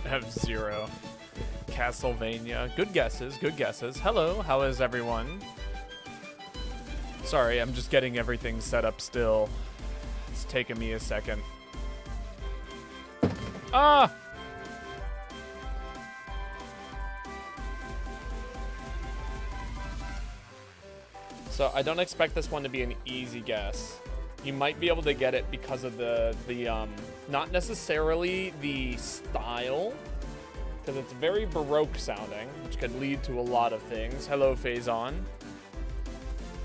F-Zero. Castlevania. Good guesses, good guesses. Hello, how is everyone? Sorry, I'm just getting everything set up still. It's taking me a second. Ah! So I don't expect this one to be an easy guess. You might be able to get it because of the not necessarily the style, because it's very Baroque sounding, which could lead to a lot of things. Hello, Faison.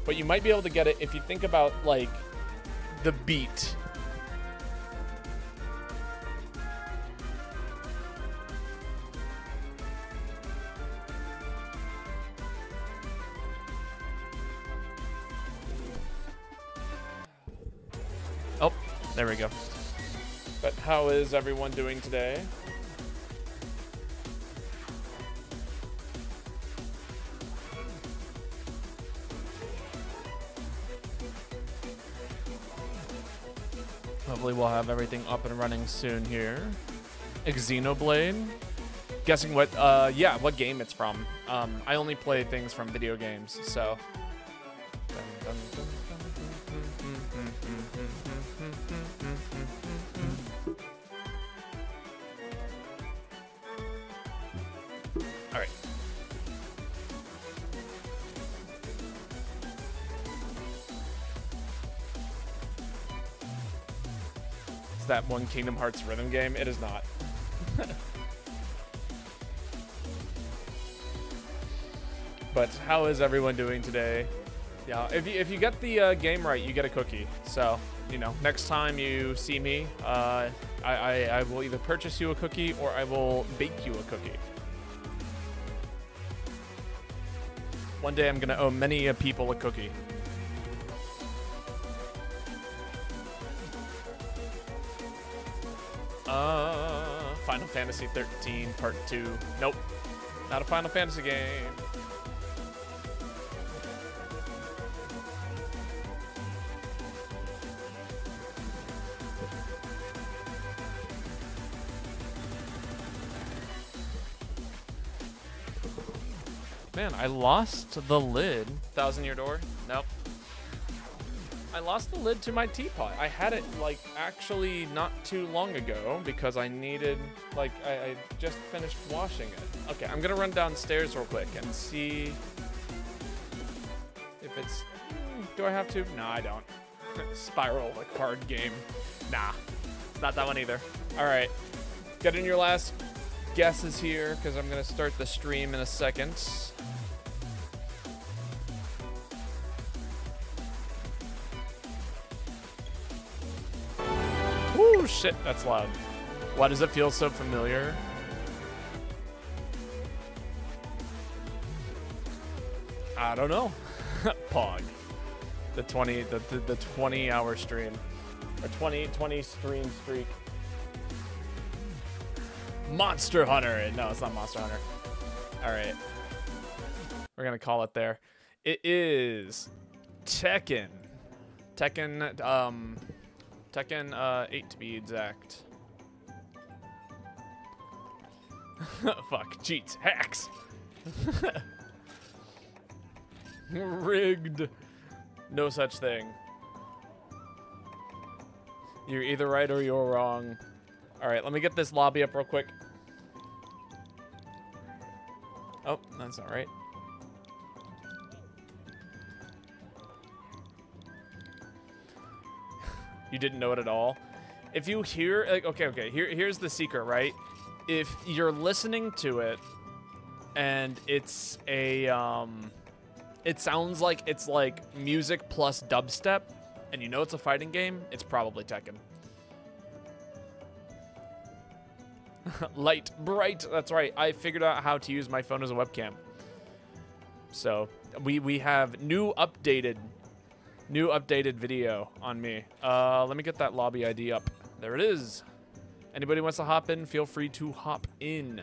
But you might be able to get it if you think about, like, the beat. Oh, there we go. But how is everyone doing today? Hopefully we'll have everything up and running soon here. Xenoblade. Guessing what, yeah, what game it's from. I only play things from video games, so. All right. Is that one Kingdom Hearts rhythm game? It is not. But how is everyone doing today? Yeah, if you get the game right, you get a cookie. So, you know, next time you see me, I will either purchase you a cookie or I will bake you a cookie. One day I'm gonna owe many people a cookie. Final Fantasy 13 Part 2. Nope. Not a Final Fantasy game. Man, I lost the lid. Thousand Year Door? Nope. I lost the lid to my teapot. I had it, like, actually not too long ago because I needed, like, I just finished washing it. Okay, I'm gonna run downstairs real quick and see if it's... do I have to? No, I don't. Spiral, a card game. Nah, it's not that one either. All right, get in your last guesses here because I'm gonna start the stream in a second. Ooh, shit, that's loud. Why does it feel so familiar? I don't know. Pog. The 20-hour stream. Or 20 stream streak. Monster Hunter. No, it's not Monster Hunter. All right. We're going to call it there. It is Tekken. Tekken 8 to be exact. Fuck, cheats, hacks. Rigged. No such thing. You're either right or you're wrong. All right, let me get this lobby up real quick. Oh, that's not right. You didn't know it at all. If you hear, like, okay, here's the secret, right? If you're listening to it and it's a, it sounds like it's like music plus dubstep and you know it's a fighting game, it's probably Tekken. Light, bright, that's right. I figured out how to use my phone as a webcam. So we have new updated video on me. Let me get that lobby ID up. There it is. Anybody wants to hop in, feel free to hop in.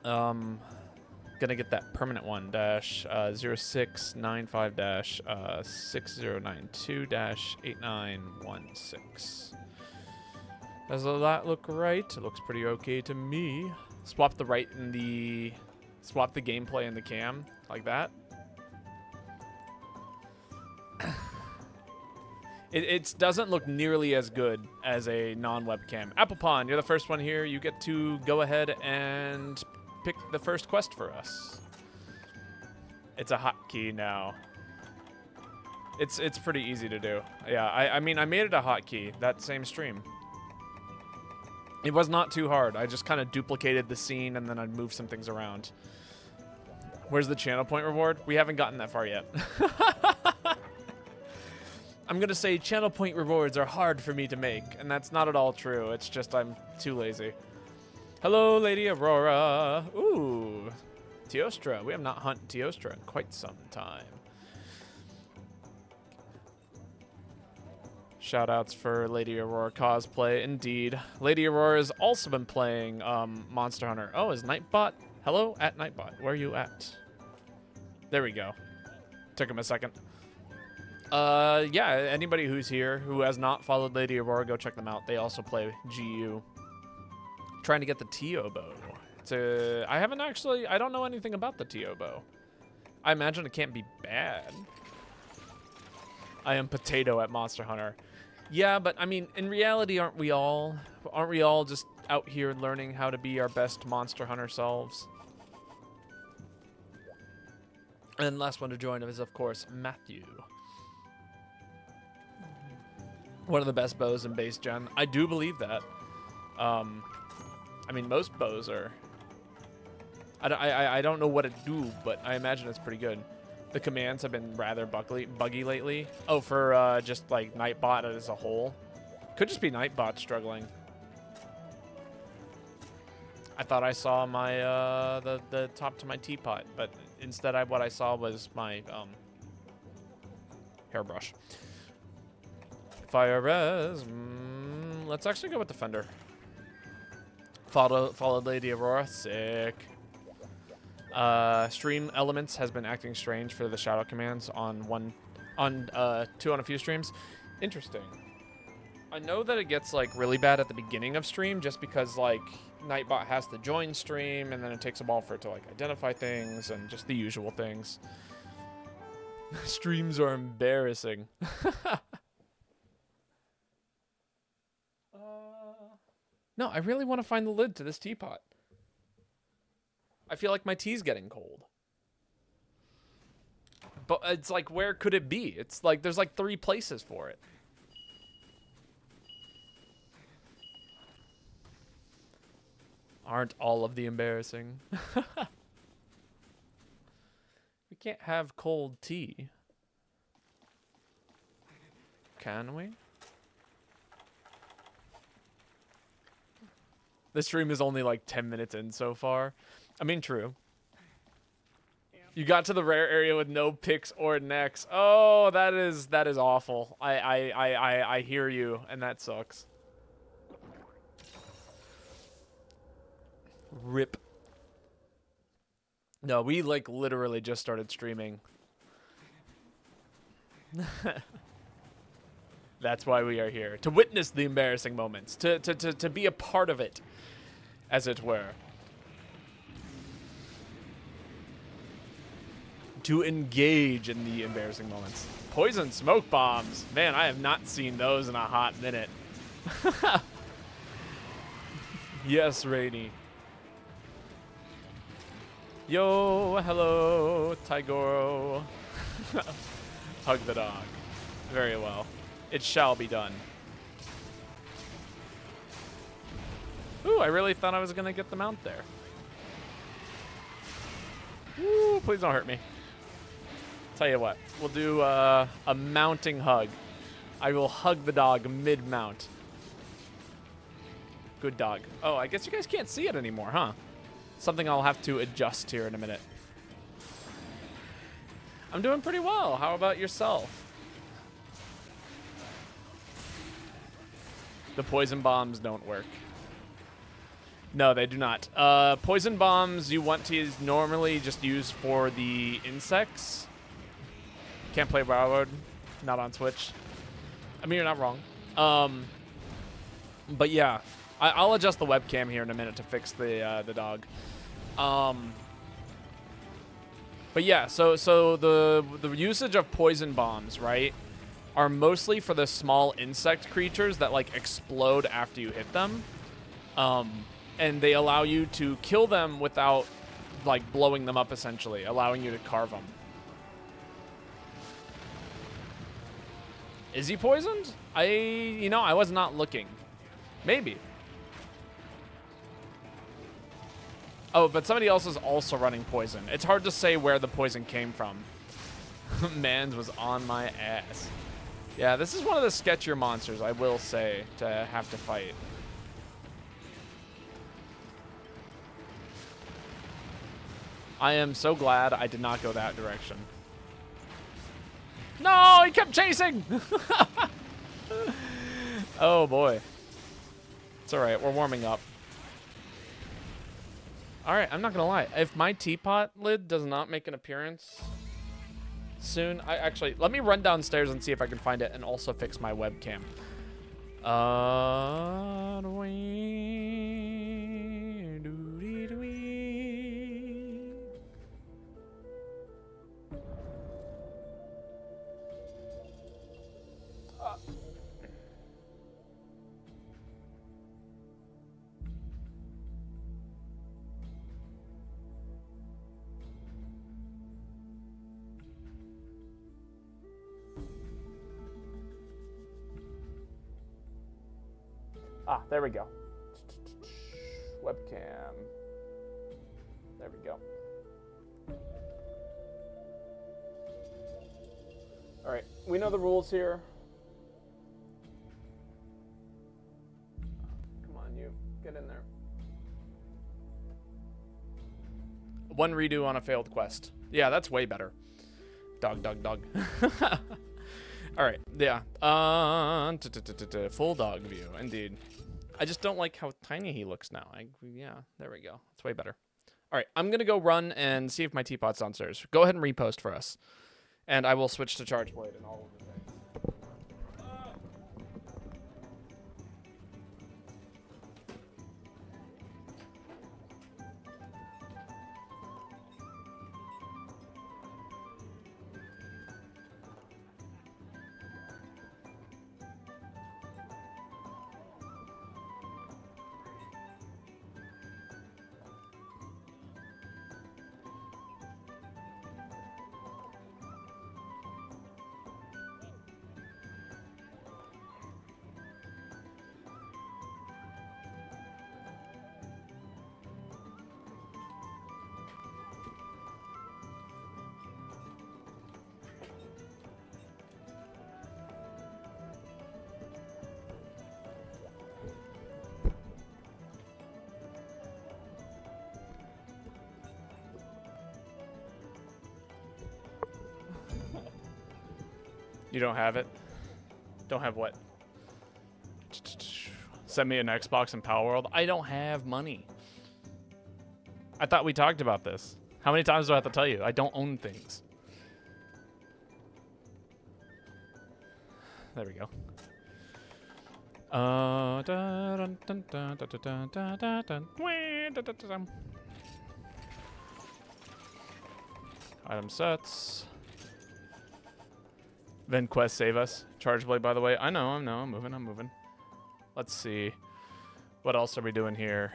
Gonna get that permanent one, dash 0695 dash 6092 dash 8916. Does that look right? It looks pretty okay to me. Swap the right and the... Swap the gameplay and the cam, like that. It doesn't look nearly as good as a non-webcam. Apple Pond, you're the first one here. You get to go ahead and pick the first quest for us. It's a hotkey now. It's pretty easy to do. Yeah, I mean, I made it a hotkey that same stream. It was not too hard. I just kind of duplicated the scene and then I'd move some things around. Where's the channel point reward? We haven't gotten that far yet. I'm gonna say channel point rewards are hard for me to make, and that's not at all true. It's just I'm too lazy. Hello, Lady Aurora. Ooh, Teostra. We have not hunted Teostra in quite some time. Shoutouts for Lady Aurora cosplay, indeed. Lady Aurora has also been playing Monster Hunter. Oh, is Nightbot? Hello, at Nightbot. Where are you at? There we go. Took him a second. Yeah, anybody who's here who has not followed Lady Aurora, go check them out. They also play GU. Trying to get the Tio bow. I don't know anything about the Tio bow. I imagine it can't be bad. I am Potato at Monster Hunter. Yeah, but I mean, in reality, aren't we all just out here learning how to be our best Monster Hunter selves? And last one to join is, of course, Matthew. One of the best bows in base gen. I do believe that. I mean, most bows are... I don't know what it do, but I imagine it's pretty good. The commands have been rather buggy lately. Oh, for just like Nightbot as a whole. Could just be Nightbot struggling. I thought I saw my the top to my teapot, but instead what I saw was my hairbrush. Fire res. Let's actually go with Defender. Followed Lady Aurora. Sick. Stream Elements has been acting strange for the shadow commands on two on a few streams. Interesting. I know that it gets like really bad at the beginning of stream just because like Nightbot has to join stream and then it takes a while for it to like identify things and just the usual things. Streams are embarrassing. No, I really want to find the lid to this teapot. I feel like my tea's getting cold. But it's like, where could it be? It's like, there's like 3 places for it. Aren't all of the embarrassing? We can't have cold tea. Can we? The stream is only like 10 minutes in so far. I mean, true. You got to the rare area with no picks or necks. Oh, that is awful. I hear you, and that sucks. Rip. No, we like literally just started streaming. That's why we are here. To witness the embarrassing moments. To be a part of it, as it were. To engage in the embarrassing moments. Poison smoke bombs. Man, I have not seen those in a hot minute. Yes, Rainy. Yo, hello, Tigoro. Hug the dog. Very well. It shall be done. Ooh, I really thought I was going to get the mount there. Ooh, please don't hurt me. Tell you what, we'll do a mounting hug. I will hug the dog mid-mount. Good dog. Oh, I guess you guys can't see it anymore, huh? Something I'll have to adjust here in a minute. I'm doing pretty well. How about yourself? The poison bombs don't work. No, they do not. Poison bombs you want to normally just use for the insects. Can't play Railroad. Not on Switch. I mean, you're not wrong. But yeah, I'll adjust the webcam here in a minute to fix the dog. But yeah, so the usage of poison bombs, right, are mostly for the small insect creatures that like explode after you hit them. And they allow you to kill them without like blowing them up, essentially, allowing you to carve them. Is he poisoned? You know, I was not looking. Maybe. Oh, but somebody else is also running poison. It's hard to say where the poison came from. Mans was on my ass. Yeah, this is one of the sketchier monsters, I will say, to have to fight. I am so glad I did not go that direction. No, he kept chasing! Oh, boy. It's all right, we're warming up. All right, I'm not gonna lie. If my teapot lid does not make an appearance soon, let me run downstairs and see if I can find it and also fix my webcam. There we go. Webcam. There we go. All right, we know the rules here. Come on, you. Get in there. One redo on a failed quest. Yeah, that's way better. Dog, dog, dog. All right, yeah. Full dog view, indeed. I just don't like how tiny he looks now. Yeah, there we go. It's way better. All right, I'm going to go run and see if my teapot's downstairs. Go ahead and repost for us. And I will switch to Charge Blade and all of the things. You don't have it? Don't have what? Send me an Xbox and Power World. I don't have money. I thought we talked about this. How many times do I have to tell you? I don't own things. There we go. Item sets. Then quest save us. Charge Blade, by the way. I know, I'm moving. Let's see. What else are we doing here?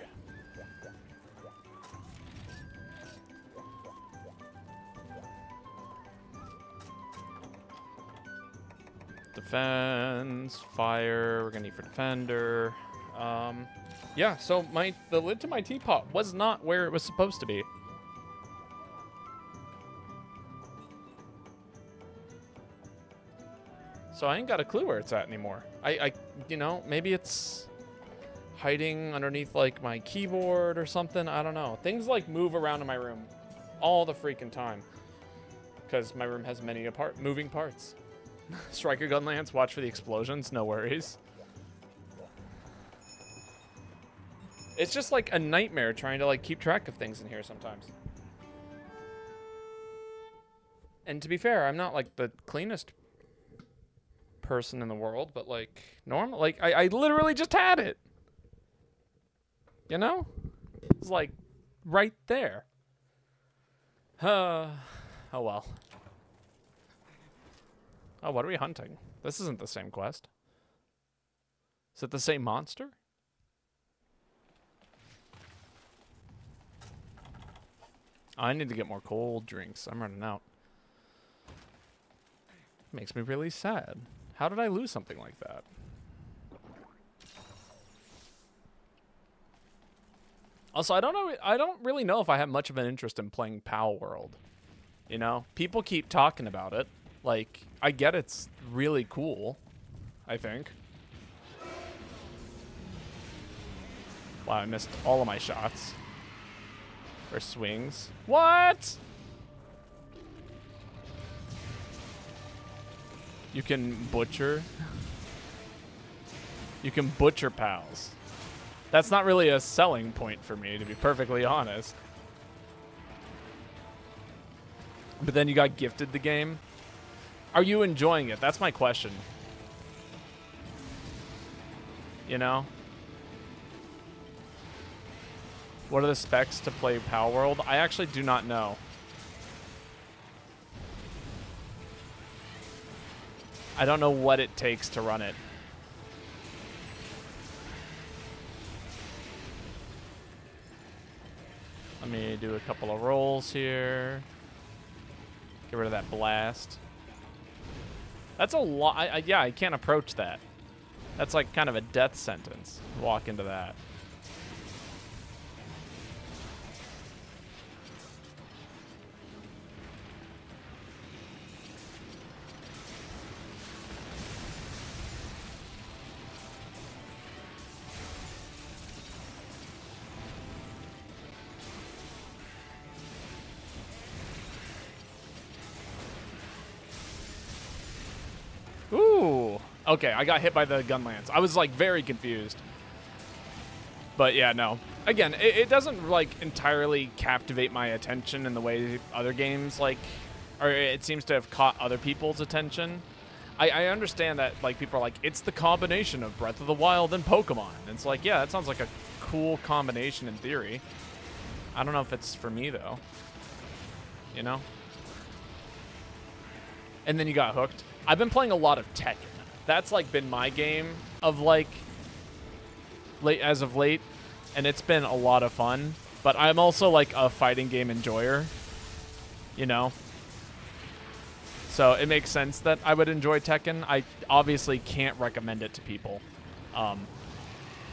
Defense, fire, we're gonna need for defender. Yeah, so the lid to my teapot was not where it was supposed to be. So I ain't got a clue where it's at anymore. You know, maybe it's hiding underneath like my keyboard or something. I don't know. Things like move around in my room all the freaking time because my room has many moving parts. Striker gun lance, watch for the explosions. No worries. It's just like a nightmare trying to like keep track of things in here sometimes. And to be fair, I'm not like the cleanest person in the world, but like normal, like I literally just had it. You know? It's like right there. Oh well. Oh, what are we hunting? This isn't the same quest. Is it the same monster? I need to get more cold drinks. I'm running out. Makes me really sad. How did I lose something like that? Also, I don't really know if I have much of an interest in playing Pal World. You know, people keep talking about it. Like, I get it's really cool, I think. Wow, I missed all of my shots. Or swings. What? You can butcher. You can butcher pals. That's not really a selling point for me, to be perfectly honest. But then you got gifted the game. Are you enjoying it? That's my question. You know? What are the specs to play Pal World? I actually do not know. I don't know what it takes to run it. Let me do a couple of rolls here. Get rid of that blast. That's a lot. Yeah, I can't approach that. That's like kind of a death sentence. Walk into that. Ooh. Okay, I got hit by the gun lance. I was like very confused. But yeah, no. Again, it doesn't like entirely captivate my attention in the way other games like, or it seems to have caught other people's attention. I understand that like people are like, it's the combination of Breath of the Wild and Pokemon. And it's like, yeah, that sounds like a cool combination in theory. I don't know if it's for me though. You know? And then you got hooked. I've been playing a lot of Tekken. That's like been my game of like as of late, and it's been a lot of fun. But I'm also like a fighting game enjoyer, you know? So it makes sense that I would enjoy Tekken. I obviously can't recommend it to people.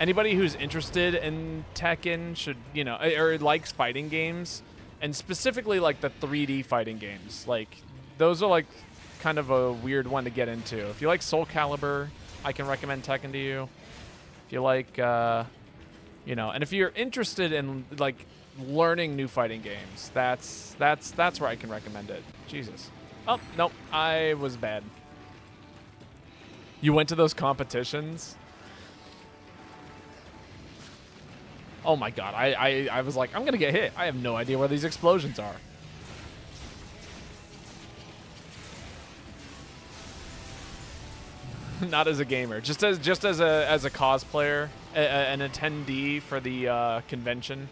Anybody who's interested in Tekken should, you know, or likes fighting games, and specifically like the 3D fighting games. Like those are like kind of a weird one to get into. If you like Soul Calibur, I can recommend Tekken to you. If you like, you know, and if you're interested in like learning new fighting games, that's where I can recommend it. Jesus. Oh, nope, I was bad. You went to those competitions? Oh my god, I was like, I'm gonna get hit. I have no idea where these explosions are. Not as a gamer, just as a cosplayer, an attendee for the convention.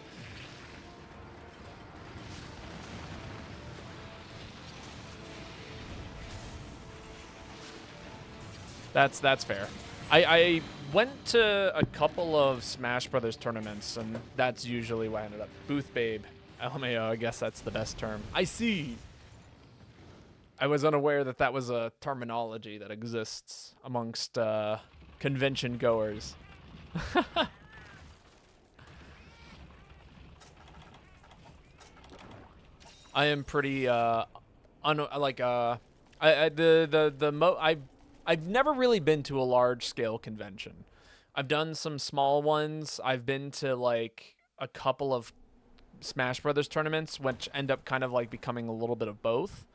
That's fair. I went to a couple of Smash Brothers tournaments, and that's usually where I ended up. Booth babe, LMAO. I guess that's the best term. I see. I was unaware that that was a terminology that exists amongst convention goers. I am pretty I've never really been to a large scale convention. I've done some small ones. I've been to like a couple of Smash Brothers tournaments, which end up kind of like becoming a little bit of both.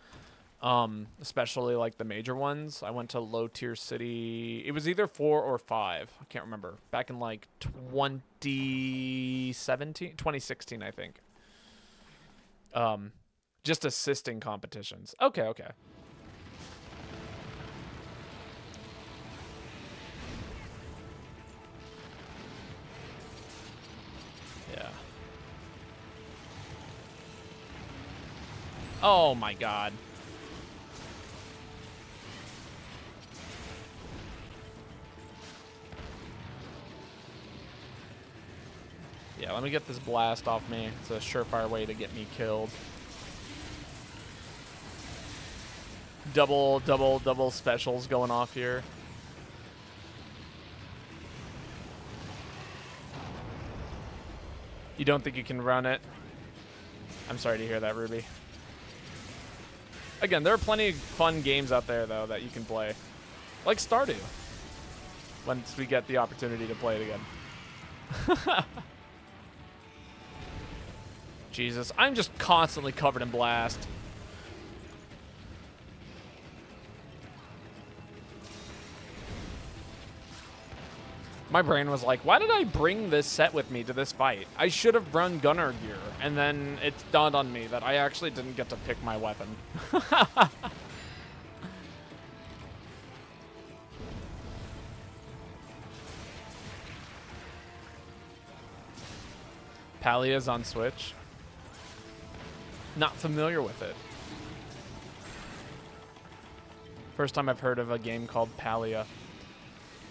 Especially like the major ones. I went to Low Tier City. It was either 4 or 5. I can't remember. Back in like 2016, I think. Just assisting competitions. Okay, okay. Oh my god. Yeah, let me get this blast off me. It's a surefire way to get me killed. Double specials going off here. You don't think you can run it? I'm sorry to hear that, Ruby. Again, there are plenty of fun games out there, though, that you can play. Like Stardew. Once we get the opportunity to play it again. Jesus, I'm just constantly covered in blast. My brain was like, why did I bring this set with me to this fight? I should have run gunner gear. And then it dawned on me that I actually didn't get to pick my weapon. Palia's on Switch. Not familiar with it. First time I've heard of a game called Palia.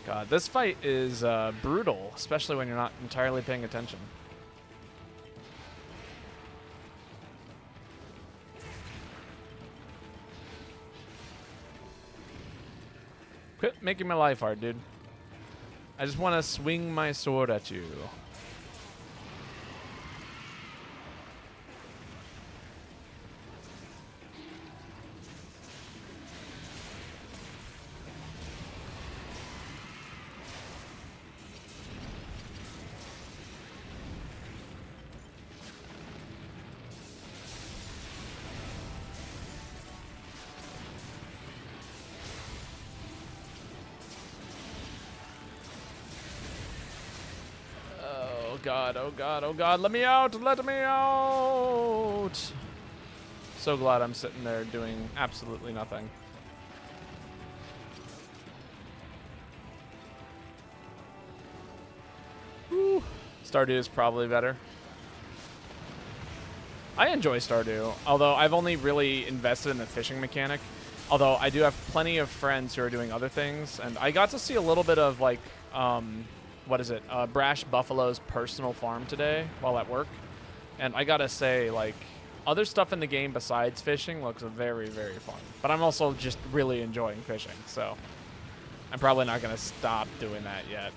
God, this fight is brutal, especially when you're not entirely paying attention. Quit making my life hard, dude. I just want to swing my sword at you. God, oh God, oh God, let me out, let me out. So glad I'm sitting there doing absolutely nothing. Whew. Stardew is probably better. I enjoy Stardew, although I've only really invested in the fishing mechanic. Although I do have plenty of friends who are doing other things, and I got to see a little bit of like, what is it? Brash Buffalo's personal farm today while at work. And I gotta say, like, other stuff in the game besides fishing looks very, very fun. But I'm also just really enjoying fishing, so I'm probably not gonna stop doing that yet.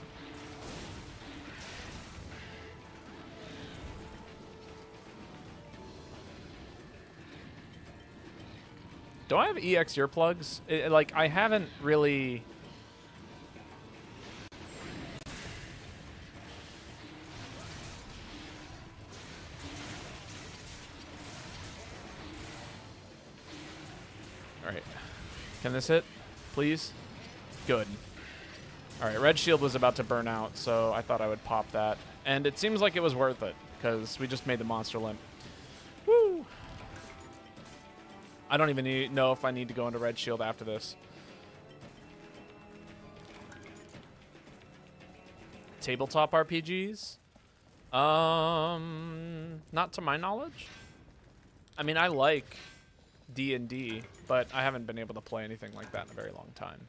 Do I have EX earplugs? Like, I haven't really... Alright. Can this hit? Please? Good. Alright, red shield was about to burn out, so I thought I would pop that. And it seems like it was worth it, because we just made the monster limp. Woo! I don't even know if I need to go into red shield after this. Tabletop RPGs? Not to my knowledge. I mean, I like D&D, but I haven't been able to play anything like that in a very long time.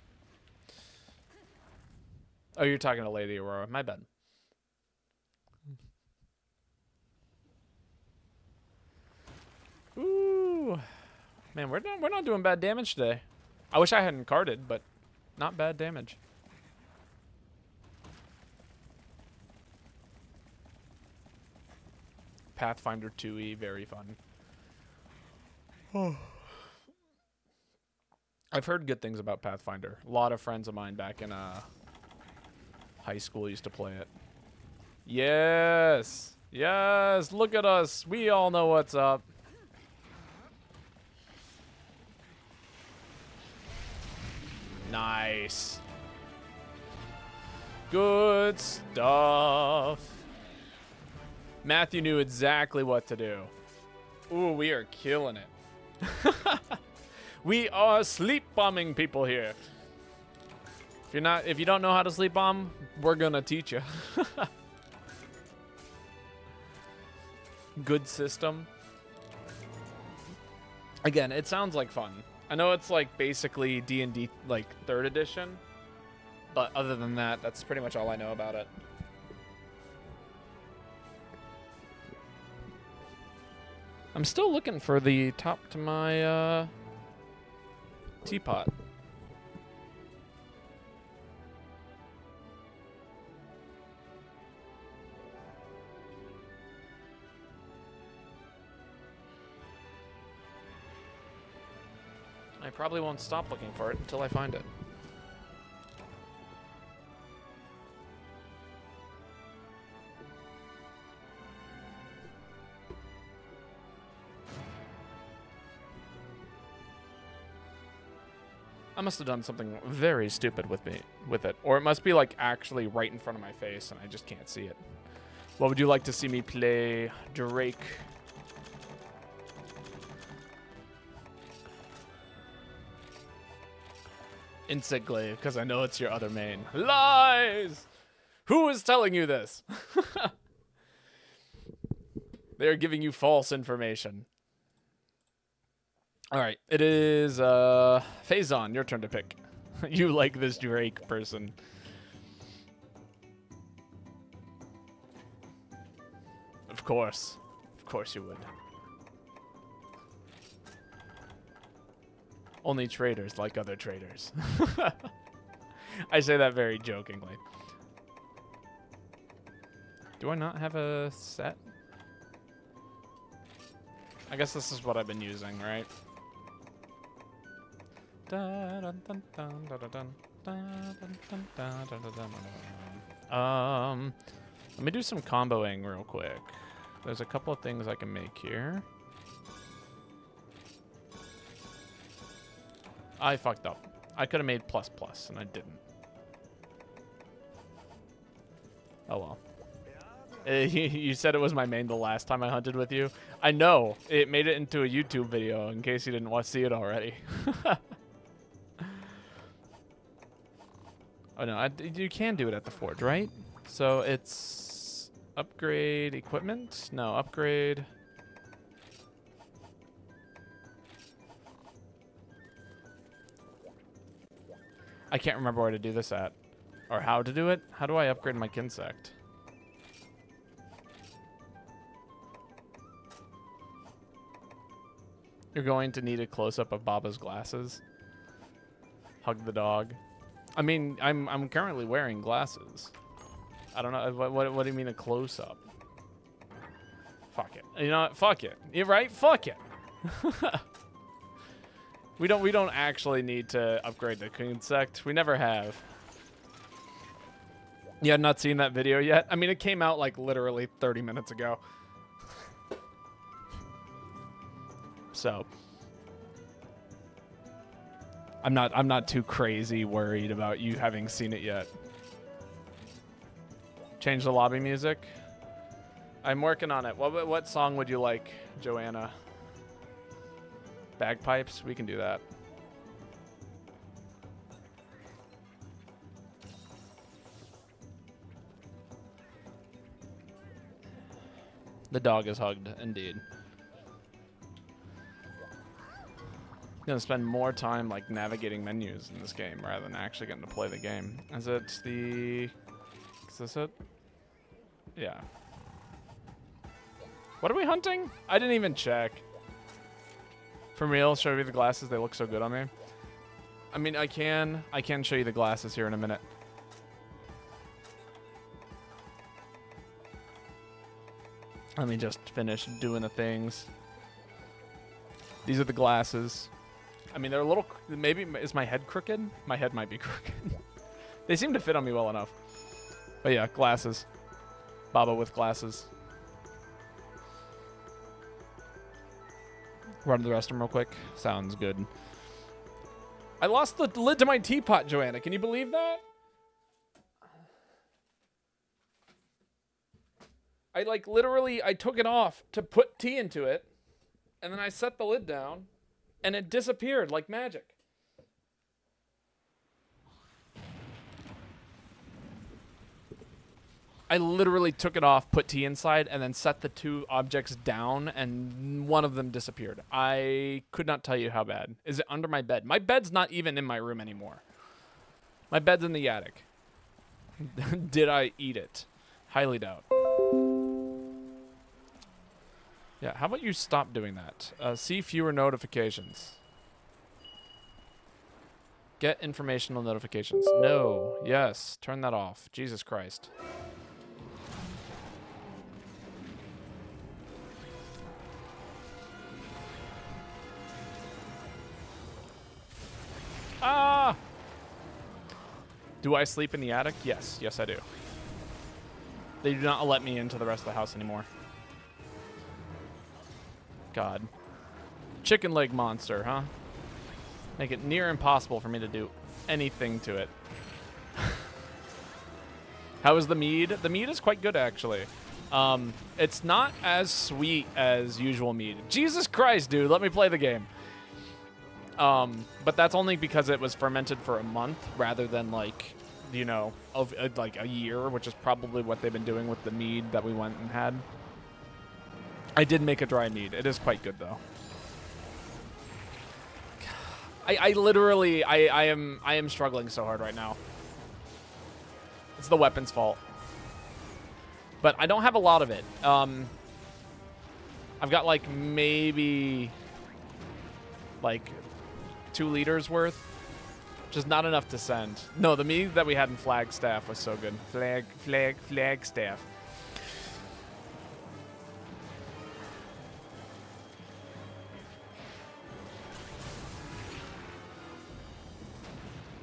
Oh, you're talking to Lady Aurora. My bad. Ooh. Man, we're not doing bad damage today. I wish I hadn't carded, but not bad damage. Pathfinder 2e, very fun. Oh. I've heard good things about Pathfinder. A lot of friends of mine back in high school used to play it. Yes! Yes! Look at us! We all know what's up. Nice. Good stuff. Matthew knew exactly what to do. Ooh, we are killing it. We are sleep bombing people here. If you don't know how to sleep bomb, we're gonna teach you. Good system. Again, it sounds like fun. I know it's like basically D&D like 3rd edition, but other than that, that's pretty much all I know about it. I'm still looking for the top to my teapot. I probably won't stop looking for it until I find it. I must have done something very stupid with it. Or it must be like actually right in front of my face and I just can't see it. What would you like to see me play, Drake? Insect Glaive, because I know it's your other main. Lies! Who is telling you this? They're giving you false information. Alright, it is Phazon, your turn to pick. You like this Drake person. Of course you would. Only traders like other traders. I say that very jokingly. Do I not have a set? I guess this is what I've been using, right? Let me do some comboing real quick. There's a couple of things I can make here. I fucked up. I could have made plus plus, and I didn't. Oh well. You said it was my main the last time I hunted with you. I know. It made it into a YouTube video, in case you didn't want to see it already. Oh no, you can do it at the forge, right? So it's upgrade equipment? No, upgrade. I can't remember where to do this at. Or how to do it. How do I upgrade my Kinsect? You're going to need a close-up of Baba's glasses. Hug the dog. I mean, I'm currently wearing glasses. I don't know. What do you mean a close-up? Fuck it. You know what? Fuck it. You're right. Fuck it. We don't actually need to upgrade the Kinsect. We never have. You had not seen that video yet? I mean, it came out like literally 30 minutes ago. So I'm not too crazy worried about you having seen it yet. Change the lobby music. I'm working on it. What song would you like, Joanna? Bagpipes? We can do that. The dog is hugged, indeed. I'm gonna spend more time like navigating menus in this game rather than actually getting to play the game. Is this it? Yeah. What are we hunting? I didn't even check. For real, show you the glasses. They look so good on me. I mean, I can show you the glasses here in a minute. Let me just finish doing the things. These are the glasses. I mean, they're a little... Maybe... Is my head crooked? My head might be crooked. They seem to fit on me well enough. But yeah, glasses. Baba with glasses. Run to the restroom real quick. Sounds good. I lost the lid to my teapot, Joanna. Can you believe that? I like literally, I took it off to put tea into it. And then I set the lid down. And it disappeared like magic. I literally took it off, put tea inside, and then set the 2 objects down, and one of them disappeared. I could not tell you how bad. Is it under my bed? My bed's not even in my room anymore. My bed's in the attic. Did I eat it? Highly doubt. Yeah, how about you stop doing that? See fewer notifications. Get informational notifications. No. Yes. Turn that off. Jesus Christ. Ah! Do I sleep in the attic? Yes. Yes, I do. They do not let me into the rest of the house anymore. God. Chicken leg monster, huh? Make it near impossible for me to do anything to it. How is the mead? The mead is quite good, actually. It's not as sweet as usual mead. Jesus Christ, dude, let me play the game. But that's only because it was fermented for a month rather than, like, you know, like a year, which is probably what they've been doing with the mead that we went and had. I did make a dry mead. It is quite good, though. I literally, I am struggling so hard right now. It's the weapon's fault. But I don't have a lot of it. I've got like maybe like 2 liters worth. Just not enough to send. No, the meat that we had in Flagstaff was so good. Flagstaff.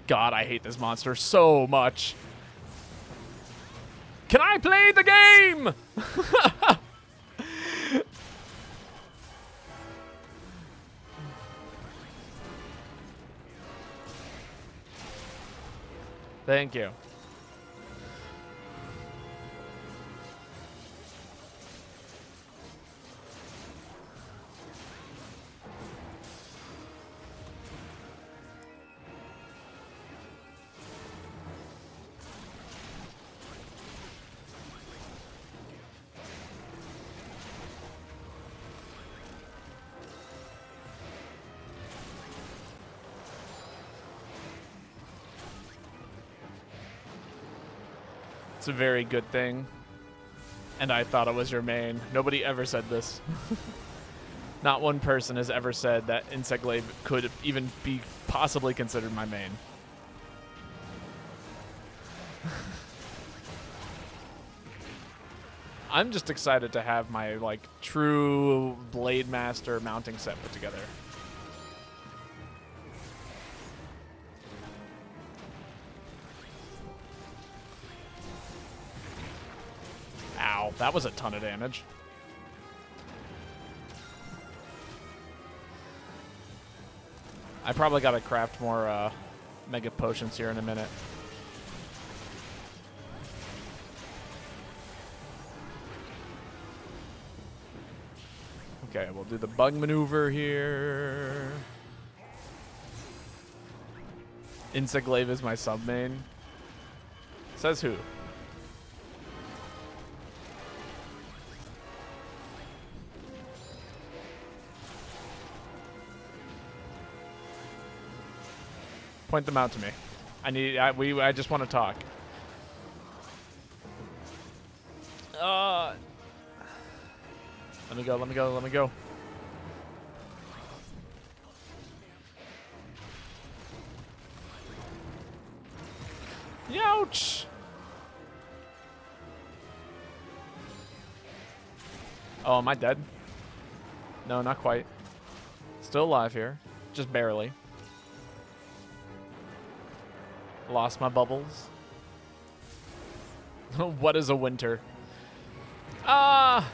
God, I hate this monster so much. Can I play the game? Thank you. It's a very good thing. And I thought it was your main. Nobody ever said this. Not one person has ever said that Insect Glaive could even be possibly considered my main. I'm just excited to have my, like, true Blade Master mounting set put together. Ow, that was a ton of damage. I probably gotta craft more mega potions here in a minute. Okay, we'll do the bug maneuver here. Insect Glaive is my sub main. Says who? Point them out to me. I just want to talk. Let me go, let me go, let me go. Youch! Oh, am I dead? No, not quite. Still alive here. Just barely. Lost my bubbles. What is a winter? Ah!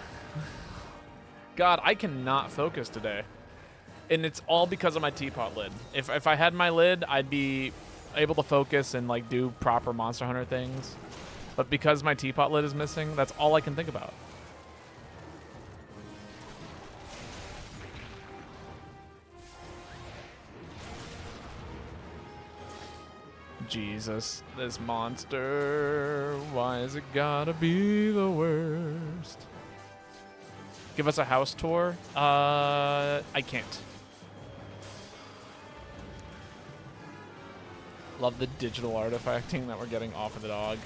God, I cannot focus today. And it's all because of my teapot lid. If I had my lid, I'd be able to focus and like do proper Monster Hunter things. But because my teapot lid is missing, that's all I can think about. Jesus, this monster. Why is it gotta be the worst? Give us a house tour? I can't. Love the digital artifacting that we're getting off of the dog.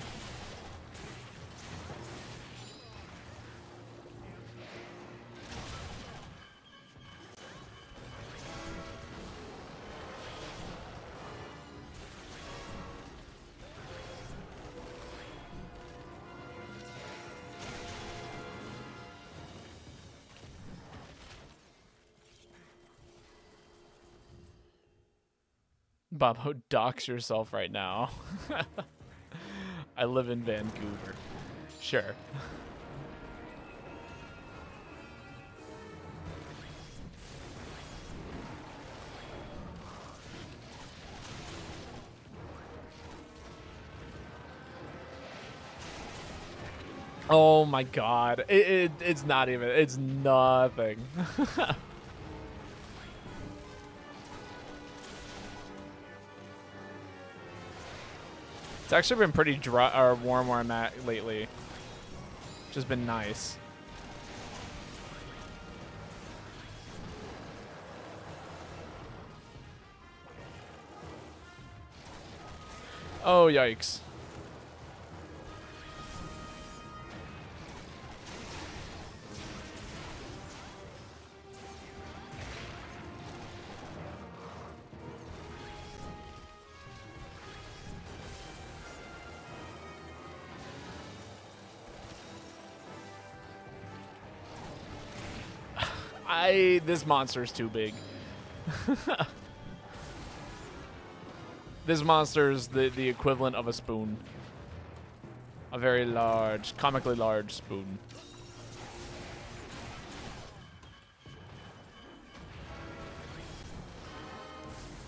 Babo, dox yourself right now. I live in Vancouver. Sure. Oh my god. It's not even. It's nothing. It's actually been pretty dry or warm where I'm at lately. Which has been nice. Oh, yikes. This monster is too big. This monster is the equivalent of a spoon. A very large, comically large spoon.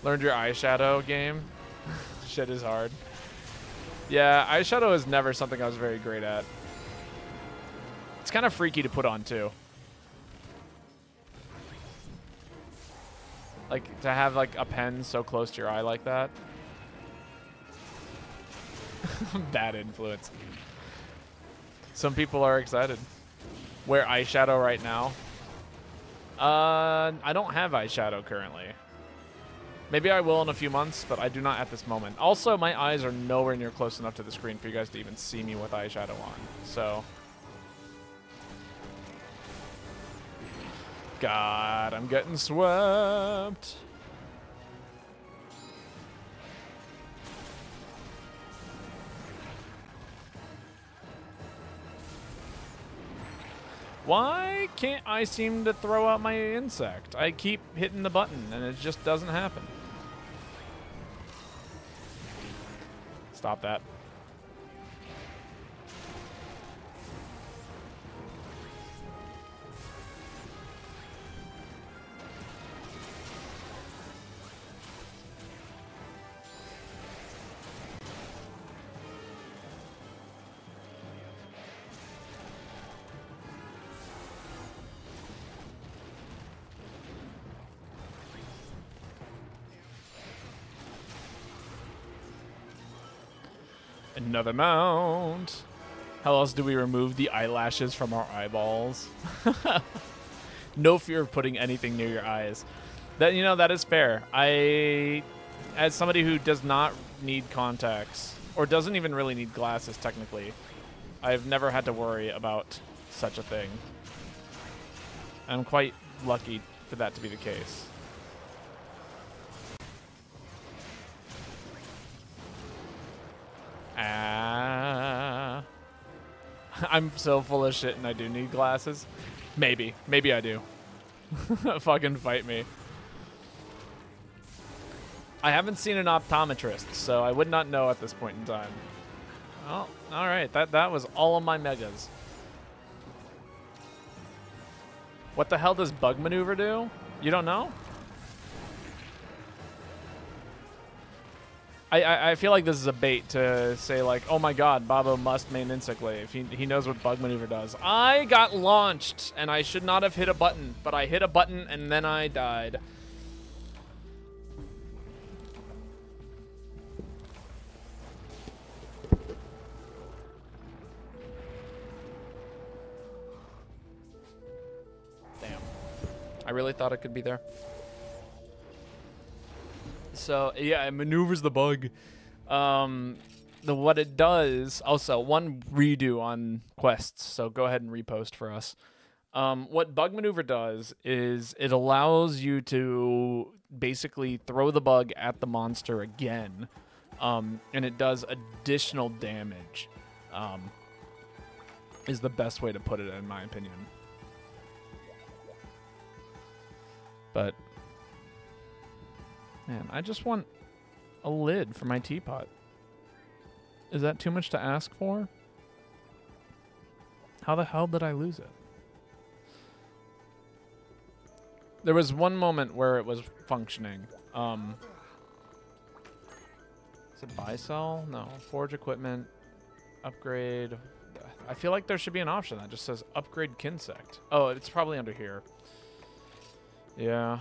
Learned your eyeshadow game? Shit is hard. Yeah, eyeshadow is never something I was very great at. It's kind of freaky to put on too. Like, to have, like, a pen so close to your eye like that. Bad influence. Some people are excited. Wear eyeshadow right now. I don't have eyeshadow currently. Maybe I will in a few months, but I do not at this moment. Also, my eyes are nowhere near close enough to the screen for you guys to even see me with eyeshadow on. So... God, I'm getting swept. Why can't I seem to throw out my insect? I keep hitting the button and it just doesn't happen. Stop that. Another mount. How else do we remove the eyelashes from our eyeballs? No fear of putting anything near your eyes. That, you know, that is fair. As somebody who does not need contacts, or doesn't even really need glasses technically, I've never had to worry about such a thing. I'm quite lucky for that to be the case. I'm so full of shit and I do need glasses. Maybe. Maybe I do. Fucking fight me. I haven't seen an optometrist, so I would not know at this point in time. Oh, alright. That was all of my megas. What the hell does bug maneuver do? You don't know? I feel like this is a bait to say, like, oh my god, Babo must main insect glaive. He knows what bug maneuver does. I got launched, and I should not have hit a button, but I hit a button, and then I died. really thought it could be there. So yeah, it maneuvers the bug. What it does, also one redo on quests, so go ahead and repost for us. What bug maneuver does is it allows you to basically throw the bug at the monster again, and it does additional damage, is the best way to put it in my opinion. But man, I just want a lid for my teapot. Is that too much to ask for? How the hell did I lose it? There was one moment where it was functioning. Is it buy sell? No. Forge equipment. Upgrade. I feel like there should be an option that just says upgrade Kinsect. Oh, it's probably under here. Yeah.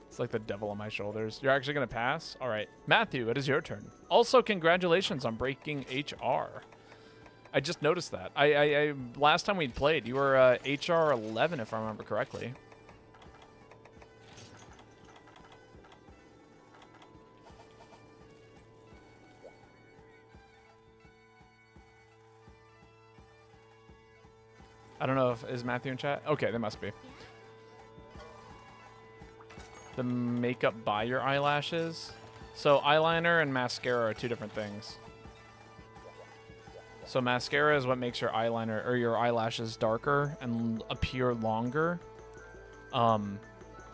It's like the devil on my shoulders. You're actually going to pass? All right. Matthew, it is your turn. Also, congratulations on breaking HR. I just noticed that. I last time we played, you were HR 11, if I remember correctly. I don't know if is Matthew in chat. Okay, they must be. The makeup by your eyelashes. So eyeliner and mascara are two different things. So mascara is what makes your eyeliner or your eyelashes darker and appear longer. And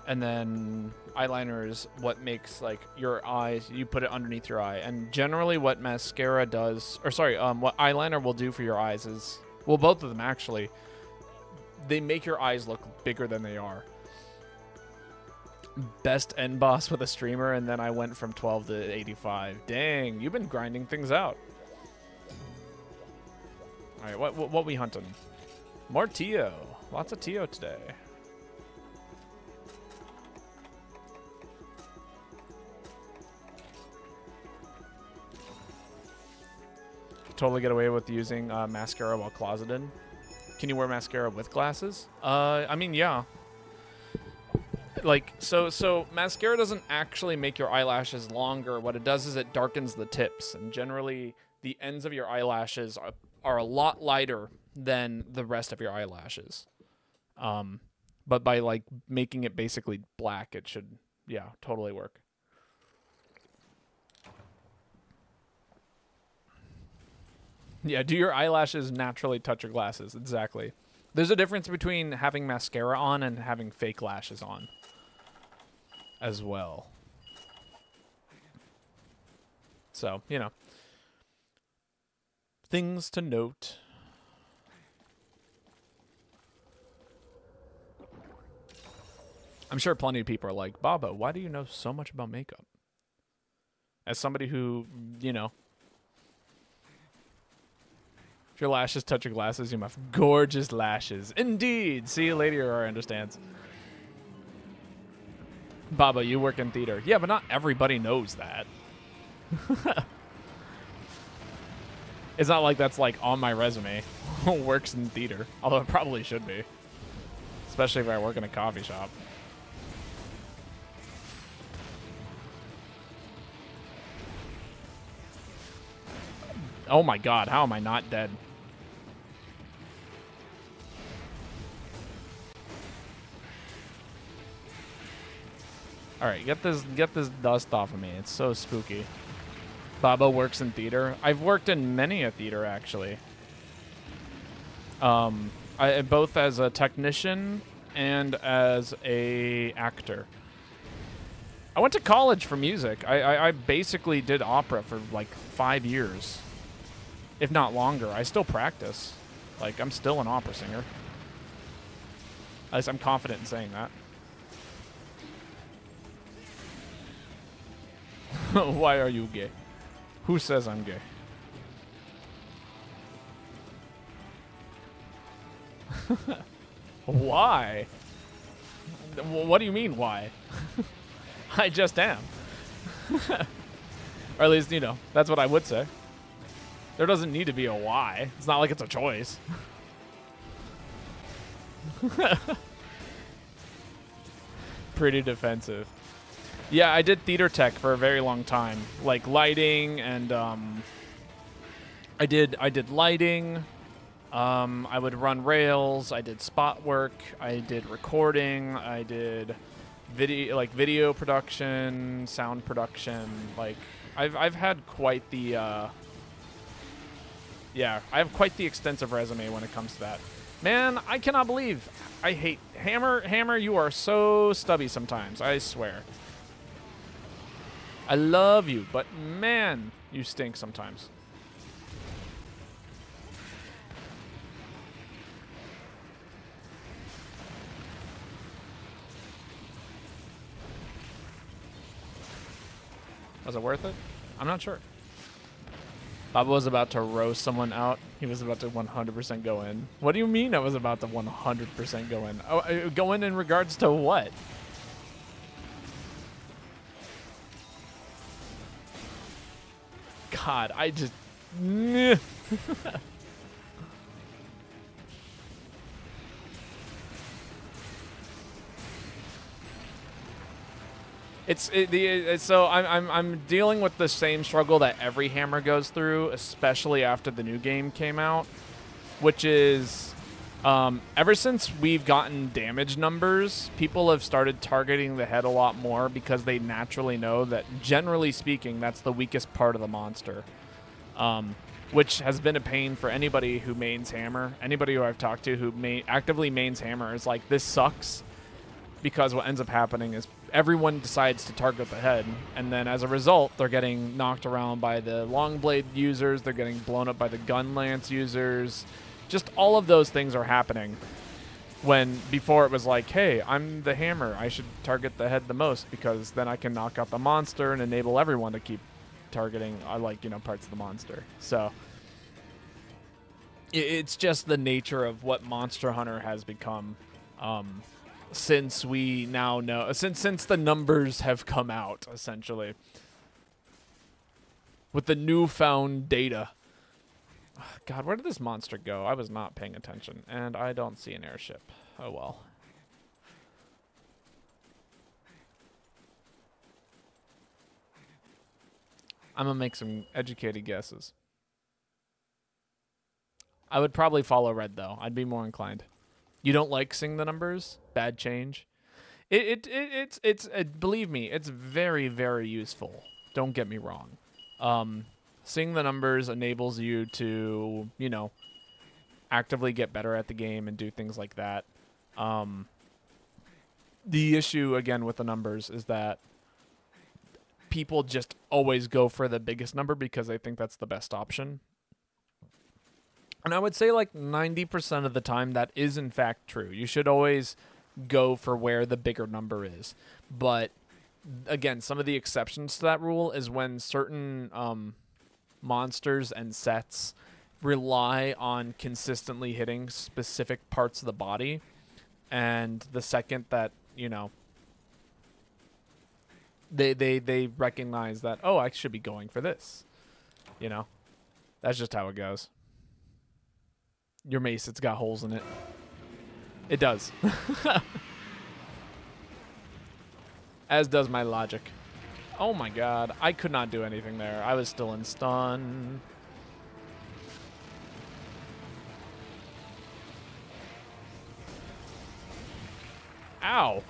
then eyeliner is what makes like your eyes, you put it underneath your eye. And generally what mascara does, or sorry, what eyeliner will do for your eyes is, well, both of them actually, they make your eyes look bigger than they are. Best end boss with a streamer, and then I went from 12 to 85. Dang, you've been grinding things out. All right, what we hunting? More Tio. Lots of Tio today. Totally get away with using mascara while closeted. Can you wear mascara with glasses? I mean, yeah. Like, so mascara doesn't actually make your eyelashes longer. What it does is it darkens the tips, and generally the ends of your eyelashes are a lot lighter than the rest of your eyelashes. But by like making it basically black, it should, yeah, totally work. Yeah, do your eyelashes naturally touch your glasses? Exactly. There's a difference between having mascara on and having fake lashes on as well. So, you know. Things to note. I'm sure plenty of people are like, Baba, why do you know so much about makeup? As somebody who, you know, if your lashes touch your glasses, you have gorgeous lashes. Indeed. See, Lady Aurora understands. Baba, you work in theater. Yeah, but not everybody knows that. It's not like that's like on my resume. Works in theater. Although it probably should be. Especially if I work in a coffee shop. Oh my god, how am I not dead? Alright, get this dust off of me. It's so spooky. Baba works in theater. I've worked in many a theater actually. Both as a technician and as a actor. I went to college for music. I basically did opera for like 5 years. If not longer. I still practice. Like, I'm still an opera singer. At least I'm confident in saying that. Why are you gay? Who says I'm gay? Why? What do you mean, why? I just am. Or at least, you know, that's what I would say. There doesn't need to be a why. It's not like it's a choice. Pretty defensive. Yeah, I did theater tech for a very long time. Like lighting and I did lighting. I would run rails, I did spot work, I did recording, I did video production, sound production. Like I've had quite the yeah, I have quite the extensive resume when it comes to that. Man, I cannot believe I hate Hammer, you are so stubby sometimes, I swear. I love you, but man, you stink sometimes. Was it worth it? I'm not sure. Bob was about to roast someone out. He was about to 100% go in. What do you mean I was about to 100% go in? Oh, go in regards to what? God, I just... So I'm dealing with the same struggle that every Hammer goes through, especially after the new game came out, which is ever since we've gotten damage numbers, people have started targeting the head a lot more because they naturally know that, generally speaking, that's the weakest part of the monster, which has been a pain for anybody who mains Hammer. Anybody who I've talked to who actively mains Hammer is like, this sucks, because what ends up happening is everyone decides to target the head, and then as a result, they're getting knocked around by the long blade users, they're getting blown up by the gun lance users. Just all of those things are happening, when before it was like, hey, I'm the Hammer, I should target the head the most, because then I can knock out the monster and enable everyone to keep targeting, like, you know, parts of the monster. So it's just the nature of what Monster Hunter has become. Since we now know, since the numbers have come out, essentially, with the newfound data. God, where did this monster go? I was not paying attention, and I don't see an airship. Oh well. I'm gonna make some educated guesses. I would probably follow red, though. I'd be more inclined. You don't like seeing the numbers? Bad change. It's believe me, it's very, very useful. Don't get me wrong. Seeing the numbers enables you to, you know, actively get better at the game and do things like that. The issue, again, with the numbers is that people just always go for the biggest number because they think that's the best option. And I would say like 90% of the time that is in fact true. You should always go for where the bigger number is. But again, some of the exceptions to that rule is when certain monsters and sets rely on consistently hitting specific parts of the body. And the second that, you know, they recognize that, oh, I should be going for this. You know, that's just how it goes. Your mace, it's got holes in it. It does. As does my logic. Oh my god, I could not do anything there. I was still in stun. Ow.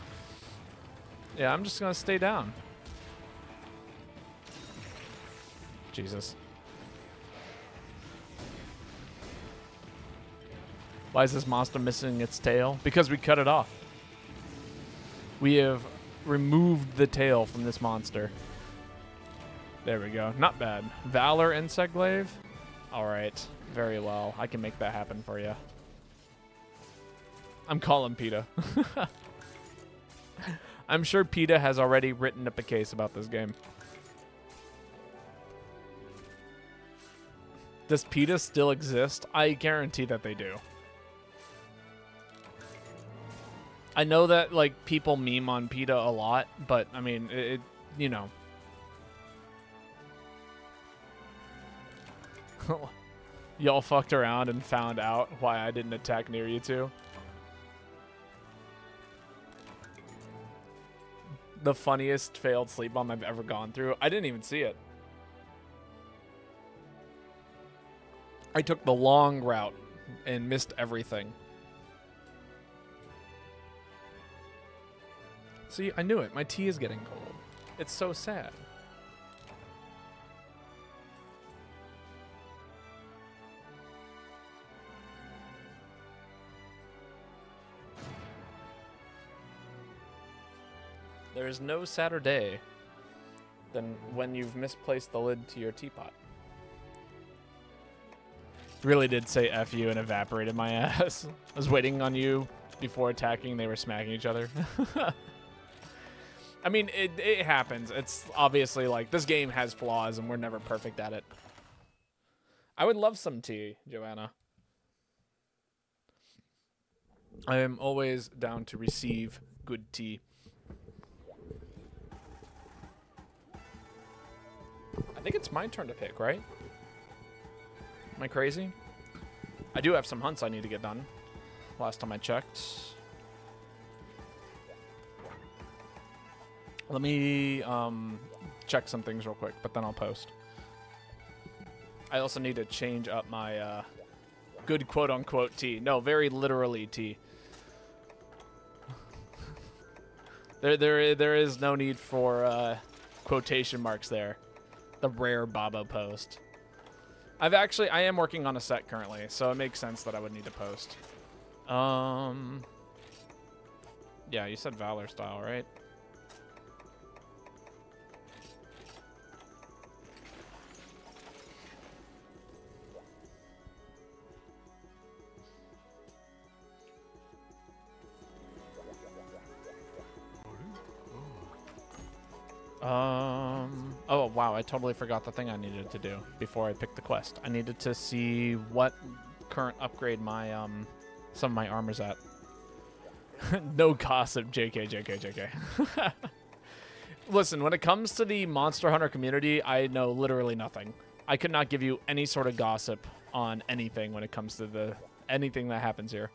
Yeah, I'm just gonna stay down. Jesus. Why is this monster missing its tail? Because we cut it off. We have removed the tail from this monster. There we go. Not bad. Valor Insect Glaive? Alright. Very well. I can make that happen for you. I'm calling PETA. I'm sure PETA has already written up a case about this game. Does PETA still exist? I guarantee that they do. I know that, like, people meme on PETA a lot, but, I mean, you know. Y'all fucked around and found out why I didn't attack near you two. The funniest failed sleep bomb I've ever gone through. I didn't even see it. I took the long route and missed everything. See, I knew it. My tea is getting cold. It's so sad. There is no sadder day than when you've misplaced the lid to your teapot. Really did say F you and evaporated my ass. I was waiting on you before attacking. They were smacking each other. I mean, it happens. It's obviously like this game has flaws and we're never perfect at it. I would love some tea, Joanna. I am always down to receive good tea. I think it's my turn to pick, right? Am I crazy? I do have some hunts I need to get done. Last time I checked. Let me check some things real quick, but then I'll post. I also need to change up my good quote-unquote tea. No, very literally tea. There is no need for quotation marks there. The rare Babotosh. I am working on a set currently, so it makes sense that I would need to post. Yeah, you said Valor style, right? Oh, wow, I totally forgot the thing I needed to do before I picked the quest. I needed to see what current upgrade my, some of my armor's at. No gossip, JK. Listen, when it comes to the Monster Hunter community, I know literally nothing. I could not give you any sort of gossip on anything when it comes to anything that happens here.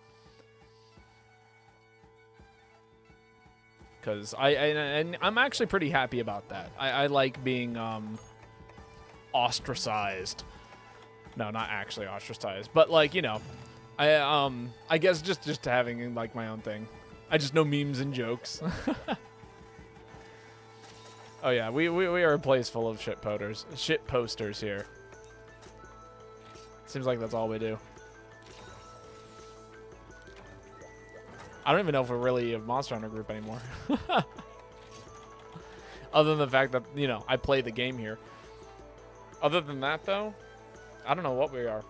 Because I'm actually pretty happy about that. I like being ostracized. No, not actually ostracized, but like, you know, I guess just having like my own thing. I just know memes and jokes. Oh yeah, we are a place full of shit posters here. Seems like that's all we do. I don't even know if we're really a Monster Hunter group anymore. Other than the fact that, you know, I play the game here. Other than that, though, I don't know what we are.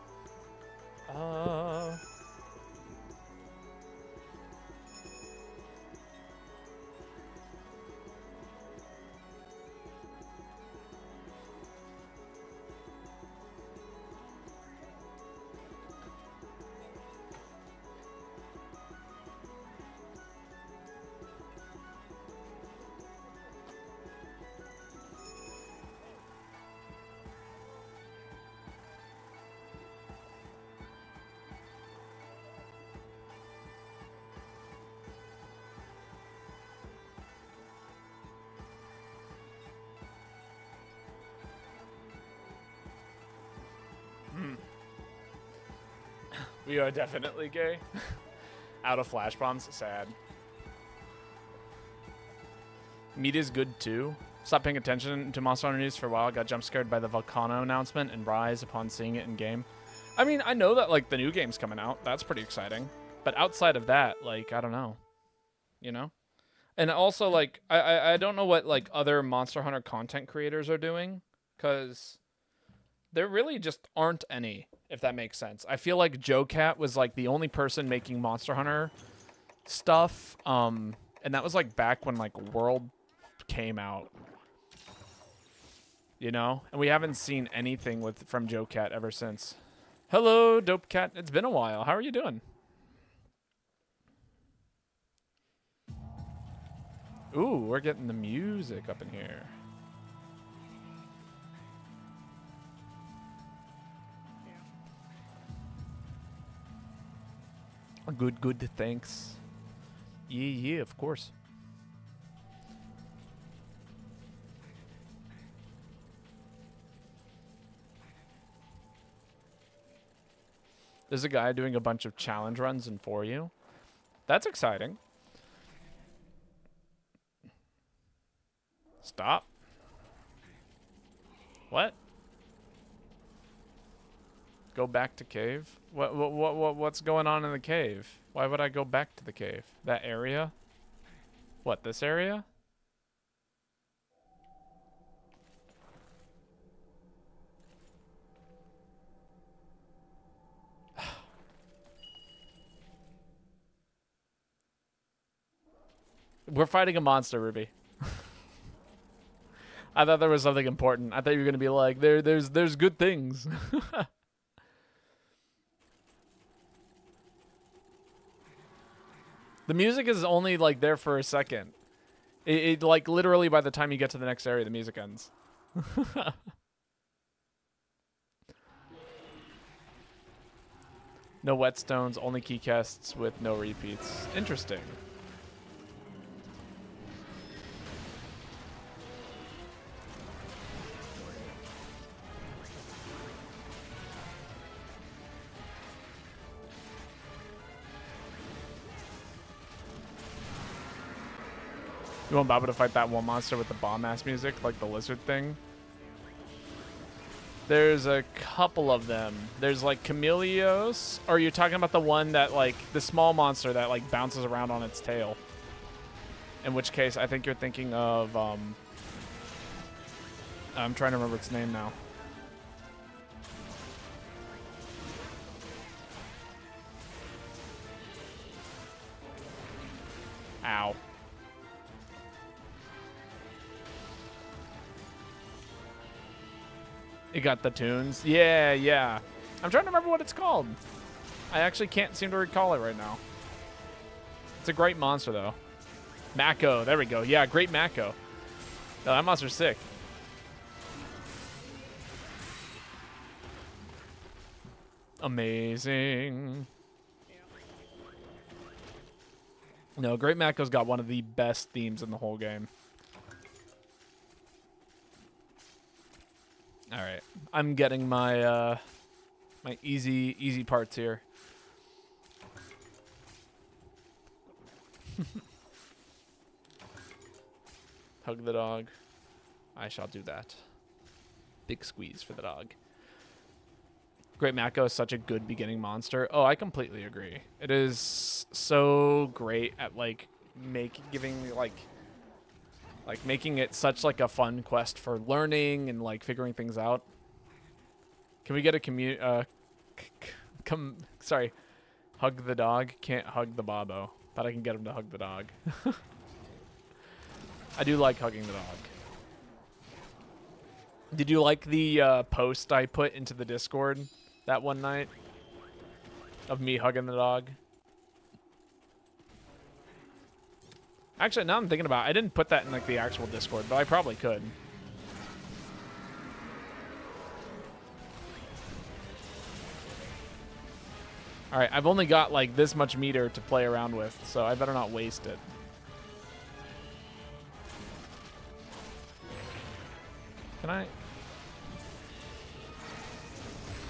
We are definitely gay. Out of flash bombs, sad. Meat is good too. Stopped paying attention to Monster Hunter news for a while. Got jump scared by the Volcano announcement and Rise upon seeing it in game. I mean, I know that like the new game's coming out. That's pretty exciting. But outside of that, like, I don't know. You know? And also, like, I don't know what like other Monster Hunter content creators are doing, because there really just aren't any, if that makes sense. I feel like Joe Cat was like the only person making Monster Hunter stuff, and that was like back when like World came out. you know? And we haven't seen anything from Joe Cat ever since. Hello, Dope Cat. It's been a while. How are you doing? Ooh, we're getting the music up in here. Good, good, thanks. Yeah, of course. There's a guy doing a bunch of challenge runs in For You. That's exciting. Stop. What? Go back to cave? What's going on in the cave? Why would I go back to the cave? That area? What, this area? We're fighting a monster, Ruby. I thought there was something important. I thought you were gonna be like, there's good things. The music is only like there for a second. It like literally by the time you get to the next area, the music ends. No whetstones, only key casts with no repeats. Interesting. You want Baba to fight that one monster with the bomb-ass music, like the lizard thing? There's a couple of them. There's like Chameleos, or you're talking about the one that like, the small monster that like bounces around on its tail. In which case, I think you're thinking of, I'm trying to remember its name now. Ow. It got the tunes. Yeah, yeah. I'm trying to remember what it's called. I actually can't seem to recall it right now. It's a great monster, though. Mako. There we go. Yeah, great Mako. No, that monster's sick. Amazing. No, Great Mako's got one of the best themes in the whole game. All right, I'm getting my my easy parts here. Hug the dog. I shall do that. Big squeeze for the dog. Great Mako is such a good beginning monster. Oh, I completely agree. It is so great at like making it such like a fun quest for learning and like figuring things out. Can we get a sorry, hug the dog? Can't hug the Babo, but I can get him to hug the dog. I do like hugging the dog. Did you like the post I put into the Discord that one night of me hugging the dog? Actually, now I'm thinking about it, I didn't put that in like the actual Discord, but I probably could. All right, I've only got like this much meter to play around with, so I better not waste it. Can I?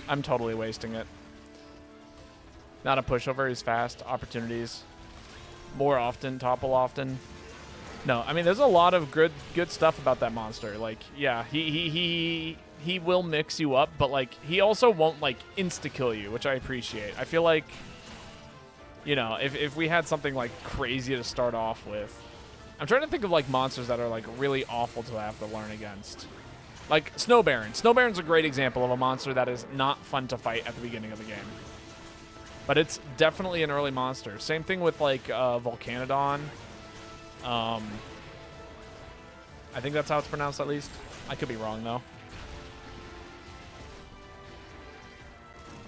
I'm totally wasting it. Not a pushover, he's fast. Opportunities. More often, topple often. No, I mean there's a lot of good stuff about that monster. Like, yeah, he will mix you up, but like he also won't like insta kill you, which I appreciate. I feel like, you know, if we had something like crazy to start off with, I'm trying to think of like monsters that are like really awful to have to learn against. Like Snow Baron. Snow Baron's a great example of a monster that is not fun to fight at the beginning of the game. But it's definitely an early monster. Same thing with like Volcanodon. I think that's how it's pronounced at least. I could be wrong though.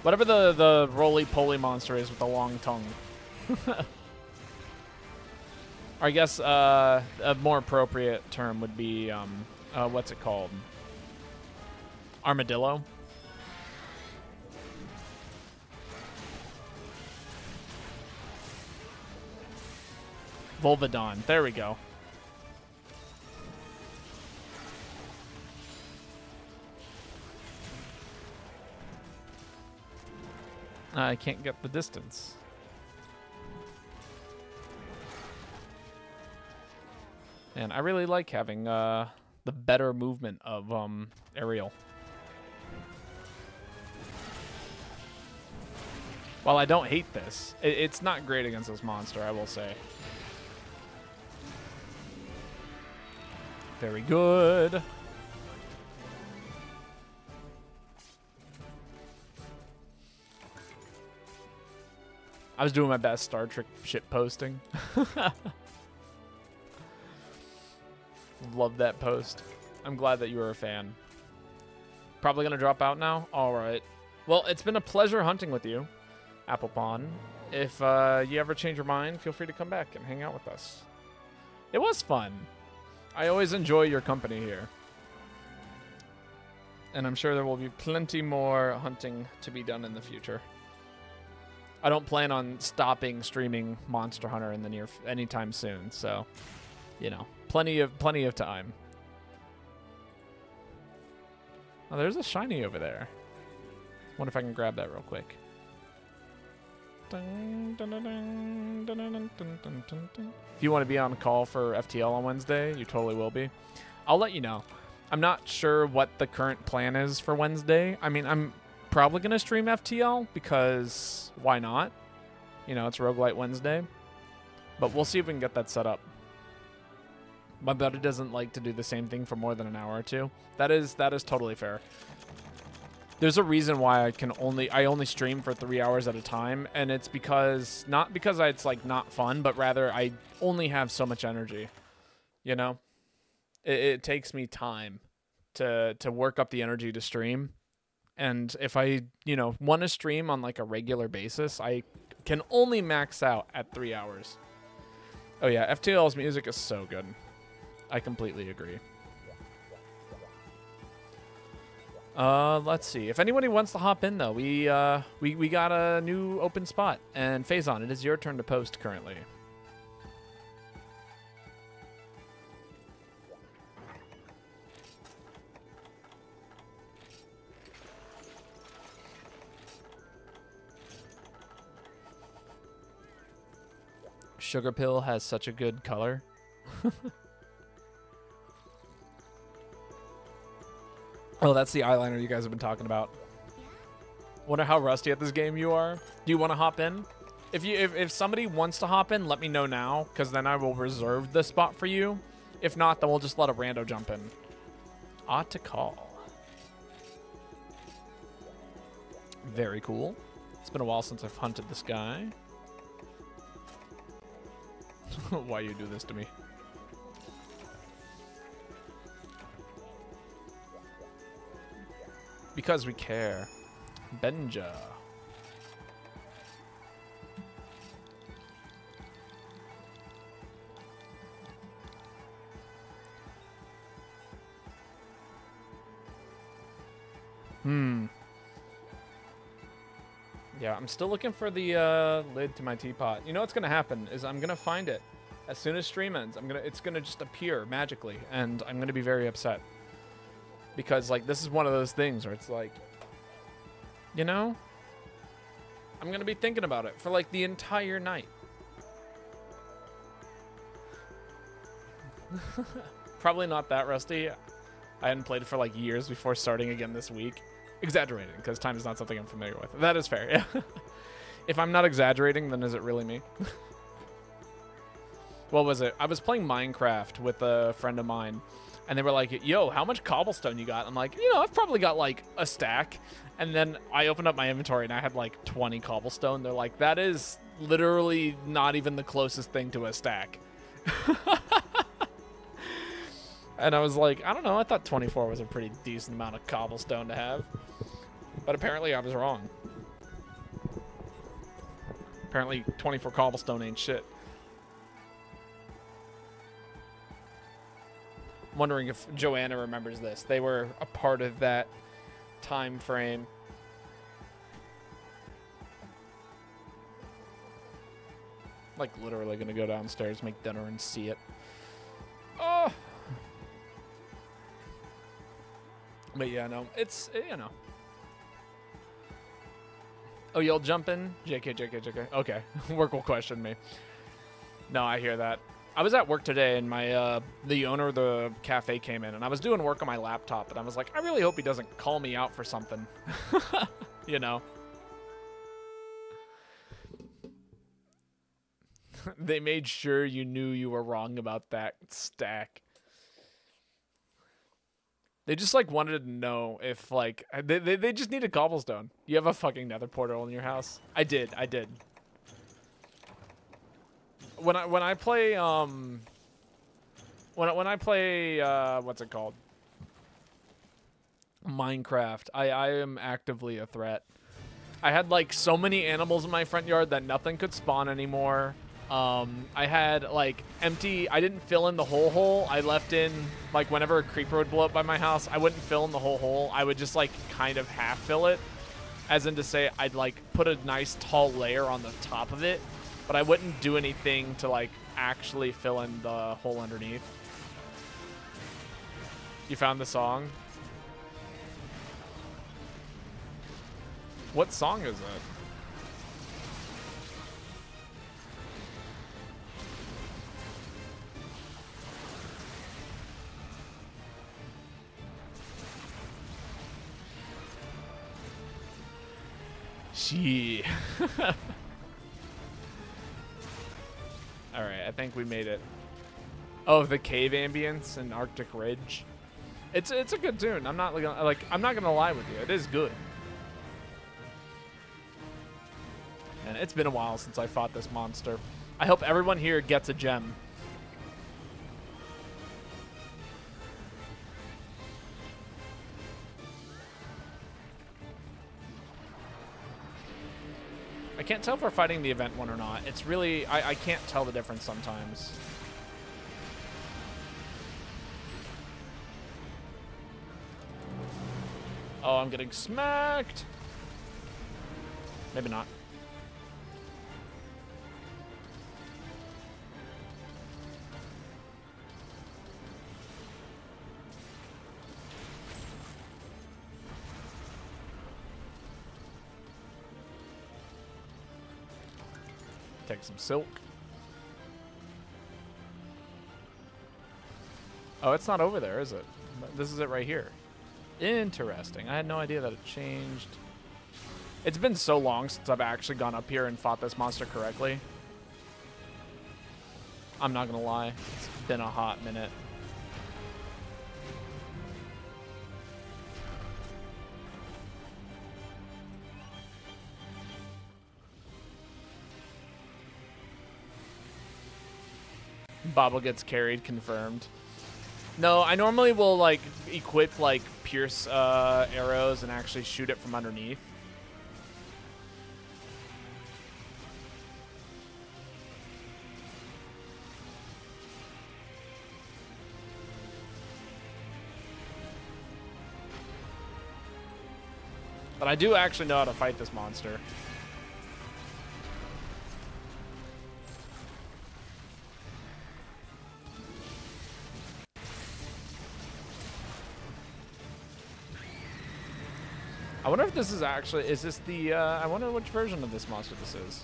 Whatever the roly-poly monster is with the long tongue. Or I guess a more appropriate term would be, what's it called? Armadillo. Volvidon. There we go. I can't get the distance. And I really like having the better movement of aerial. While I don't hate this, it's not great against this monster, I will say. Very good. I was doing my best Star Trek shit posting. Love that post. I'm glad that you were a fan. Probably gonna drop out now? Alright. Well, it's been a pleasure hunting with you, Applepon. If you ever change your mind, feel free to come back and hang out with us. It was fun. I always enjoy your company here. And I'm sure there will be plenty more hunting to be done in the future. I don't plan on stopping streaming Monster Hunter in the anytime soon, so you know, plenty of time. Oh, there's a shiny over there. Wonder if I can grab that real quick. If you want to be on call for FTL on Wednesday, you totally will be. I'll let you know. I'm not sure what the current plan is for Wednesday. I mean, I'm probably going to stream FTL because why not? You know, it's Roguelite Wednesday. But we'll see if we can get that set up. My buddy doesn't like to do the same thing for more than an hour or two. That is totally fair. There's a reason why I only stream for 3 hours at a time, and it's because not because it's like not fun, but rather I only have so much energy. You know? It takes me time to work up the energy to stream. And if I, you know, want to stream on like a regular basis, I can only max out at 3 hours. Oh yeah, FTL's music is so good. I completely agree. Let's see. If anybody wants to hop in though, we got a new open spot. And Faison, it is your turn to post currently. Sugar Pill has such a good color. Oh, that's the eyeliner you guys have been talking about. Wonder how rusty at this game you are. Do you want to hop in? If somebody wants to hop in, let me know now, because then I will reserve the spot for you. If not, then we'll just let a rando jump in. Ought to call. Very cool. It's been a while since I've hunted this guy. Why you do this to me? Because we care. Benja. Yeah, I'm still looking for the lid to my teapot. You know what's gonna happen is I'm gonna find it. As soon as stream ends, it's gonna just appear magically, and I'm gonna be very upset. Because like this is one of those things where it's like, you know, I'm gonna be thinking about it for like the entire night. Probably not that rusty. I hadn't played it for like years before starting again this week. Exaggerating, because time is not something I'm familiar with. That is fair, yeah. If I'm not exaggerating, then is it really me? What was it? I was playing Minecraft with a friend of mine, and they were like, yo, how much cobblestone you got? I'm like, you know, I've probably got like a stack. And then I opened up my inventory, and I had like 20 cobblestone. They're like, that is literally not even the closest thing to a stack. And I was like, I don't know, I thought 24 was a pretty decent amount of cobblestone to have. But apparently I was wrong. Apparently 24 cobblestone ain't shit. I'm wondering if Joanna remembers this. They were a part of that time frame. Like, literally gonna go downstairs, make dinner, and see it. Oh! But yeah, no, it's, you know. Oh, you'll jump in? JK. Okay, work will question me. No, I hear that. I was at work today, and my the owner of the cafe came in, and I was doing work on my laptop, and I was like, I really hope he doesn't call me out for something. You know? They made sure you knew you were wrong about that stack. They just, like, wanted to know if, like, they just need a cobblestone. You have a fucking nether portal in your house? I did. When I play, when I play, what's it called? Minecraft, I am actively a threat. I had, like, so many animals in my front yard that nothing could spawn anymore. I had, like, empty, I didn't fill in the whole hole. I left in, like, whenever a creeper would blow up by my house, I wouldn't fill in the whole hole. I would just, like, kind of half fill it. As in to say, I'd, like, put a nice tall layer on the top of it, but I wouldn't do anything to, like, actually fill in the hole underneath. You found the song? What song is it? Gee. Alright, I think we made it. Oh, the cave ambience in Arctic Ridge. It's a good tune. I'm not gonna lie with you. It is good. And it's been a while since I fought this monster. I hope everyone here gets a gem. I can't tell if we're fighting the event one or not. It's really, I can't tell the difference sometimes. Oh, I'm getting smacked. Maybe not. Take some silk. Oh, it's not over there, is it? This is it right here. Interesting. I had no idea that it changed. It's been so long since I've actually gone up here and fought this monster correctly. I'm not gonna lie. It's been a hot minute. Bobble gets carried, confirmed. No, I normally will, like, equip, like, pierce arrows and actually shoot it from underneath. But I do actually know how to fight this monster. I wonder if this is actually, is this the, I wonder which version of this monster this is.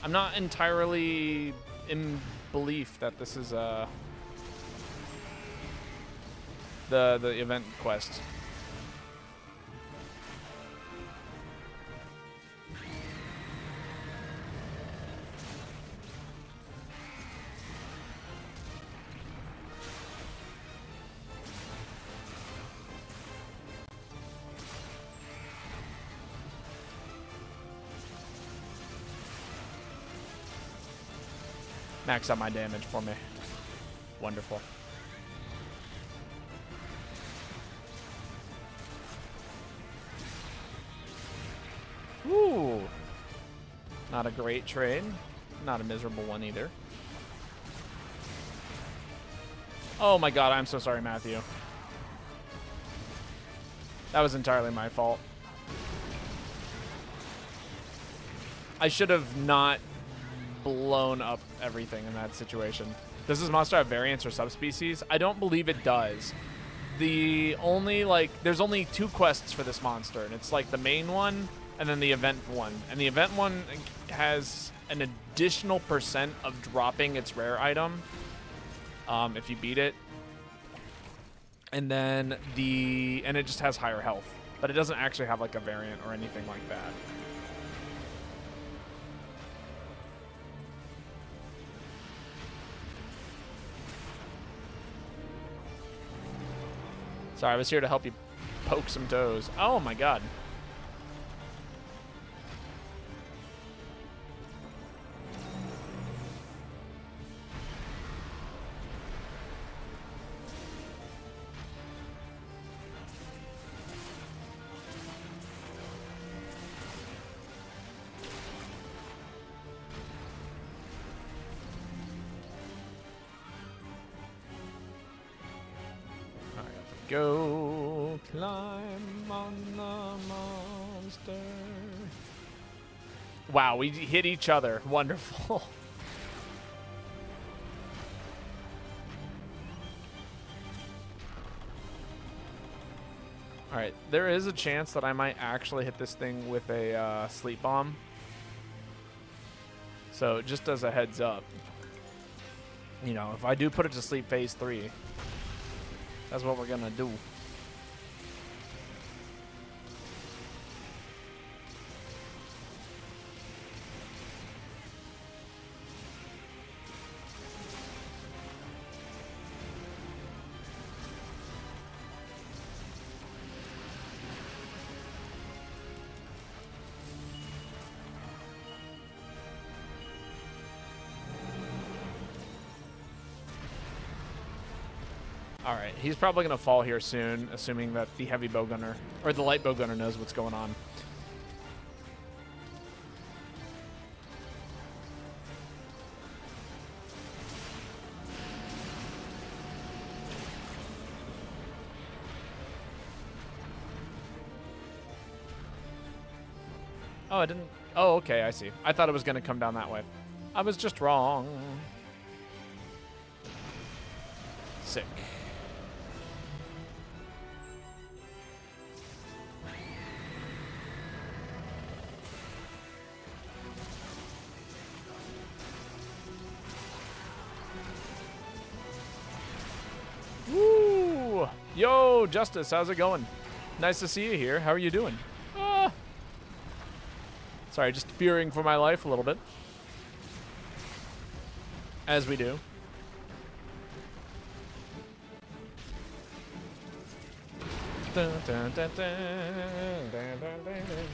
I'm not entirely in belief that this is, the event quest. Max out my damage for me. Wonderful. Ooh. Not a great trade. Not a miserable one either. Oh my god, I'm so sorry, Matthew. That was entirely my fault. I should have not blown up everything in that situation. Does this monster have variants or subspecies? I don't believe it does. The only, like, there's only 2 quests for this monster, and it's like the main one and then the event one. And the event one has an additional % of dropping its rare item if you beat it. And then and it just has higher health, but it doesn't actually have like a variant or anything like that. Sorry, I was here to help you poke some toes. Oh my god. Go climb on the monster. Wow, we hit each other. Wonderful. All right, there is a chance that I might actually hit this thing with a sleep bomb. So just as a heads up, you know, if I do put it to sleep phase 3, that's what we're gonna do. Alright, he's probably going to fall here soon, assuming that the heavy bowgunner, or the light bowgunner knows what's going on. Oh, I didn't... Oh, okay, I see. I thought it was going to come down that way. I was just wrong. Sick. Woo! Yo, Justice, how's it going? Nice to see you here. How are you doing? Sorry, just fearing for my life a little bit. As we do. Dun, dun, dun, dun, dun, dun, dun, dun.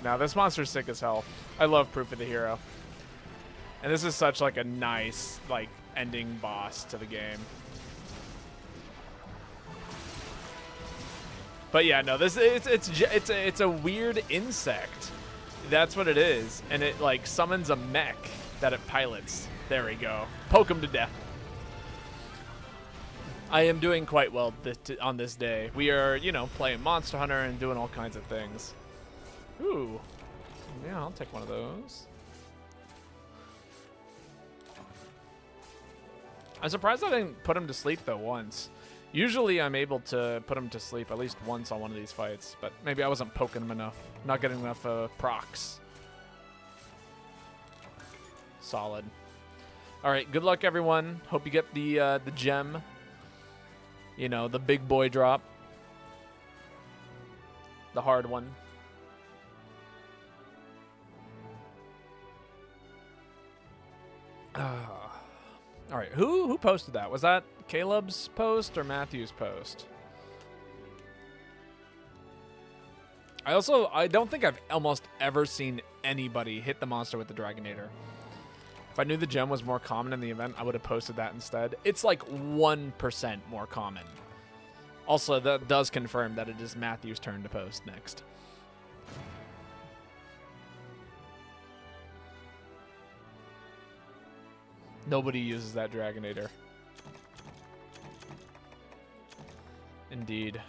Now this monster's sick as hell. I love Proof of the Hero. And this is such like a nice like ending boss to the game. But yeah, no, this it's a weird insect. That's what it is, and it like summons a mech that it pilots. There we go. Poke him to death. I am doing quite well on this day. We are, you know, playing Monster Hunter and doing all kinds of things. Ooh. Yeah, I'll take one of those. I'm surprised I didn't put him to sleep, though, once. Usually I'm able to put him to sleep at least once on one of these fights, but maybe I wasn't poking him enough. Not getting enough procs. Solid. All right, good luck, everyone. Hope you get the gem. You know, the big boy drop. The hard one. All right, who posted that? Was that Caleb's post or Matthew's post? I don't think I've almost ever seen anybody hit the monster with the Dragonator. If I knew the gem was more common in the event, I would have posted that instead. It's like 1% more common. Also, that does confirm that it is Matthew's turn to post next. Nobody uses that Dragonator. Indeed.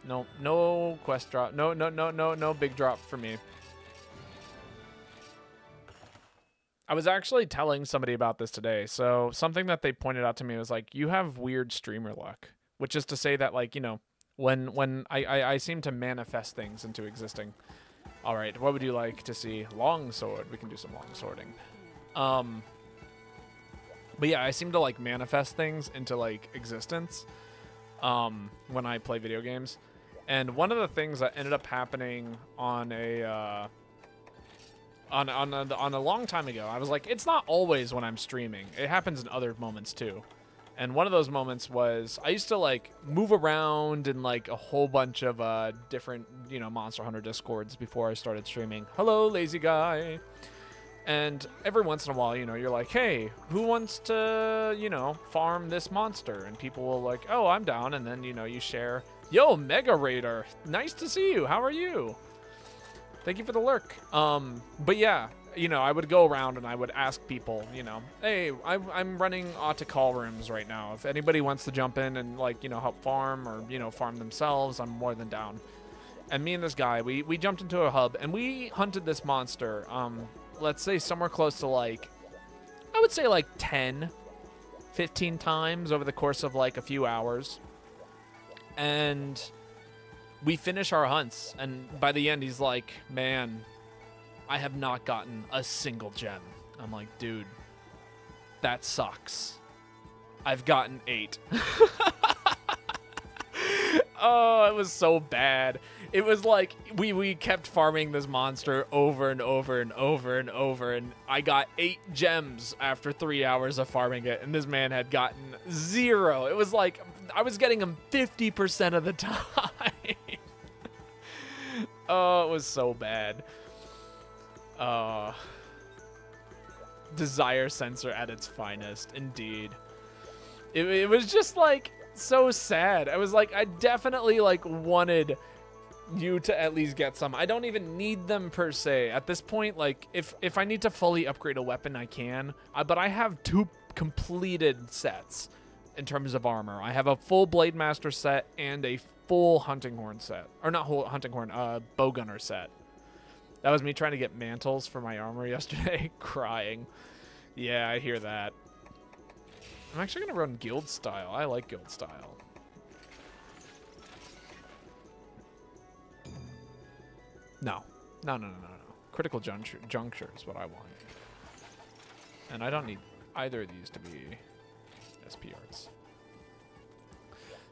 No quest drop. No big drop for me. I was actually telling somebody about this today. So something that they pointed out to me was like, you have weird streamer luck, which is to say that, like, you know, when I seem to manifest things into existing. All right, what would you like to see? Longsword. We can do some long sorting. But yeah, I seem to like manifest things into like existence when I play video games. And one of the things that ended up happening on a on a long time ago, I was like, it's not always when I'm streaming. It happens in other moments too. And one of those moments was I used to like move around in like a whole bunch of different, you know, Monster Hunter Discords before I started streaming. Hello, lazy guy. And every once in a while, you know, you're like, hey, who wants to, you know, farm this monster? And people will like, oh, I'm down. And then, you know, you share, yo, Mega Raider, nice to see you. How are you? Thank you for the lurk. But yeah, you know, I would go around and I would ask people, you know, hey, I'm running auto call rooms right now. If anybody wants to jump in and, like, you know, help farm or, you know, farm themselves, I'm more than down. And me and this guy, we jumped into a hub and we hunted this monster. Let's say somewhere close to, like, I would say like 10, 15 times over the course of like a few hours. And we finish our hunts. And by the end, he's like, man, I have not gotten a single gem. I'm like, dude, that sucks. I've gotten 8. Oh, it was so bad. It was like we kept farming this monster over and over and over and over, and I got 8 gems after 3 hours of farming it, and this man had gotten 0. It was like I was getting him 50% of the time. Oh, it was so bad. Desire sensor at its finest, indeed. It was just like so sad. I was like, I definitely like wanted you to at least get some. I don't even need them per se at this point. Like if I need to fully upgrade a weapon, I can, but I have 2 completed sets in terms of armor. I have a full Blade Master set and a full Hunting Horn set, or not whole Hunting Horn, Bowgunner set. That was me trying to get mantles for my armor yesterday. Crying. Yeah, I hear that. I'm actually going to run guild style. I like guild style. No. No. Critical juncture is what I want. And I don't need either of these to be SPRs.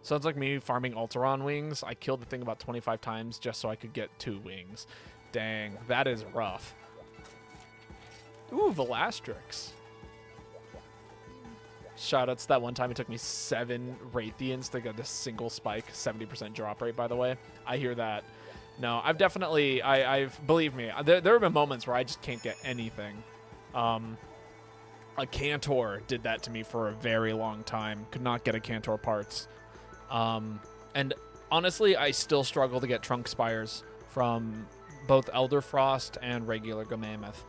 Sounds like me farming Alteron wings. I killed the thing about 25 times just so I could get 2 wings. Dang, that is rough. Ooh, Velastrix. Shoutouts to that one time it took me 7 Raytheons to get a single spike. 70% drop rate, by the way. I hear that. No, I've definitely, believe me, there have been moments where I just can't get anything. A Cantor did that to me for a very long time. Could not get a Cantor parts. And honestly, I still struggle to get Trunk Spires from both Elder Frost and regular Gamammoth.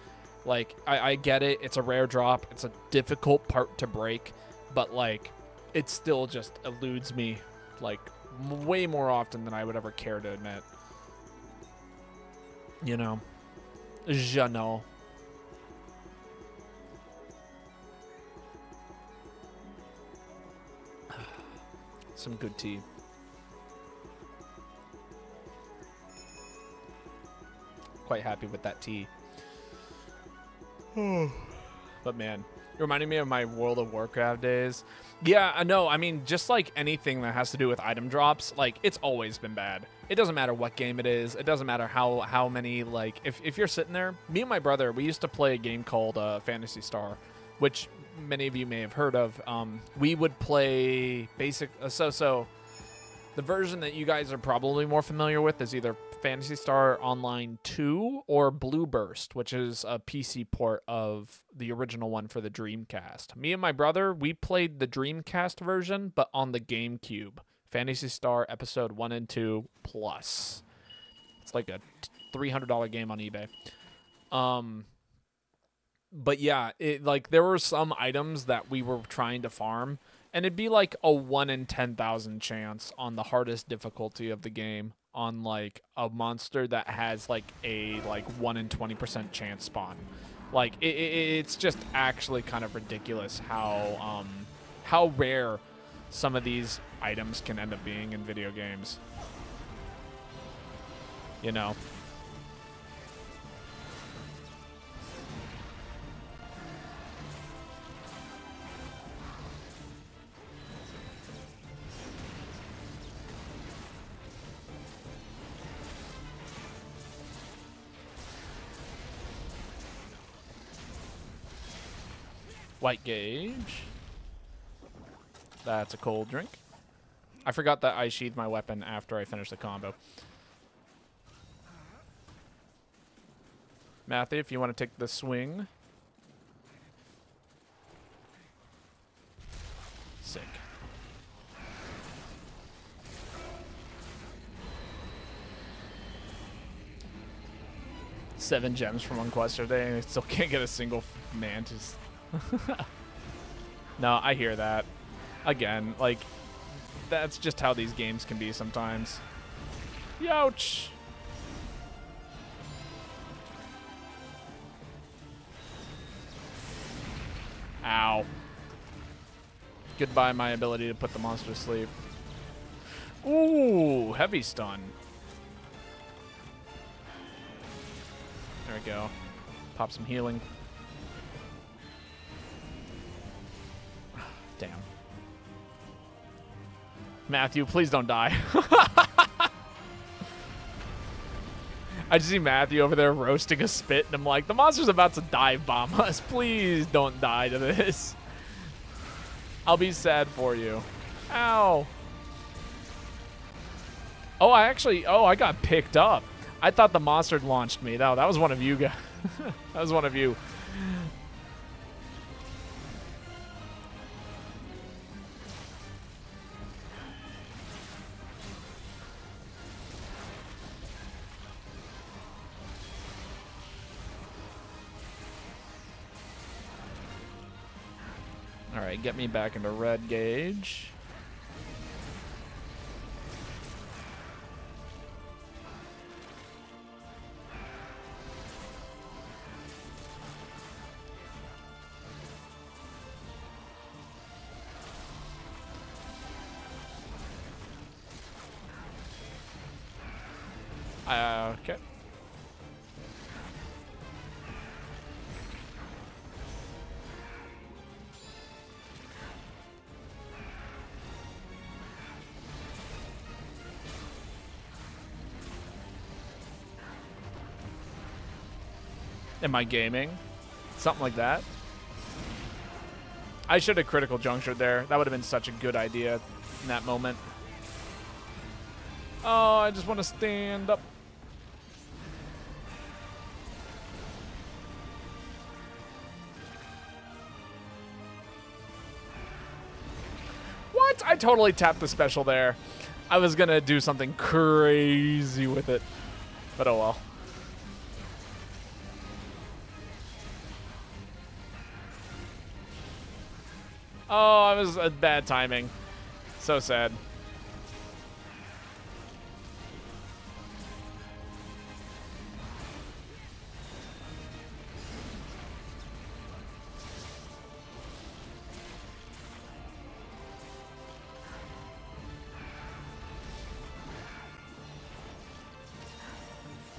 Like, I get it. It's a rare drop. It's a difficult part to break. But, like, it still just eludes me, like, way more often than I would ever care to admit. You know? Je know. Some good tea. Quite happy with that tea. But man, it reminded me of my World of Warcraft days. Yeah, I know. I mean, just like anything that has to do with item drops, like, it's always been bad. It doesn't matter what game it is. It doesn't matter how many, like, if you're sitting there. Me and my brother, we used to play a game called Phantasy Star, which many of you may have heard of. We would play basic... So the version that you guys are probably more familiar with is either Phantasy Star Online 2 or Blue Burst, which is a PC port of the original one for the Dreamcast. Me and my brother, we played the Dreamcast version, but on the GameCube. Phantasy Star Episode 1 and 2 Plus. It's like a $300 game on eBay. But yeah, like there were some items that we were trying to farm, and it'd be like a 1 in 10,000 chance on the hardest difficulty of the game on like a monster that has like a 1 in 20% chance spawn. Like it's just actually kind of ridiculous how rare some of these items can end up being in video games. You know. White gauge. That's a cold drink. I forgot that I sheathed my weapon after I finished the combo. Matthew, if you want to take the swing. Sick. Seven gems from one quest today, and I still can't get a single mantis. No, I hear that. Again, like, that's just how these games can be sometimes. Youch! Ow. Goodbye my ability to put the monster to sleep. Ooh, heavy stun. There we go. Pop some healing. Damn. Matthew, please don't die. I just see Matthew over there roasting a spit, and I'm like, the monster's about to dive bomb us. Please don't die to this. I'll be sad for you. Ow. Oh, I got picked up. I thought the monster launched me. No, that was one of you guys. That was one of you. All right, get me back into red gauge. Okay. Am I gaming? Something like that. I should have critical junctured there. That would have been such a good idea in that moment. Oh, I just want to stand up. What? I totally tapped the special there. I was going to do something crazy with it. But oh well. Oh, it was bad timing. So sad.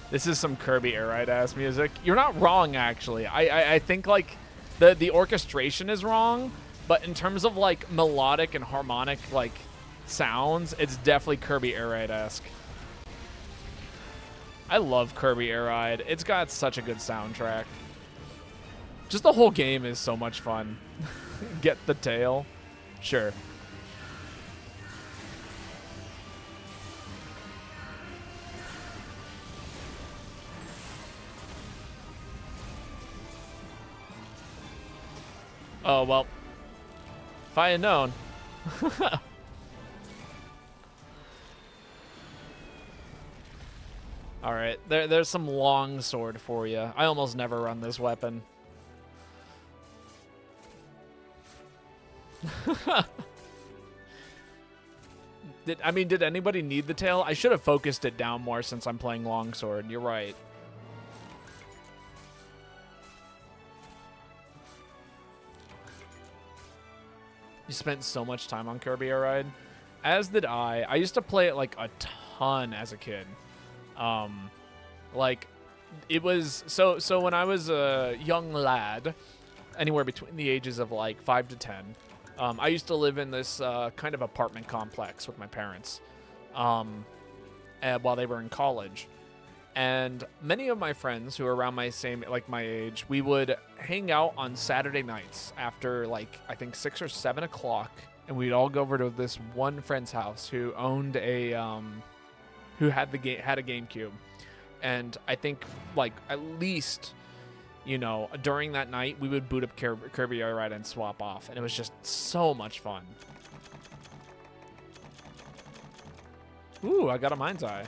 This is some Kirby Air Ride ass music. You're not wrong, actually. I think like the orchestration is wrong, but in terms of like melodic and harmonic like sounds, it's definitely Kirby Air Ride-esque. I love Kirby Air Ride. It's got such a good soundtrack. Just the whole game is so much fun. Get the tail? Sure. Oh, well. If I had known. All right, there's some long sword for you. I almost never run this weapon. Did anybody need the tail? I should have focused it down more since I'm playing longsword. You're right. You spent so much time on Kirby Air Ride. As did I. I used to play it like a ton as a kid. Like it was so when I was a young lad, anywhere between the ages of like 5 to 10, I used to live in this kind of apartment complex with my parents while they were in college. And many of my friends who are around my age, we would hang out on Saturday nights after like I think 6 or 7 o'clock, and we'd all go over to this one friend's house who owned a who had a GameCube. And I think like at least, you know, during that night we would boot up Kirby Air Ride and swap off, and it was just so much fun. Ooh, I got a Mind's Eye.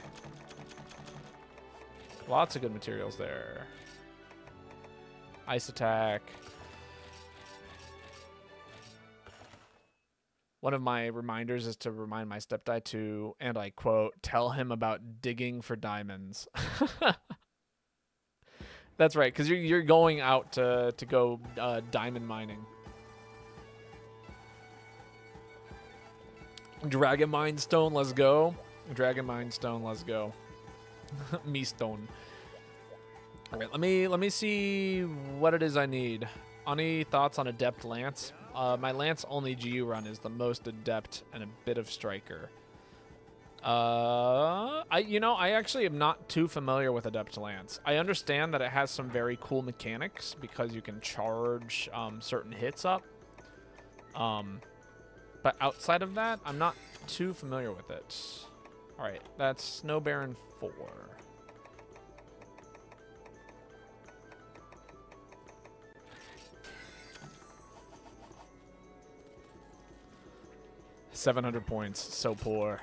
Lots of good materials there. Ice attack. One of my reminders is to remind my stepdad to, and I quote, tell him about digging for diamonds. That's right, because you're going out to go diamond mining. Dragon Mine Stone, let's go. Dragon Mine Stone, let's go. Me stone. All right, let me see what it is I need. Any thoughts on Adept Lance? My Lance only GU run is the most adept and a bit of striker. I actually am not too familiar with Adept Lance. I understand that it has some very cool mechanics because you can charge certain hits up. But outside of that, I'm not too familiar with it. All right, that's Snow Baron 4. $700 points, so poor.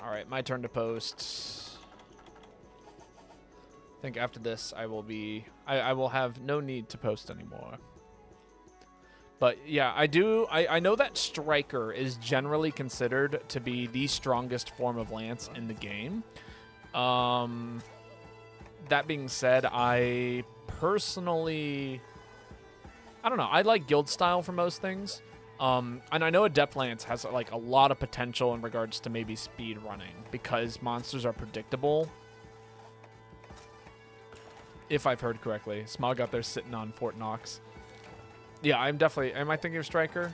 All right, my turn to post. I think after this, I will have no need to post anymore. But yeah, I know that Striker is generally considered to be the strongest form of Lance in the game. That being said, I personally, I don't know, I like guild style for most things. And I know Adept Lance has like a lot of potential in regards to maybe speed running because monsters are predictable. If I've heard correctly. Smog out there sitting on Fort Knox. Yeah, am I thinking of Striker?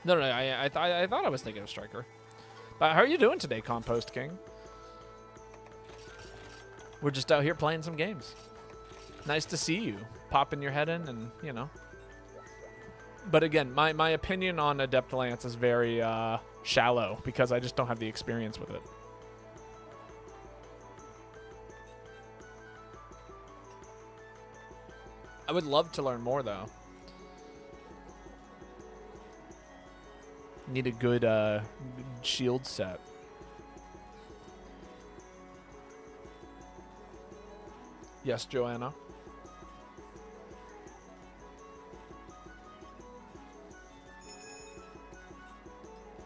No, I thought I was thinking of Striker. But how are you doing today, Compost King? We're just out here playing some games. Nice to see you. Popping your head in and, you know. But again, my opinion on Adept Lance is very shallow because I just don't have the experience with it. I would love to learn more, though. Need a good shield set. Yes, Joanna.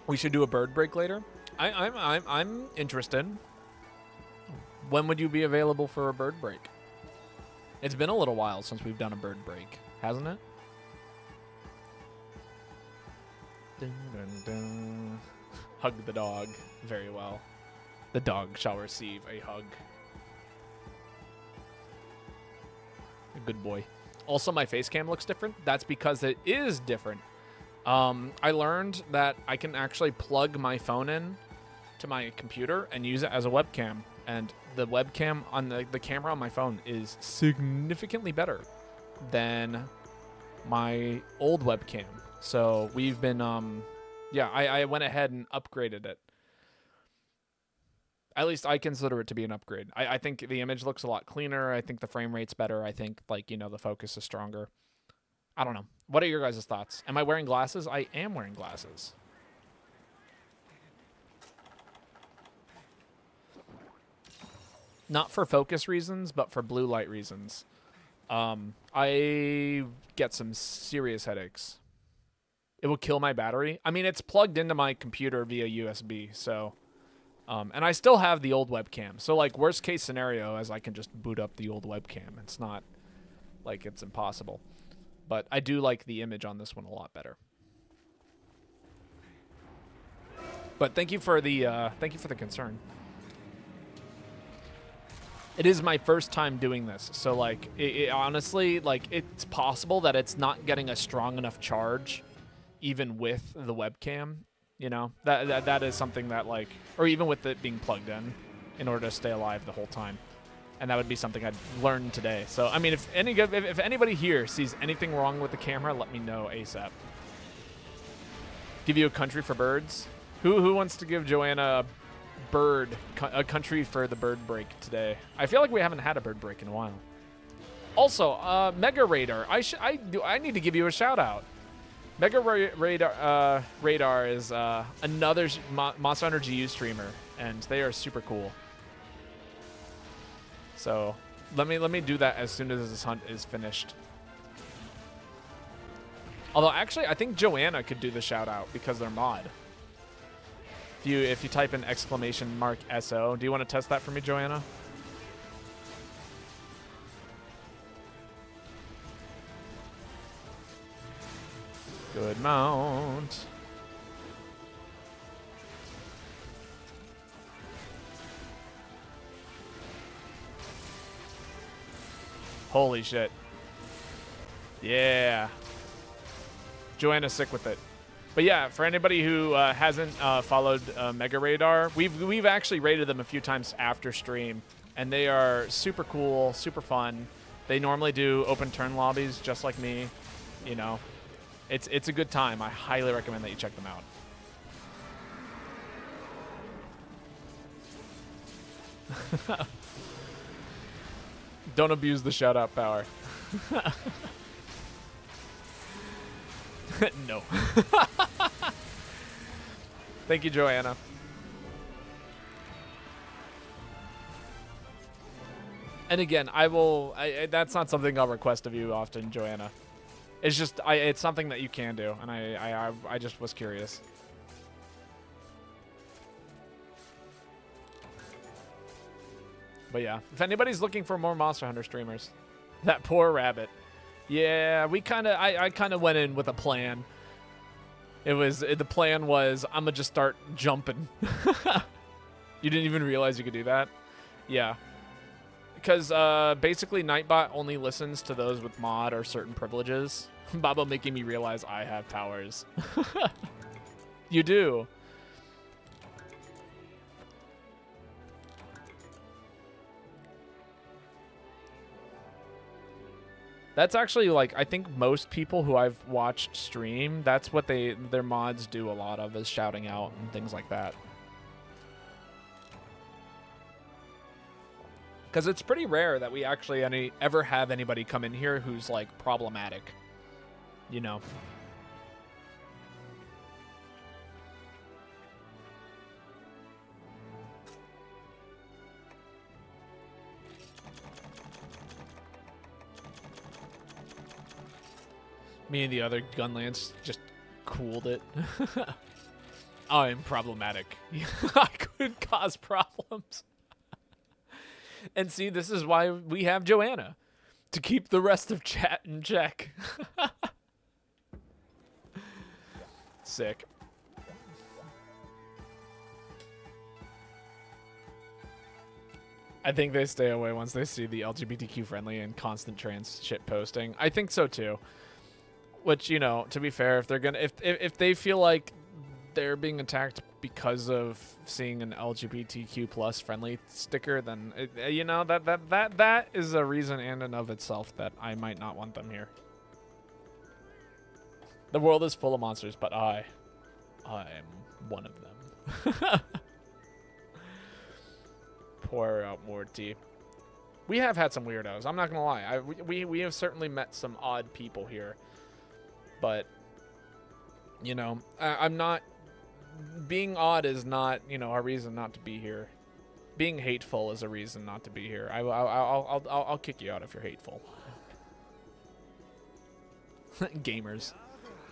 We should do a bird break later. I'm interested. When would you be available for a bird break? It's been a little while since we've done a bird break, hasn't it? Dun, dun, dun. Hug the dog. Very well. The dog shall receive a hug. A good boy. Also, my face cam looks different. That's because it is different. I learned that I can actually plug my phone in to my computer and use it as a webcam. And the webcam on the camera on my phone is significantly better than my old webcam. So we've been, yeah, I went ahead and upgraded it. At least I consider it to be an upgrade. I think the image looks a lot cleaner. I think the frame rate's better. I think, like, you know, the focus is stronger. I don't know. What are your guys' thoughts? Am I wearing glasses? I am wearing glasses. Not for focus reasons, but for blue light reasons. I get some serious headaches. It will kill my battery. I mean, it's plugged into my computer via USB, so... and I still have the old webcam. So, like, worst case scenario is I can just boot up the old webcam. It's not like it's impossible. But I do like the image on this one a lot better. But thank you for the concern. It is my first time doing this, so, like, it honestly, like, it's possible that it's not getting a strong enough charge, even with the webcam. You know, that is something that, like, or even with it being plugged in order to stay alive the whole time. And that would be something I'd learned today. So, I mean, if anybody here sees anything wrong with the camera, let me know ASAP. Give you a country for birds. Who wants to give Joanna a country for the bird break today? I feel like we haven't had a bird break in a while. Also, Mega Radar. I need to give you a shout out. Mega Radar is another Monster Hunter GU streamer, and they are super cool. So let me do that as soon as this hunt is finished. Although actually, I think Joanna could do the shout out because they're mod. If you type in !SO, do you want to test that for me, Joanna? Good mount. Holy shit. Yeah. Joanna's sick with it. But yeah, for anybody who hasn't followed Mega Radar, we've actually rated them a few times after stream, and they are super cool, super fun. They normally do open turn lobbies just like me, you know. It's a good time. I highly recommend that you check them out. Don't abuse the shout-out power. No. Thank you, Joanna. And again, that's not something I'll request of you often, Joanna. It's just, it's something that you can do, and I just was curious. But yeah, if anybody's looking for more Monster Hunter streamers, that poor rabbit. Yeah, I kind of went in with a plan. The plan was, I'm gonna just start jumping. You didn't even realize you could do that? Yeah. Because basically Nightbot only listens to those with mod or certain privileges. Babo making me realize I have powers. You do. That's actually, like, I think most people who I've watched stream, that's what their mods do a lot of, is shouting out and things like that. Because it's pretty rare that we actually ever have anybody come in here who's, like, problematic. You know? Me and the other Gunlance just cooled it. I'm problematic. I could cause problems. And see, this is why we have Joanna. To keep the rest of chat in check. Sick. I think they stay away once they see the LGBTQ friendly and constant trans shit posting. I think so too. Which, you know, to be fair, if they're gonna if they feel like they're being attacked because of seeing an LGBTQ plus friendly sticker, then you know that is a reason in and of itself that I might not want them here. The world is full of monsters, but I'm one of them. Pour out more tea. We have had some weirdos. I'm not gonna lie. We have certainly met some odd people here, but you know, I'm not. Being odd is not, you know, a reason not to be here. Being hateful is a reason not to be here. I'll kick you out if you're hateful. Gamers.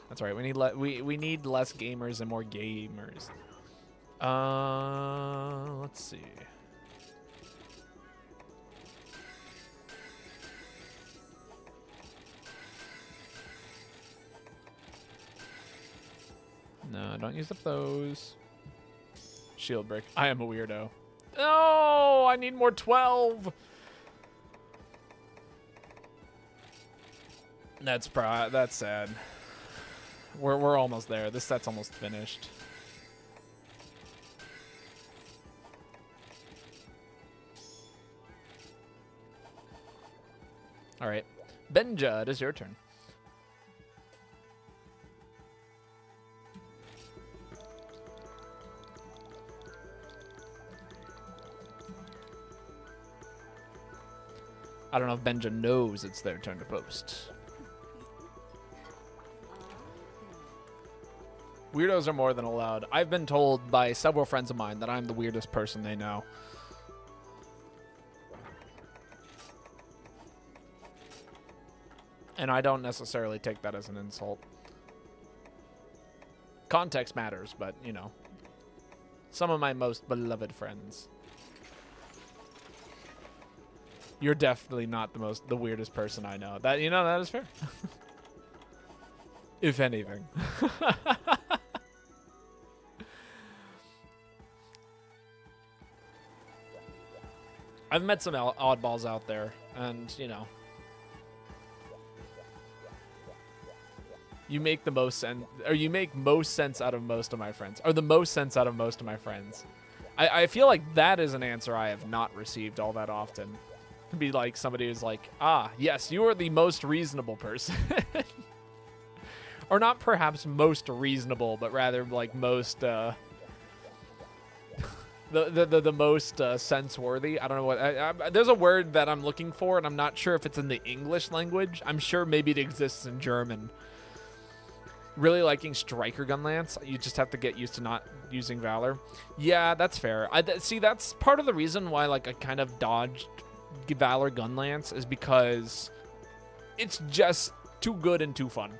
That's right. We need less gamers and more gamers. Let's see. No, don't use up those. Shield break. I am a weirdo. Oh, I need more 12. That's sad. We're almost there. This set's almost finished. All right, Benja, it is your turn. I don't know if Benja knows it's their turn to post. Weirdos are more than allowed. I've been told by several friends of mine that I'm the weirdest person they know. And I don't necessarily take that as an insult. Context matters, but, you know. Some of my most beloved friends. You're definitely not the weirdest person I know. That, you know, that is fair. If anything. I've met some oddballs out there, and, you know. You make the most sense, or you make most sense out of most of my friends, or the most sense out of most of my friends. I feel like that is an answer I have not received all that often. Be like somebody who's like, ah, yes, you are the most reasonable person. Or not perhaps most reasonable, but rather like most the most sense-worthy. I don't know what there's a word that I'm looking for, and I'm not sure if it's in the English language. I'm sure maybe it exists in German. Really liking Striker Gunlance. You just have to get used to not using Valor. Yeah, that's fair. See, that's part of the reason why like I kind of dodged Valor Gunlance, is because it's just too good and too fun.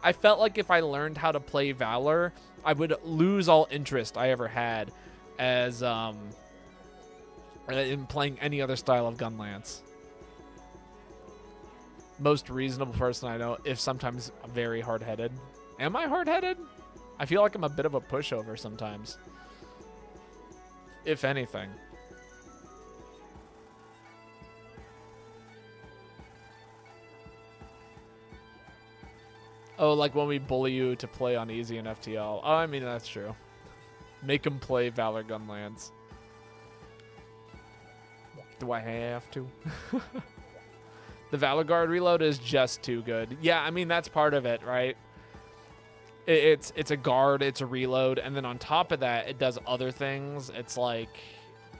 I felt like if I learned how to play Valor, I would lose all interest I ever had as in playing any other style of Gunlance. Most reasonable person I know, if sometimes very hard-headed. Am I hard-headed? I feel like I'm a bit of a pushover sometimes. If anything. Oh, like when we bully you to play on easy and FTL. Oh, I mean, that's true. Make them play Valor Gunlance. Do I have to? The Valor Guard reload is just too good. Yeah, I mean, that's part of it, right? It's a guard, it's a reload, and then on top of that, it does other things. It's like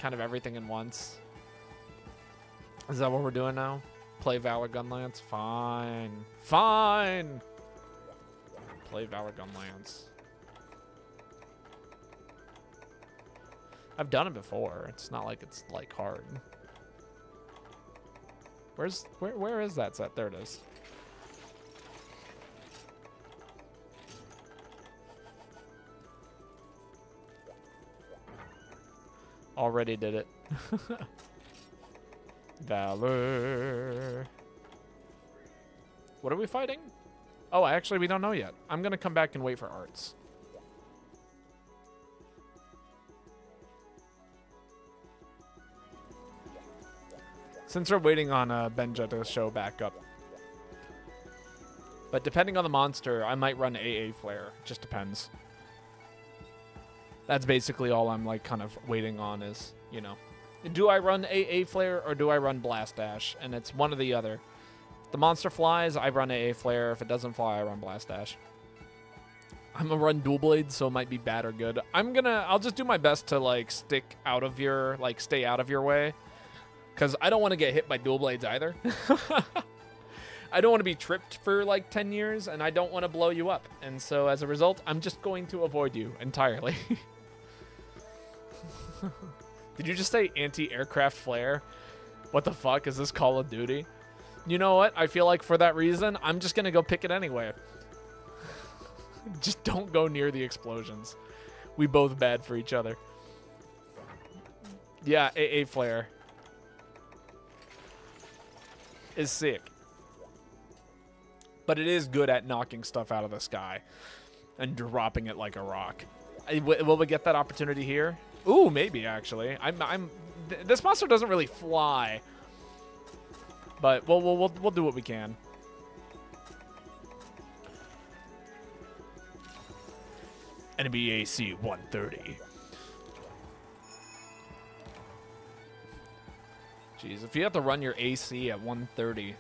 kind of everything in once. Is that what we're doing now? Play Valor Gunlance? Fine. Fine! Play Valor Gunlance. I've done it before. It's not like it's like hard. Where is that set? There it is. Already did it. Valor. What are we fighting? Oh, actually, we don't know yet. I'm going to come back and wait for arts. Since we're waiting on Benja to show back up. But depending on the monster, I might run AA Flare. Just depends. That's basically all I'm like kind of waiting on is, you know. Do I run AA Flare or do I run Blast Dash? And it's one or the other. If the monster flies, I run AA Flare. If it doesn't fly, I run Blast Dash. I'm gonna run Dual Blades, so it might be bad or good. I'll just do my best to like stay out of your way. Because I don't want to get hit by Dual Blades either. I don't want to be tripped for like 10 years, and I don't want to blow you up. And so as a result, I'm just going to avoid you entirely. Did you just say anti-aircraft flare? What the fuck? Is this Call of Duty? You know what? I feel like for that reason, I'm just going to go pick it anyway. Just don't go near the explosions. We both bad for each other. Yeah, AA flare is sick. But it is good at knocking stuff out of the sky and dropping it like a rock. Will we get that opportunity here? Ooh, maybe actually. This monster doesn't really fly, but we'll do what we can. Enemy AC 130. Jeez, if you have to run your AC at 130,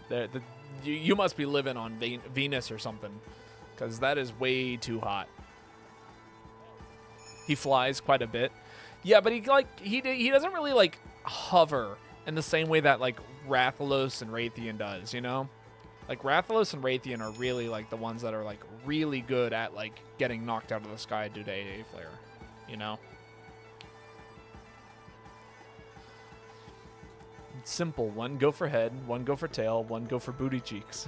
you must be living on Venus or something, because that is way too hot. He flies quite a bit. Yeah, but he doesn't really like hover in the same way that like Rathalos and Raytheon does, you know? Like Rathalos and Raytheon are really like the ones that are like really good at like getting knocked out of the sky due to AA flare, you know? It's simple. One go for head, one go for tail, one go for booty cheeks.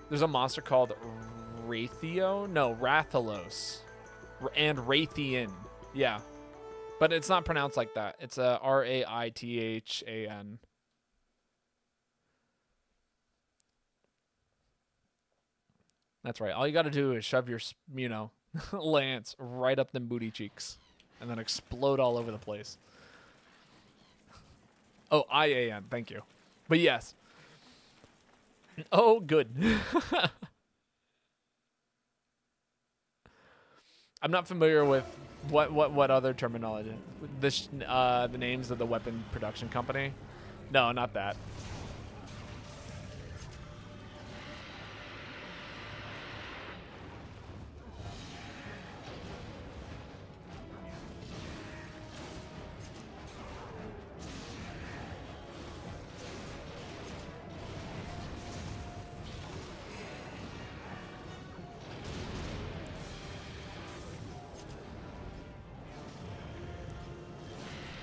There's a monster called Rathalos? No, Rathalos. And Raytheon. Yeah. But it's not pronounced like that. It's a Raithan. That's right. All you got to do is shove your, you know, lance right up them booty cheeks and then explode all over the place. Oh, IAN. Thank you. But yes. Oh, good. I'm not familiar with what other terminology. The names of the weapon production company. No, not that.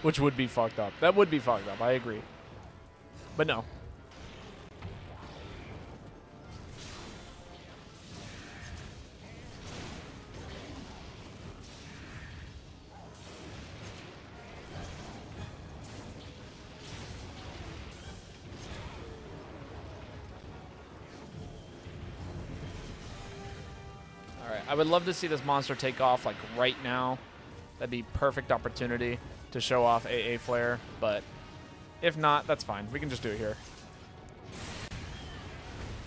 Which would be fucked up. That would be fucked up. I agree. But no. Alright, I would love to see this monster take off like right now. That'd be perfect opportunity to show off AA flare, but if not, that's fine. We can just do it here.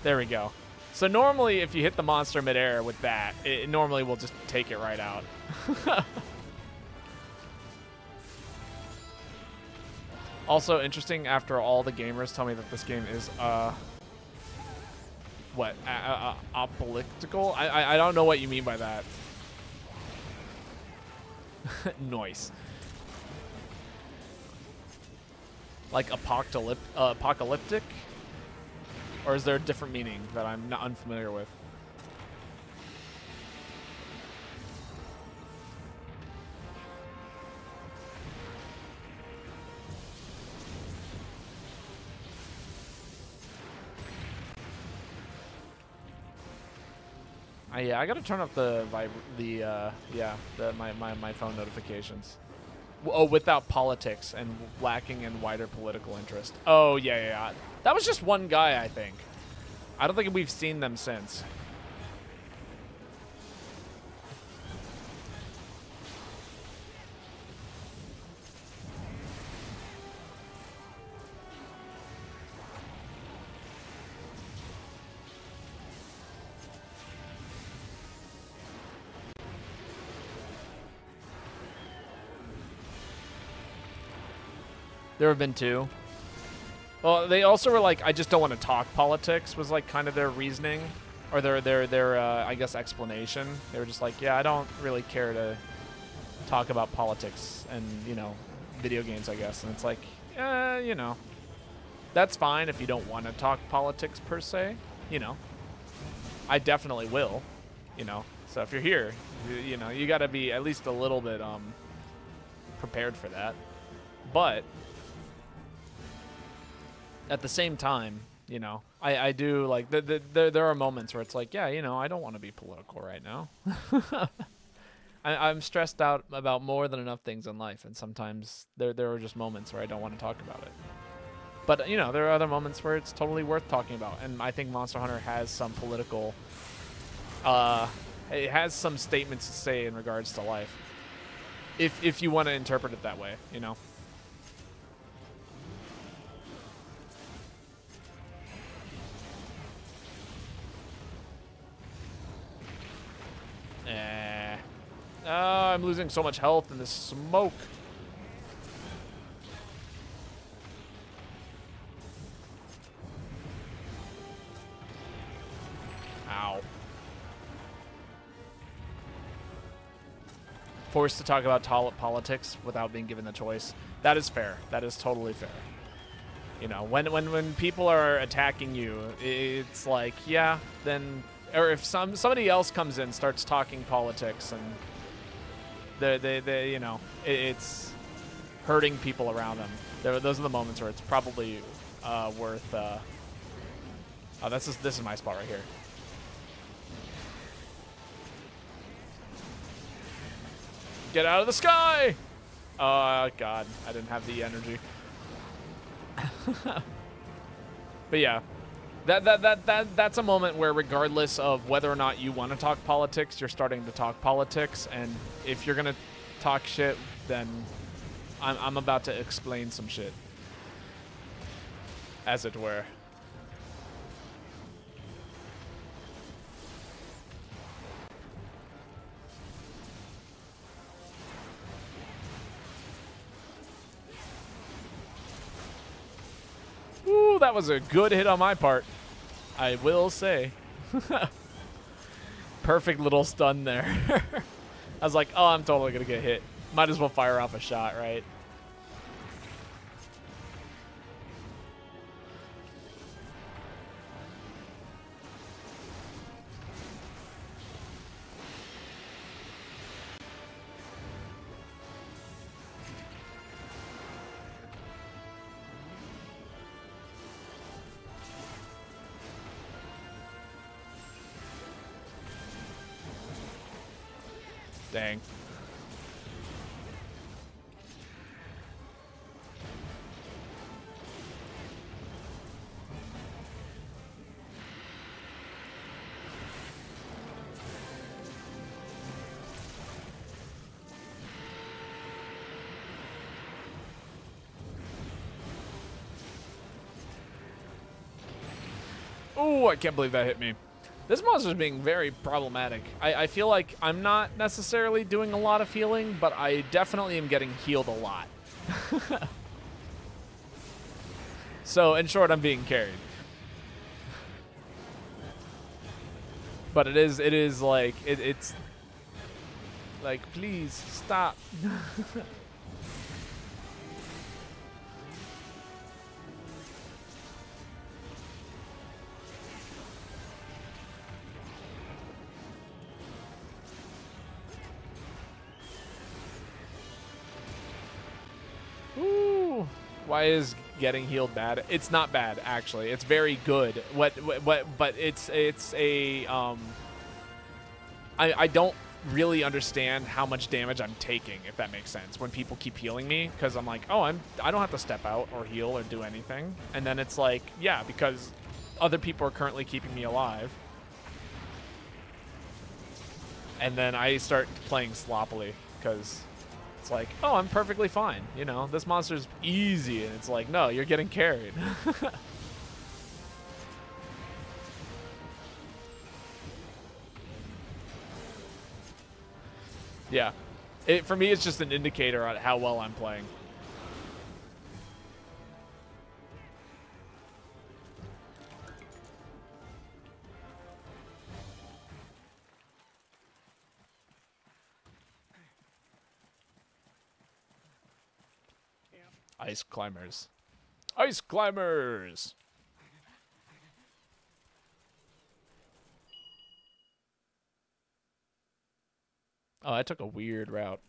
There we go. So normally, if you hit the monster midair with that, it normally will just take it right out. Also interesting, after all the gamers tell me that this game is, what, apocalyptical? I don't know what you mean by that. Noise. Like apocalyptic? Or is there a different meaning that I'm not unfamiliar with? Yeah, I gotta turn off the my phone notifications. Oh, without politics and lacking in wider political interest. Oh yeah. That was just one guy, I think. I don't think we've seen them since. There have been two. Well, they also were like, I just don't want to talk politics was like kind of their reasoning, or their I guess explanation. They were just like, yeah, I don't really care to talk about politics and video games, I guess. And it's like, that's fine if you don't want to talk politics per se. I definitely will. So if you're here, you got to be at least a little bit prepared for that. But at the same time, I do like there are moments where it's like, yeah, I don't want to be political right now. I'm stressed out about more than enough things in life, and sometimes there are just moments where I don't want to talk about it. But there are other moments where it's totally worth talking about, and I think Monster Hunter has some political, it has some statements to say in regards to life, if you want to interpret it that way, Oh, I'm losing so much health in this smoke. Ow. Forced to talk about politics without being given the choice. That is fair. That is totally fair. When people are attacking you, it's like, yeah, then, or if somebody else comes in, starts talking politics, and it's hurting people around them. Those are the moments where it's probably worth. Oh, this is my spot right here. Get out of the sky! Oh God, I didn't have the energy. But yeah, that's a moment where, regardless of whether or not you want to talk politics, you're starting to talk politics, and if you're gonna talk shit, then I'm about to explain some shit, as it were. Ooh, that was a good hit on my part, I will say. Perfect little stun there. I was like, oh, I'm totally going to get hit. Might as well fire off a shot, right? Dang. Ooh, I can't believe that hit me. This monster's being very problematic. I feel like I'm not necessarily doing a lot of healing, but I definitely am getting healed a lot. So, in short, I'm being carried. But it's like, please, stop. Ooh, why is getting healed bad? It's not bad, actually. It's very good. But it's a I don't really understand how much damage I'm taking, if that makes sense, when people keep healing me, because I'm like, oh, I don't have to step out or heal or do anything. And then it's like, yeah, because other people are currently keeping me alive. And then I start playing sloppily because it's like, oh, I'm perfectly fine. You know, this monster's easy. And it's like, no, you're getting carried. Yeah. For me, it's just an indicator on how well I'm playing. Ice climbers. Ice climbers! Oh, I took a weird route.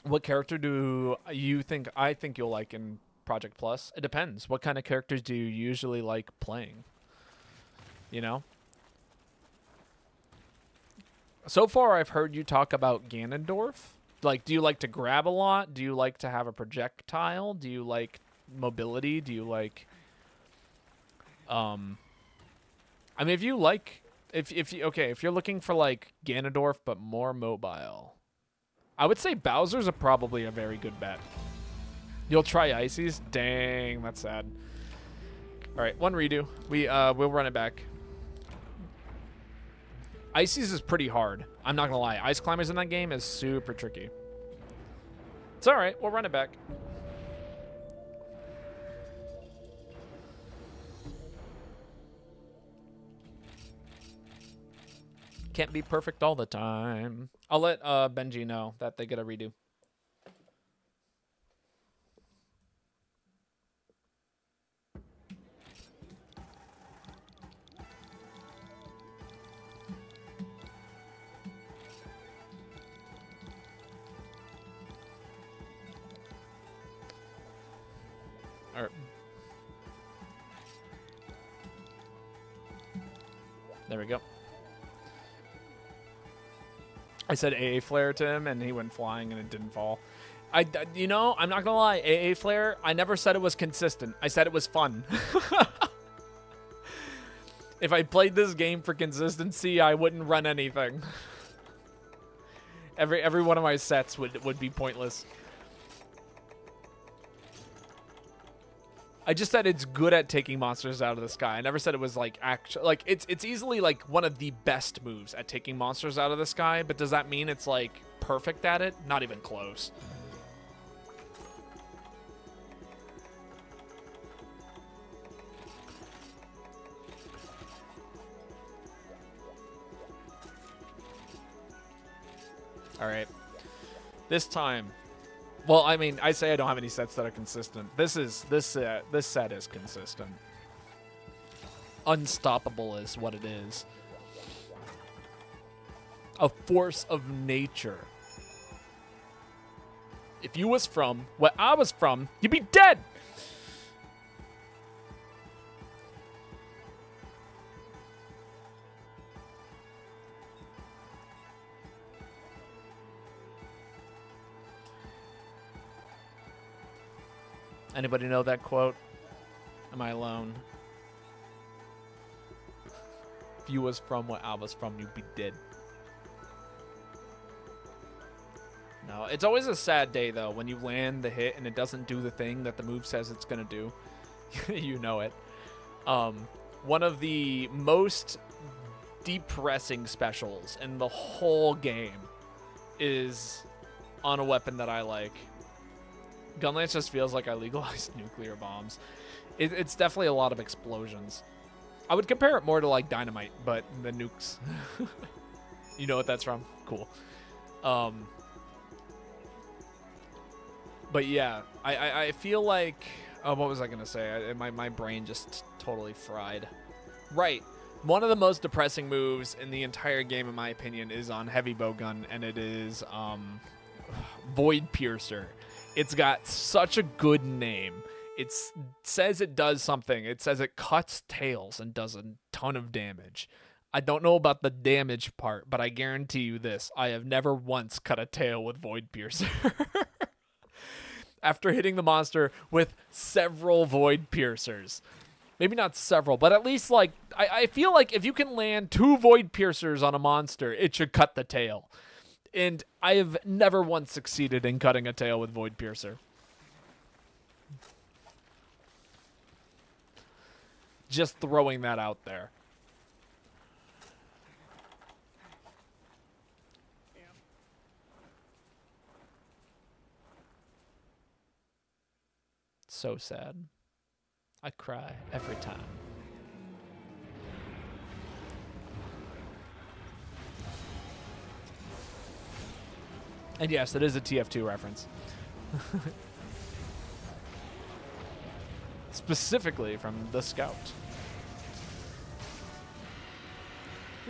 What character do you think I think you'll like in Project Plus? It depends. What kind of characters do you usually like playing? You know? So far, I've heard you talk about Ganondorf. Like, do you like to grab a lot? Do you like to have a projectile? Do you like mobility? Do you like... I mean, if you like... If you're looking for like Ganondorf but more mobile, I would say Bowser's probably a very good bet. You'll try Ices? Dang, that's sad. All right, one redo. We'll run it back. Ices is pretty hard. I'm not gonna lie. Ice climbers in that game is super tricky. It's all right. We'll run it back. Can't be perfect all the time. I'll let Benji know that they get a redo. All right. There we go. I said AA flare to him, and he went flying, and it didn't fall. You know, I'm not gonna lie. AA flare. I never said it was consistent. I said it was fun. If I played this game for consistency, I wouldn't run anything. Every one of my sets would be pointless. I just said it's good at taking monsters out of the sky. I never said it was like it's easily like one of the best moves at taking monsters out of the sky, but does that mean it's like perfect at it? Not even close. All right. This time, well, I mean, I say I don't have any sets that are consistent. This set is consistent. Unstoppable is what it is. A force of nature. If you was from where I was from, you'd be dead. Anybody know that quote? Am I alone? If you was from where I was from, you'd be dead. No, it's always a sad day, though, when you land the hit and it doesn't do the thing that the move says it's going to do. You know it. One of the most depressing specials in the whole game is on a weapon that I like. Gunlance just feels like I legalized nuclear bombs. It's definitely a lot of explosions. I would compare it more to like dynamite, but the nukes. You know what that's from? Cool. But yeah, I feel like... Oh, what was I going to say? My brain just totally fried. Right. One of the most depressing moves in the entire game, in my opinion, is on Heavy Bowgun, and it is Void Piercer. It's got such a good name. It says it does something. It says it cuts tails and does a ton of damage. I don't know about the damage part, but I guarantee you this. I have never once cut a tail with Void Piercer. After hitting the monster with several Void Piercers. Maybe not several, but at least, like, I feel like if you can land 2 Void Piercers on a monster, it should cut the tail. And I have never once succeeded in cutting a tail with Void Piercer. Just throwing that out there. So sad. I cry every time. And yes, it is a TF2 reference. Specifically from The Scout.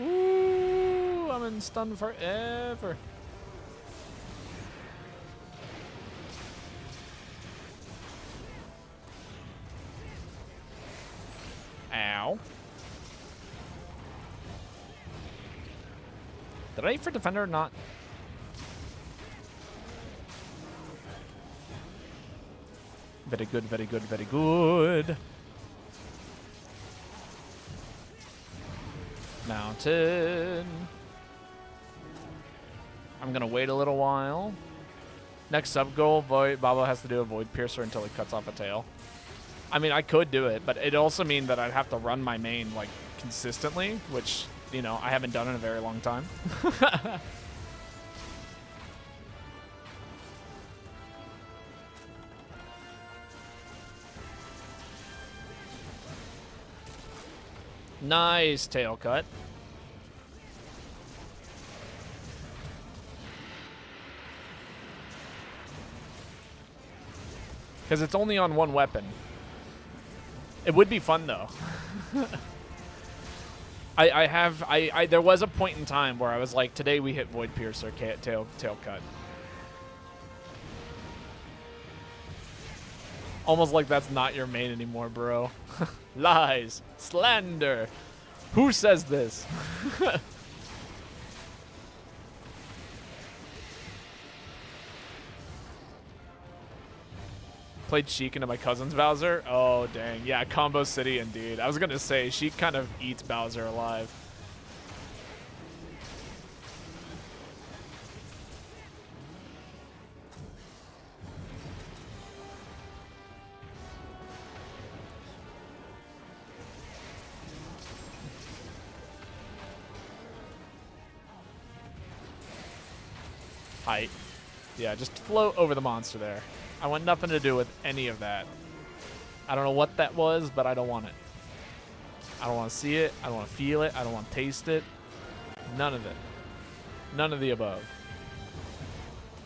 Ooh, I'm in stun forever. Ow. Did I aim for defender or not? Very good, very good, very good. Mountain. I'm gonna wait a little while. Next sub goal, Babo has to do a Void Piercer until he cuts off a tail. I mean, I could do it, but it'd also mean that I'd have to run my main, like, consistently, which, you know, I haven't done in a very long time. Nice tail cut. Because it's only on one weapon. It would be fun though. There was a point in time where I was like, today we hit Void Piercer, tail cut. Almost like that's not your main anymore, bro. Lies. Slander. Who says this? Played Sheik into my cousin's Bowser? Oh, dang. Yeah, Combo City indeed. I was going to say, Sheik kind of eats Bowser alive. Height. Yeah, just float over the monster there. I want nothing to do with any of that. I don't know what that was, but I don't want it. I don't want to see it. I don't want to feel it. I don't want to taste it. None of it. None of the above.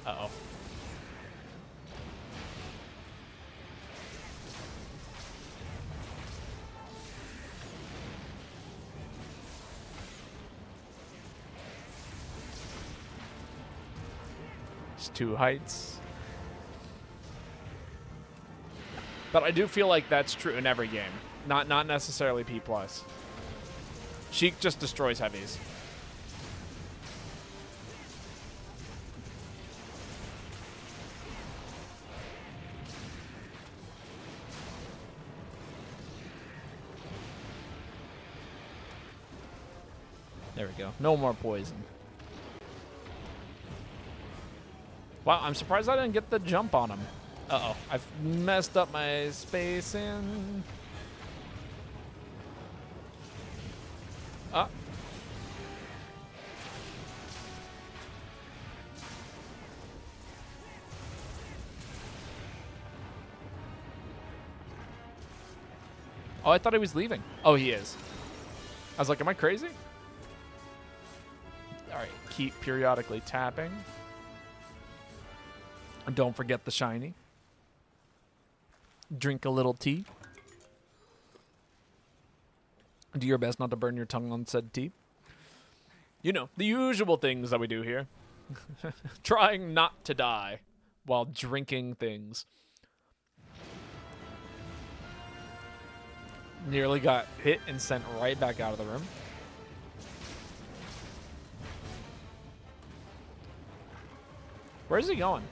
Uh-oh. It's 2 heights. But I do feel like that's true in every game. Not necessarily P+. Sheik just destroys heavies. There we go. No more poison. Wow, I'm surprised I didn't get the jump on him. Uh-oh, I've messed up my spacing. Ah. Oh, I thought he was leaving. Oh, he is. I was like, am I crazy? All right, keep periodically tapping. And don't forget the shiny. Drink a little tea. Do your best not to burn your tongue on said tea. You know, the usual things that we do here. Trying not to die while drinking things. Nearly got hit and sent right back out of the room. Where's he going?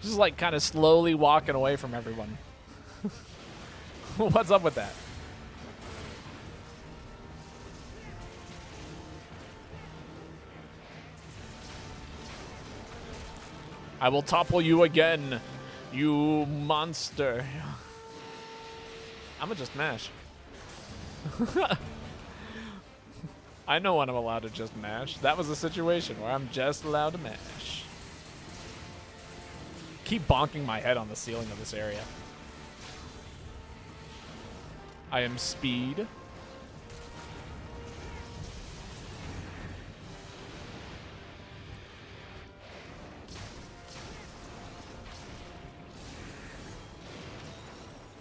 Just like kind of slowly walking away from everyone. What's up with that? I will topple you again, you monster. I'ma just mash. I know when I'm allowed to just mash. That was a situation where I'm just allowed to mash. Keep bonking my head on the ceiling of this area. I am speed.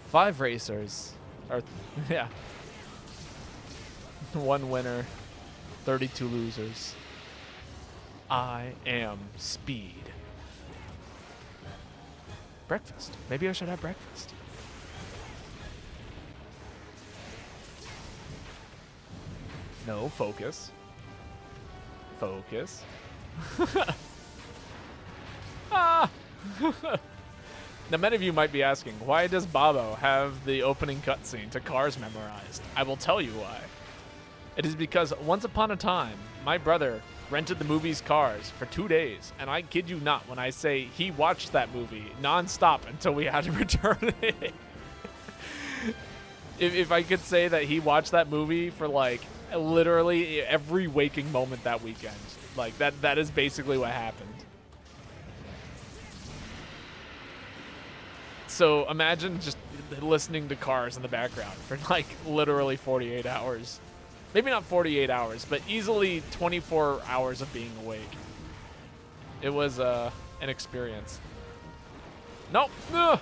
Five racers. Or, yeah. One winner, 32 losers. I am speed. Breakfast. Maybe I should have breakfast. No, focus. Focus. Ah! Now, many of you might be asking, why does Babo have the opening cutscene to Cars memorized? I will tell you why. It is because once upon a time, my brother rented the movie's Cars for 2 days, and I kid you not when I say he watched that movie nonstop until we had to return it. If I could say that he watched that movie for like literally every waking moment that weekend, like that is basically what happened. So imagine just listening to Cars in the background for like literally 48 hours. Maybe not 48 hours, but easily 24 hours of being awake. It was an experience. Nope. Ugh.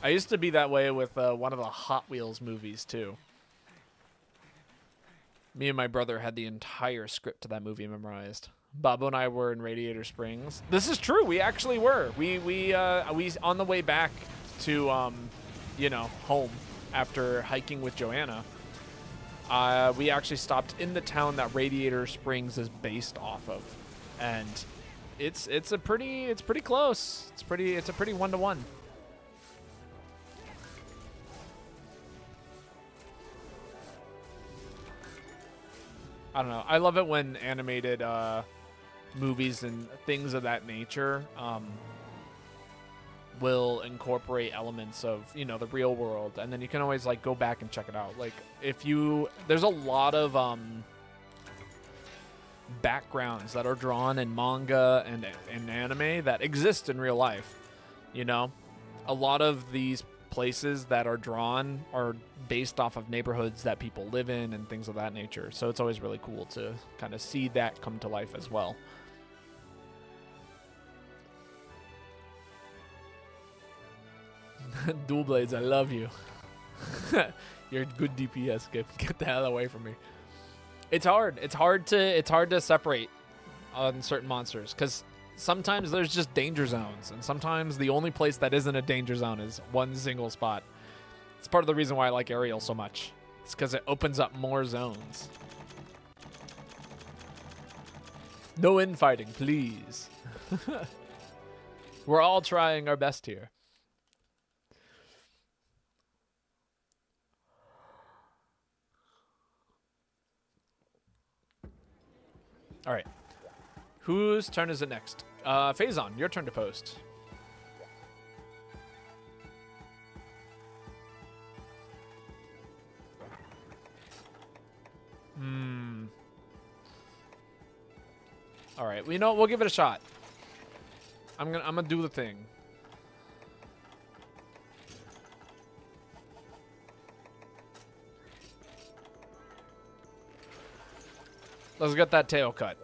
I used to be that way with one of the Hot Wheels movies, too. Me and my brother had the entire script to that movie memorized. Babo and I were in Radiator Springs. This is true. We actually were. We on the way back to you know, home after hiking with Joanna. We actually stopped in the town that Radiator Springs is based off of, and it's pretty close. It's a pretty 1-to-1. I don't know. I love it when animated movies and things of that nature will incorporate elements of, you know, the real world, and then you can always like go back and check it out. Like there's a lot of backgrounds that are drawn in manga and anime that exist in real life. You know, a lot of these places that are drawn are based off of neighborhoods that people live in and things of that nature. So it's always really cool to kind of see that come to life as well. Dual Blades, I love you. You're a good DPS. Get the hell away from me. It's hard. It's hard to separate on certain monsters because sometimes there's just danger zones, and sometimes the only place that isn't a danger zone is one single spot. It's part of the reason why I like Ariel so much. It's because it opens up more zones. No infighting, please. We're all trying our best here. All right. Whose turn is it next? Phazon, your turn to post. All right. Well, you know what? We'll give it a shot. I'm gonna do the thing. Let's get that tail cut.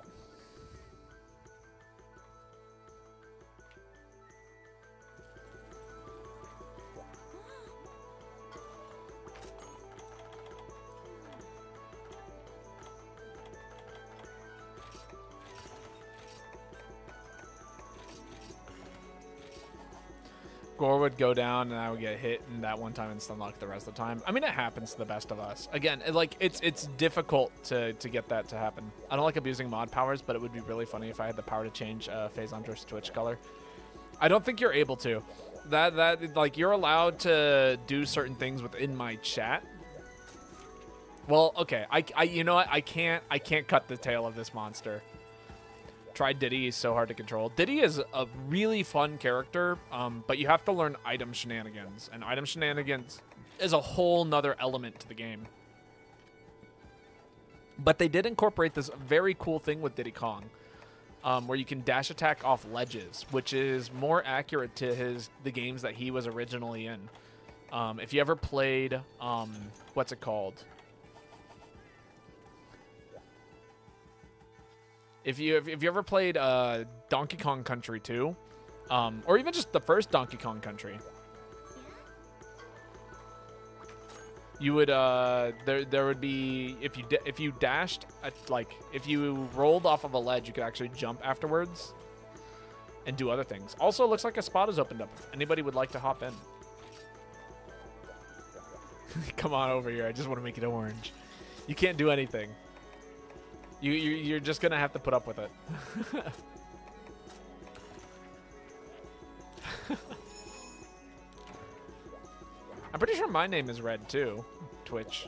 score would go down and I would get hit and that one time and stun lock the rest of the time. I mean, it happens to the best of us. Again, it's difficult to get that to happen. I don't like abusing mod powers, but it would be really funny if I had the power to change Phasondra's Twitch color. I don't think you're able to. That like you're allowed to do certain things within my chat. Well, okay. I you know what? I can't cut the tail of this monster. Try Diddy. He's so hard to control. Diddy is a really fun character, but you have to learn item shenanigans, and item shenanigans is a whole nother element to the game. But they did incorporate this very cool thing with Diddy Kong, where you can dash attack off ledges, which is more accurate to the games that he was originally in. If you ever played, what's it called? If you ever played Donkey Kong Country 2, or even just the first Donkey Kong Country, you would there would be if you dashed if you rolled off of a ledge, you could actually jump afterwards and do other things. Also, it looks like a spot has opened up. If anybody would like to hop in, come on over here. I just want to make it orange. You can't do anything. You're just gonna have to put up with it. I'm pretty sure my name is red too, Twitch.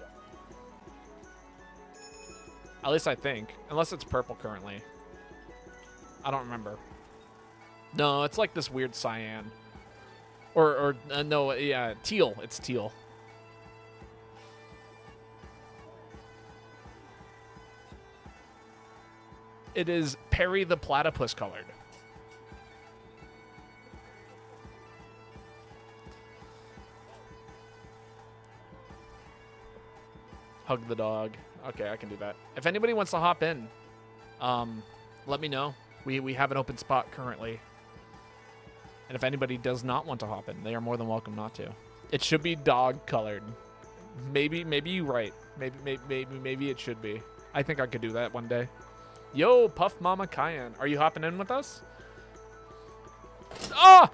At least I think, unless it's purple currently. I don't remember. No, it's like this weird cyan. Or no, yeah, teal. It's teal. It is Perry the Platypus colored. Hug the dog. Okay, I can do that. If anybody wants to hop in, let me know. We have an open spot currently. And if anybody does not want to hop in, they are more than welcome not to. It should be dog colored. Maybe you're right. Maybe it should be. I think I could do that one day. Yo, Puff Mama Cayenne. Are you hopping in with us? Ah!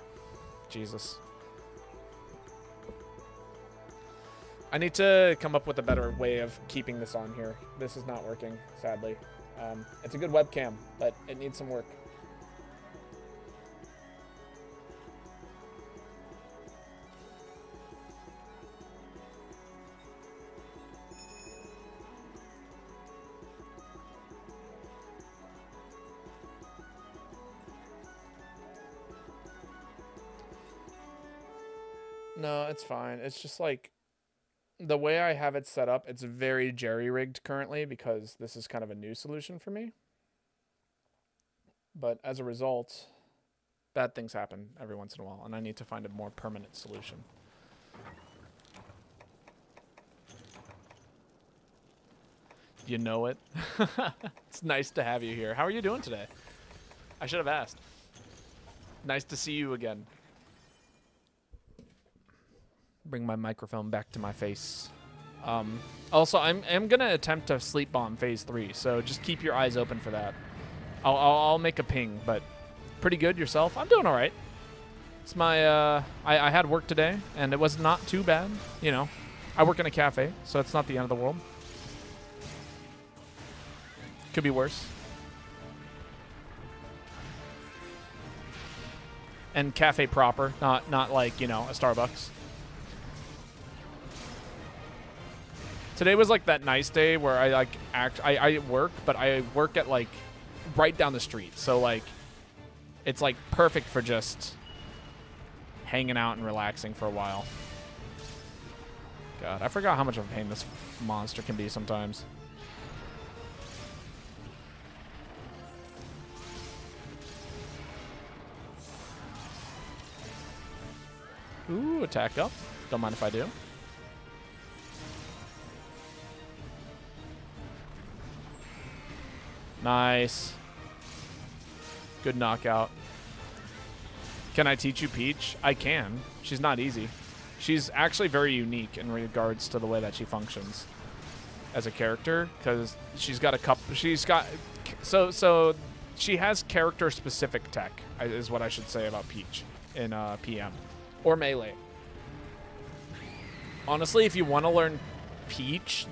Jesus. I need to come up with a better way of keeping this on here. This is not working, sadly. It's a good webcam, but it needs some work. No, it's fine. It's just like the way I have it set up, it's very jerry-rigged currently because this is kind of a new solution for me. But as a result, bad things happen every once in a while, and I need to find a more permanent solution. You know it. It's nice to have you here. How are you doing today? I should have asked. Nice to see you again. Bring my microphone back to my face. Also, I'm going to attempt to sleep bomb phase 3, so just keep your eyes open for that. I'll make a ping, but pretty good yourself. I'm doing all right. It's my I had work today, and it was not too bad. You know, I work in a cafe, so it's not the end of the world. Could be worse. And cafe proper, not like, you know, a Starbucks. Today was like that nice day where I like I work, but I work at like right down the street. So like it's like perfect for just hanging out and relaxing for a while. God, I forgot how much of a pain this monster can be sometimes. Ooh, attack up. Don't mind if I do. Nice. Good knockout. Can I teach you Peach? I can. She's not easy. She's actually very unique in regards to the way that she functions as a character, because she's got a couple. She's got so she has character specific tech is what I should say about Peach in PM. or Melee. Honestly, if you want to learn Peach,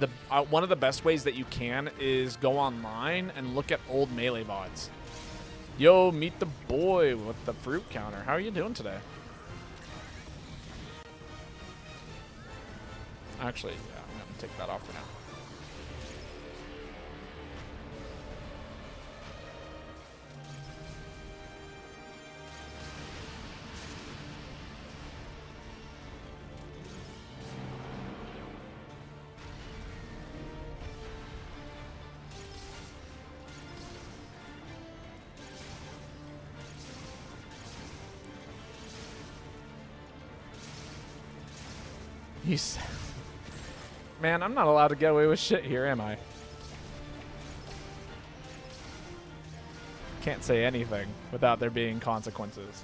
one of the best ways that you can is go online and look at old Melee VODs. Yo, meet the boy with the fruit counter. How are you doing today? Actually, yeah, I'm going to take that off for now. He's... Man, I'm not allowed to get away with shit here, am I? Can't say anything without there being consequences.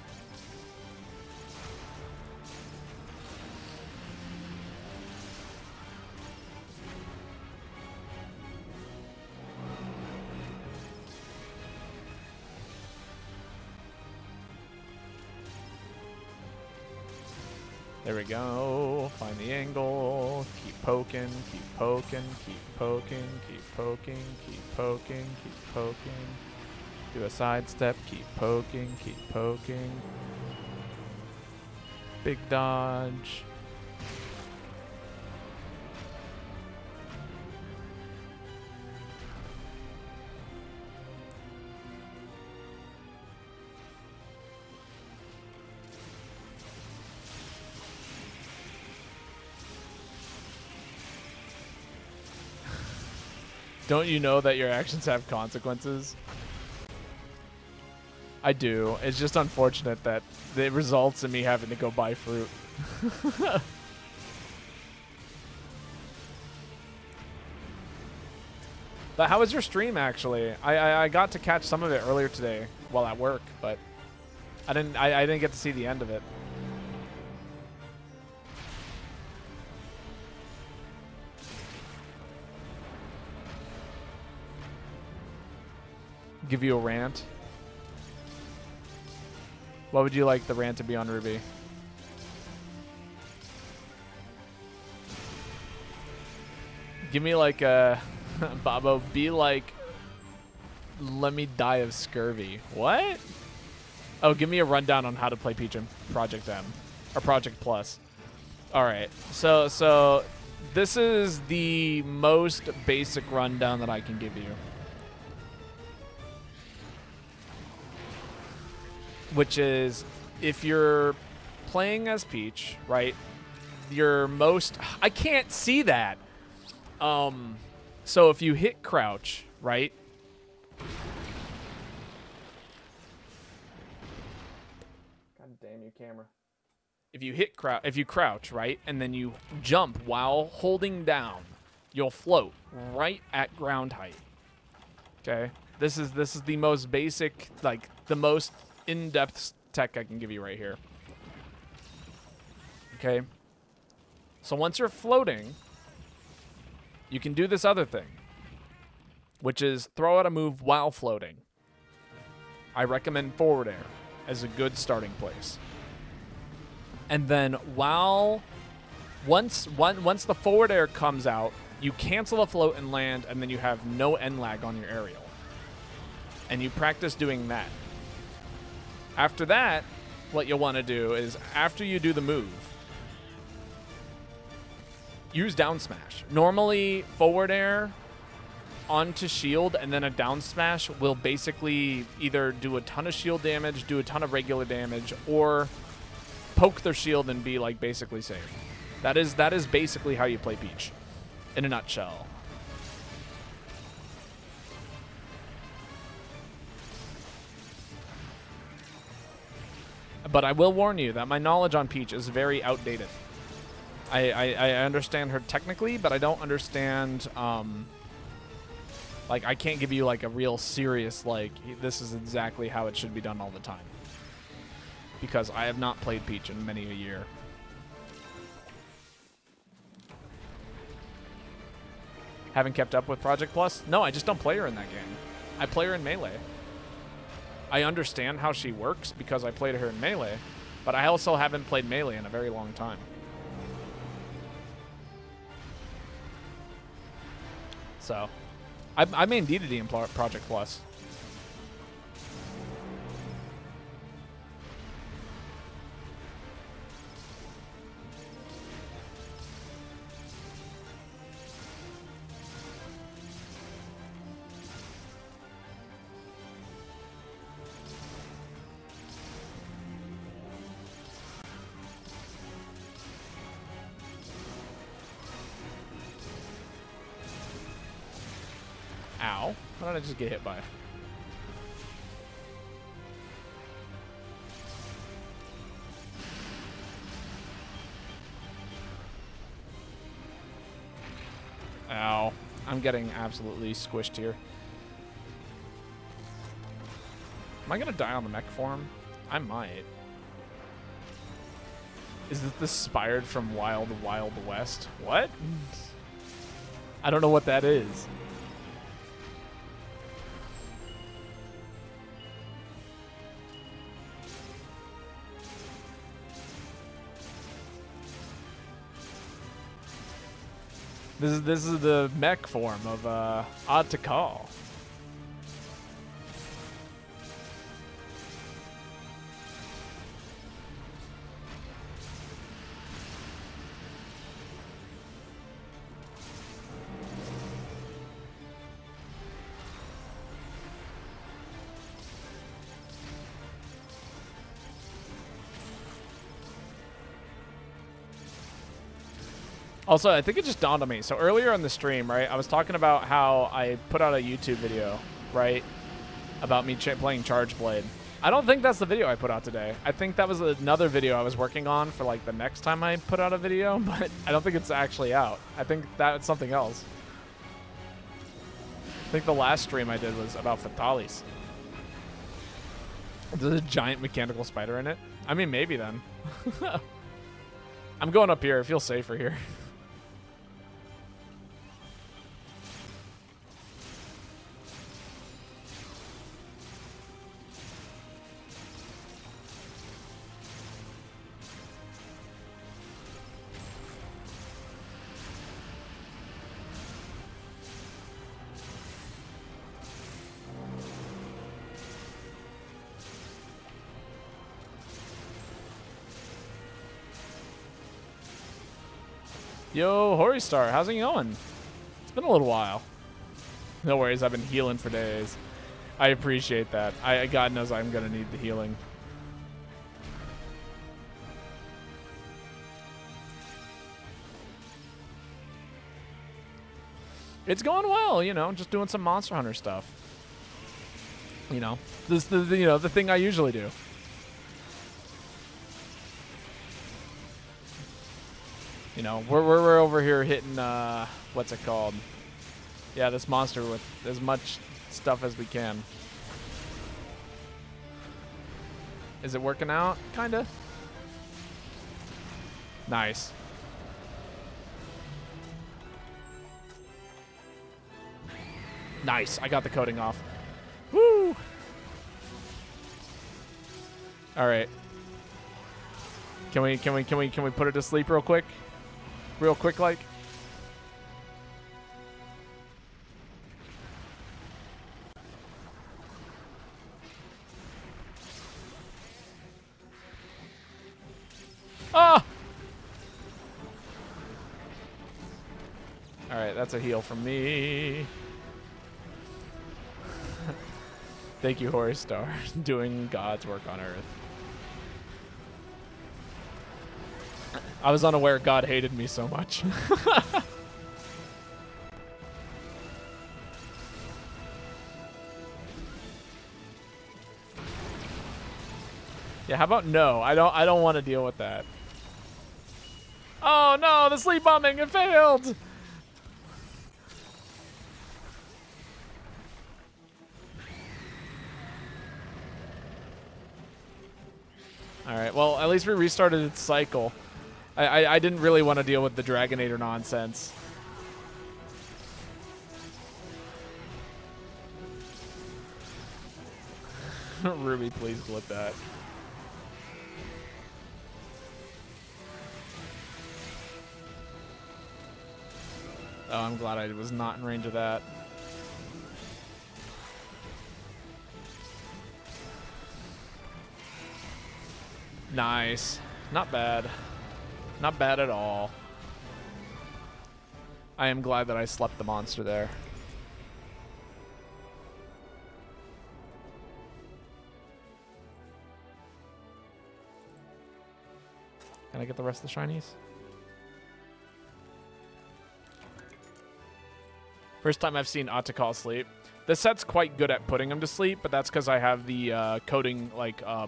There we go. Find the angle. Keep poking, keep poking, keep poking, keep poking, keep poking, keep poking. Do a sidestep, keep poking, keep poking. Big dodge. Don't you know that your actions have consequences? I do. It's just unfortunate that it results in me having to go buy fruit. But how was your stream, actually? I got to catch some of it earlier today while at work, but I didn't get to see the end of it. Give you a rant. What would you like the rant to be on, Ruby? Give me like a Babo, be like, let me die of scurvy. What? Oh, give me a rundown on how to play Peach in Project M or Project Plus. All right. So this is the most basic rundown that I can give you. Which is, if you're playing as Peach, right, your most... I can't see that. So if you hit crouch, right? God damn you, camera. If you crouch, right, and then you jump while holding down, you'll float right at ground height. Okay? This is the most basic, like, the most in-depth tech I can give you right here. Okay. So once you're floating, you can do this other thing, which is throw out a move while floating. I recommend forward air as a good starting place. And then once the forward air comes out, you cancel a float and land, and then you have no end lag on your aerial. And you practice doing that. After that, what you'll want to do is, after you do the move, use down smash. Normally, forward air onto shield and then a down smash will basically either do a ton of shield damage, do a ton of regular damage, or poke their shield and be like basically safe. That is basically how you play Peach in a nutshell. But I will warn you that my knowledge on Peach is very outdated. I understand her technically, but I don't understand, like, I can't give you, like, a real serious, like, this is exactly how it should be done all the time. Because I have not played Peach in many a year. Haven't kept up with Project Plus? No, I just don't play her in that game. I play her in Melee. I understand how she works because I played her in Melee, But I also haven't played Melee in a very long time. So, I main DDD in Project Plus. Ow. What did I just get hit by? Ow. I'm getting absolutely squished here. Am I going to die on the mech form? I might. Is this inspired from Wild Wild West? What? I don't know what that is. This is the mech form of Odd to Call. Also, I think it just dawned on me. So earlier on the stream, right, I was talking about how I put out a YouTube video, right, about me playing Charge Blade. I don't think that's the video I put out today. I think that was another video I was working on for, like, the next time I put out a video, but I don't think it's actually out. I think that's something else. I think the last stream I did was about Fatalis. There's a giant mechanical spider in it. I mean, maybe then. I'm going up here. It feels safer here. Yo, Horistar, how's it going? It's been a little while. No worries, I've been healing for days. I appreciate that. God knows I'm gonna need the healing. It's going well, you know, just doing some Monster Hunter stuff. You know, this the thing I usually do. You know, we're over here hitting, what's it called? Yeah, this monster with as much stuff as we can. Is it working out? Kinda. Nice. Nice. I got the coating off. Woo! All right. Can we put it to sleep real quick? Real quick, like. Ah! All right, that's a heal from me. Thank you, Horistar, doing God's work on Earth. I was unaware God hated me so much. Yeah, how about no? I don't want to deal with that. Oh no, the sleep bombing, it failed. All right, well, at least we restarted its cycle. I didn't really want to deal with the Dragonator nonsense. Ruby, please clip that. Oh, I'm glad I was not in range of that. Nice. Not bad. Not bad at all. I am glad that I slept the monster there. Can I get the rest of the shinies? First time I've seen Atakal sleep. The set's quite good at putting him to sleep, but that's because I have the coding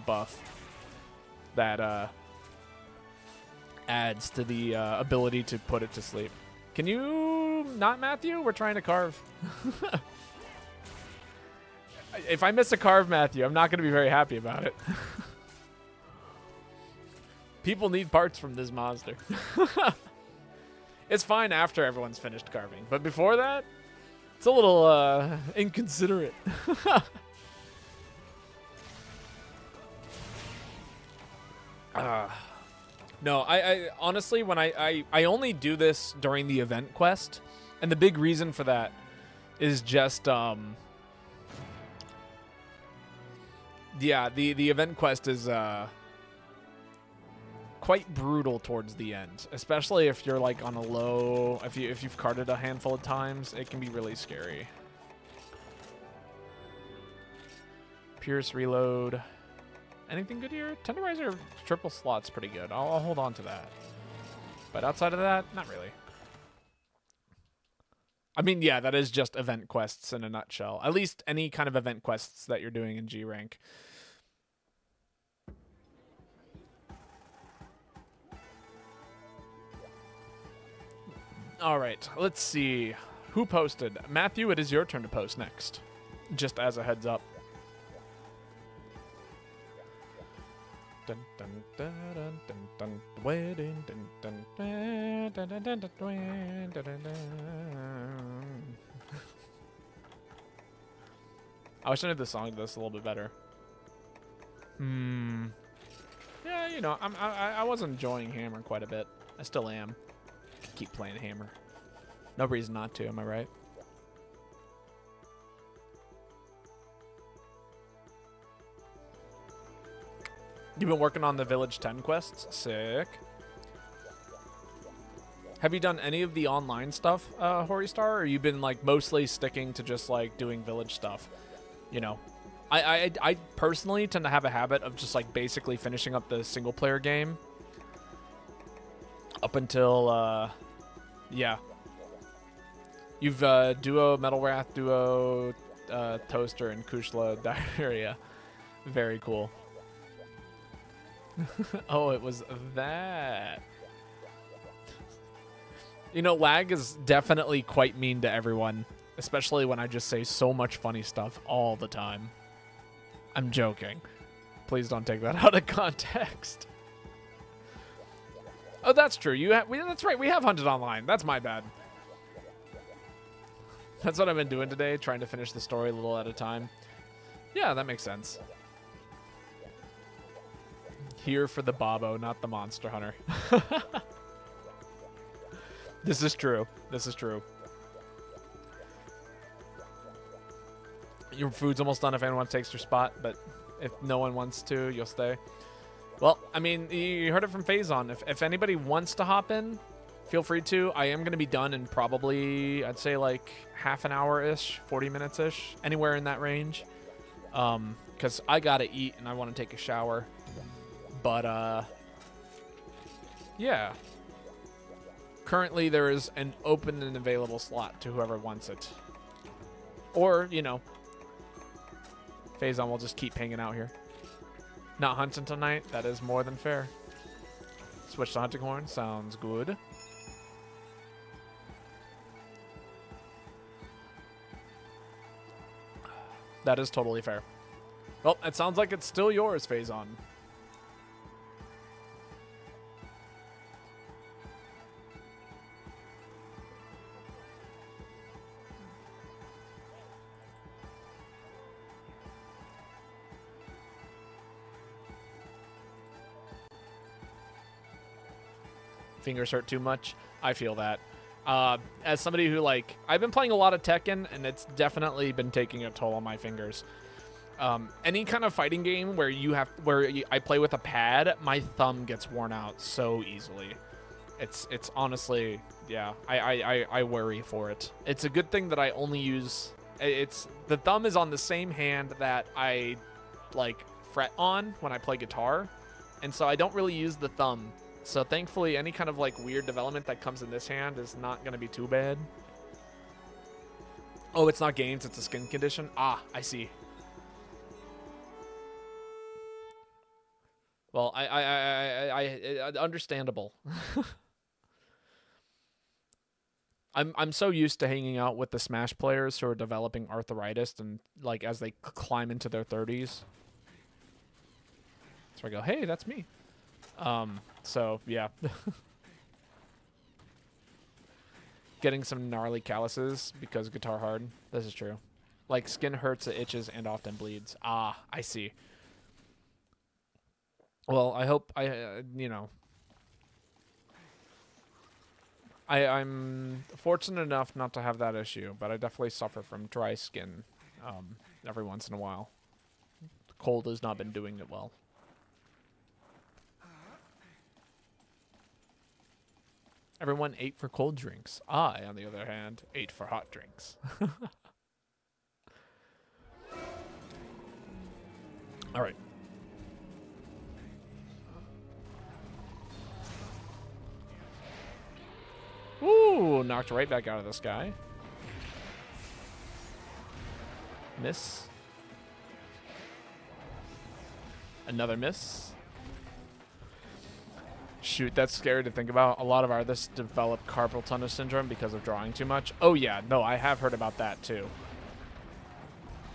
buff that adds to the ability to put it to sleep. Can you not, Matthew? We're trying to carve. If I miss a carve, Matthew, I'm not going to be very happy about it. People need parts from this monster. It's fine after everyone's finished carving, but before that, it's a little inconsiderate. No, I honestly, when I only do this during the event quest, and the big reason for that is just yeah, the event quest is quite brutal towards the end, especially if you're like on a low. If you've carded a handful of times, it can be really scary. Pierce, reload. Anything good here? Tenderizer triple slot's pretty good. I'll hold on to that. But outside of that, not really. I mean, yeah, that is just event quests in a nutshell. At least any kind of event quests that you're doing in G rank. All right, let's see. Who posted? Matthew, it is your turn to post next. Just as a heads up. Dun, dun, dun, dun, dun, dun, wedding, dun, dun, dun, dun, dun, dun, dun, dun, dun, dun. I wish I knew the song to this a little bit better. Yeah, you know, I was enjoying Hammer quite a bit. I still am. Keep playing Hammer. No reason not to, am I right? You've been working on the Village 10 quests? Sick. Have you done any of the online stuff, Horistar, or you've been like mostly sticking to just like doing Village stuff? You know, I personally tend to have a habit of just like basically finishing up the single player game up until yeah. You've duo Metal Wrath, duo Toaster, and Kushla Diarrhea. Very cool. Oh, it was that. You know, lag is definitely quite mean to everyone, especially when I just say so much funny stuff all the time. I'm joking. Please don't take that out of context. Oh, that's true. That's right. We have hunted online. That's my bad. That's what I've been doing today, trying to finish the story a little at a time. Yeah, that makes sense. Here for the Babo, not the Monster Hunter. This is true. This is true. Your food's almost done if anyone takes your spot, but if no one wants to, you'll stay. Well, I mean, you heard it from Phazon. If anybody wants to hop in, feel free to. I am going to be done in probably, I'd say like half an hour-ish, 40 minutes-ish, anywhere in that range. Because I got to eat and I want to take a shower. But, yeah. Currently, there is an open and available slot to whoever wants it. Or, you know, Phazon will just keep hanging out here. Not hunting tonight. That is more than fair. Switch to hunting horn. Sounds good. That is totally fair. Well, it sounds like it's still yours, Phazon. Fingers hurt too much. I feel that. As somebody who, like, I've been playing a lot of Tekken, and it's definitely been taking a toll on my fingers. Any kind of fighting game where I play with a pad, my thumb gets worn out so easily. It's honestly, yeah, I worry for it. It's a good thing that I only use, the thumb is on the same hand that I, like, fret on when I play guitar, and so I don't really use the thumb. So thankfully, any kind of, like, weird development that comes in this hand is not going to be too bad. Oh, it's not games, it's a skin condition? Ah, I see. Well, I understandable. I'm so used to hanging out with the Smash players who are developing arthritis and, like, as they climb into their 30s. So I go, hey, that's me. So yeah. Getting some gnarly calluses because guitar hard. This is true. Like, skin hurts, it itches, and often bleeds. Ah, I see. Well, I hope you know, I'm fortunate enough not to have that issue, but I definitely suffer from dry skin every once in a while. The cold has not been doing it well. Everyone ate for cold drinks. I, on the other hand, ate for hot drinks. All right. Ooh, knocked right back out of the sky. Miss. Another miss. Shoot, that's scary to think about. A lot of artists develop carpal tunnel syndrome because of drawing too much. Oh, yeah. No, I have heard about that, too.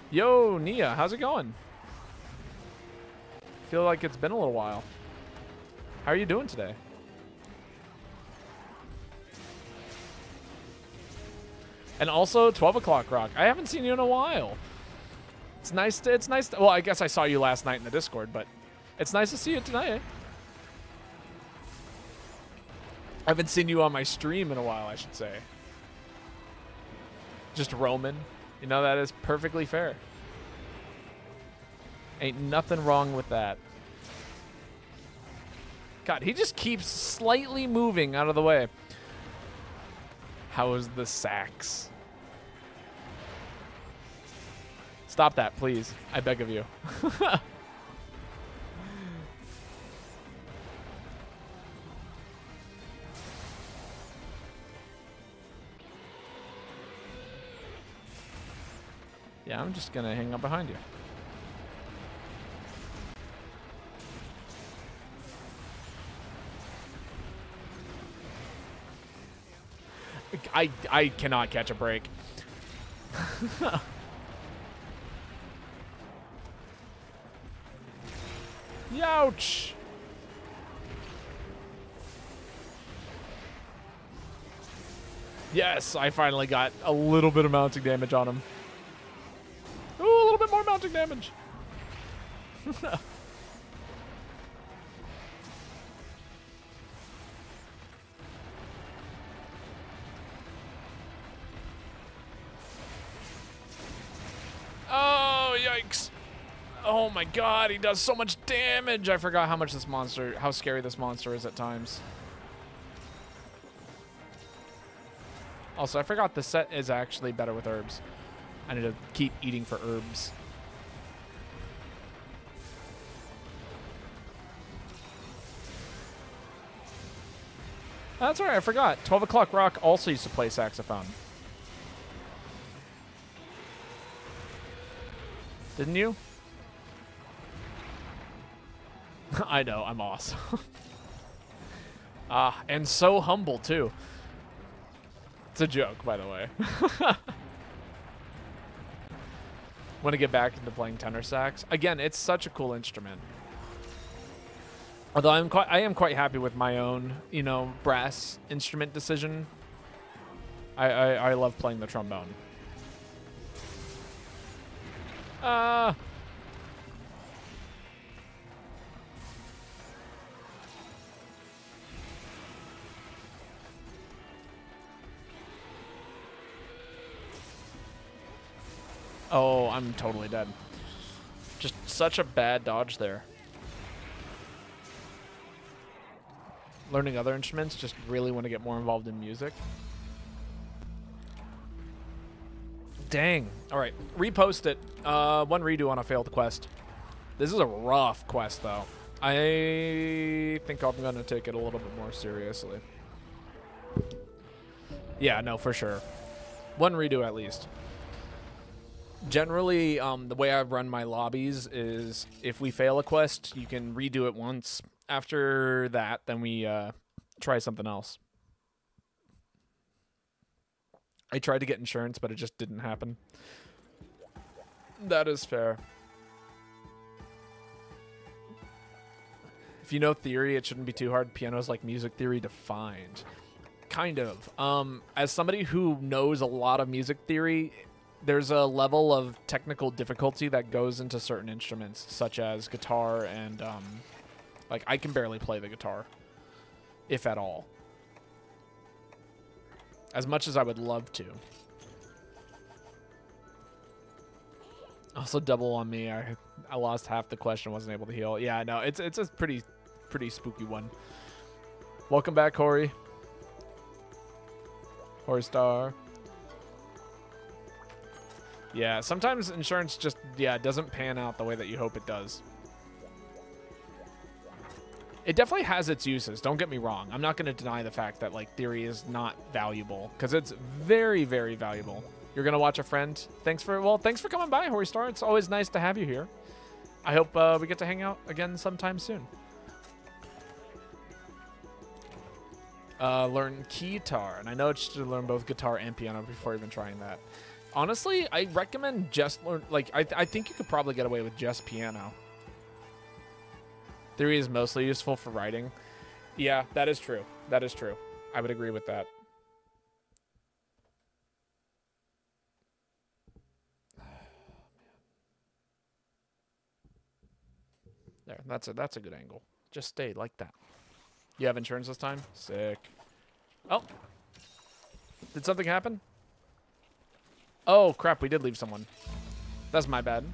Yo, Nia, how's it going? Feel like it's been a little while. How are you doing today? And also, 12 o'clock rock. I haven't seen you in a while. It's nice to, well, I guess I saw you last night in the Discord, but it's nice to see you tonight. I haven't seen you on my stream in a while, I should say. Just roaming. You know, that is perfectly fair. Ain't nothing wrong with that. God, he just keeps slightly moving out of the way. How is the sax? Stop that, please. I beg of you. Yeah, I'm just gonna hang up behind you. I cannot catch a break. Youch! Yes, I finally got a little bit of mounting damage on him. Ooh, a little bit more mounting damage. Oh, yikes. Oh my god, he does so much damage. I forgot how much this monster, how scary this monster is at times. Also, I forgot the set is actually better with herbs. I need to keep eating for herbs. That's all right, I forgot. 12 o'clock rock also used to play saxophone. Didn't you? I know, I'm awesome. And so humble, too. It's a joke, by the way. Want to get back into playing tenor sax. Again, it's such a cool instrument. Although I am quite happy with my own, you know, brass instrument decision. I love playing the trombone. Oh, I'm totally dead. Just such a bad dodge there. Learning other instruments, just really want to get more involved in music. Dang. All right, repost it. One redo on a failed quest. This is a rough quest, though. I think I'm going to take it a little bit more seriously. Yeah, no, for sure. One redo at least. Generally, the way I run my lobbies is if we fail a quest, you can redo it once. After that, then we try something else. I tried to get insurance, but it just didn't happen. That is fair. If you know theory, it shouldn't be too hard. Piano's like music theory defined. Kind of. As somebody who knows a lot of music theory, there's a level of technical difficulty that goes into certain instruments, such as guitar and, like, I can barely play the guitar, if at all. As much as I would love to. Also, double on me. I lost half the question, wasn't able to heal. Yeah, no, it's a pretty spooky one. Welcome back, Hori. Hori Star. Yeah, sometimes insurance just, doesn't pan out the way that you hope it does. It definitely has its uses, don't get me wrong. I'm not going to deny the fact that, like, theory is not valuable, because it's very, very valuable. You're going to watch a friend? Thanks for coming by, Hori Star. It's always nice to have you here. I hope we get to hang out again sometime soon. Learn guitar, and I know it's to learn both guitar and piano before even trying that. Honestly, I recommend just learn, like, I think you could probably get away with just piano. Theory is mostly useful for writing. Yeah, that is true. That is true. I would agree with that. There, that's a good angle. Just stay like that. You have insurance this time? Sick. Oh. Did something happen? Oh, crap, we did leave someone. That's my bad.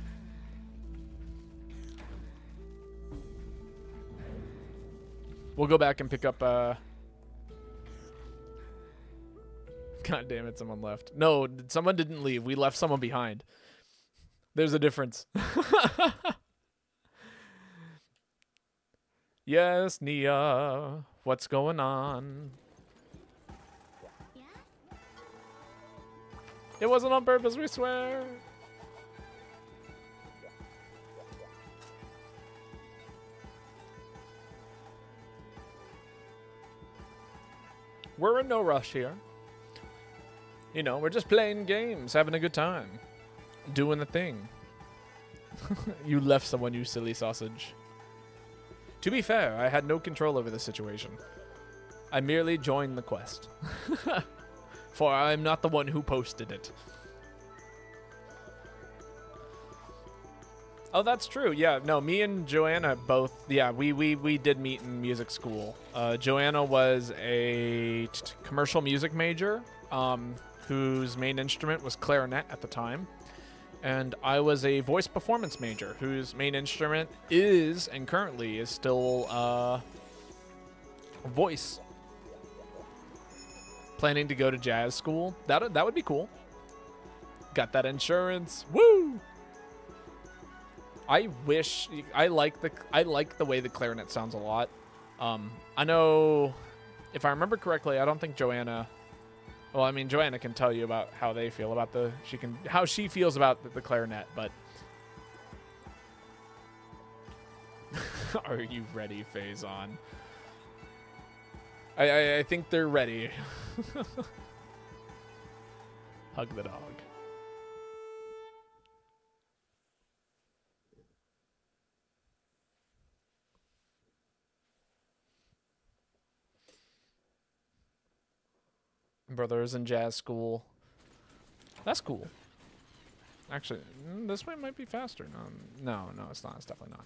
We'll go back and pick up, God damn it, someone left. No, someone didn't leave. We left someone behind. There's a difference. Yes, Nia. What's going on? It wasn't on purpose, we swear. We're in no rush here. You know, we're just playing games, having a good time. Doing the thing. You left someone, you silly sausage. To be fair, I had no control over the situation. I merely joined the quest. For I am not the one who posted it. Oh, that's true. Yeah, no, me and Joanna both, yeah, we did meet in music school. Joanna was a commercial music major, whose main instrument was clarinet at the time. And I was a voice performance major, whose main instrument is, and currently is still, voice. Planning to go to jazz school. That would be cool. Got that insurance. Woo! I wish I like the way the clarinet sounds a lot. I know, if I remember correctly, I don't think Joanna. Well, I mean, Joanna can tell you about how they feel about how she feels about the clarinet, but. Are you ready, Faison? I think they're ready. Hug the dog. Brothers in jazz school. That's cool. Actually, this way might be faster. No, it's not. It's definitely not.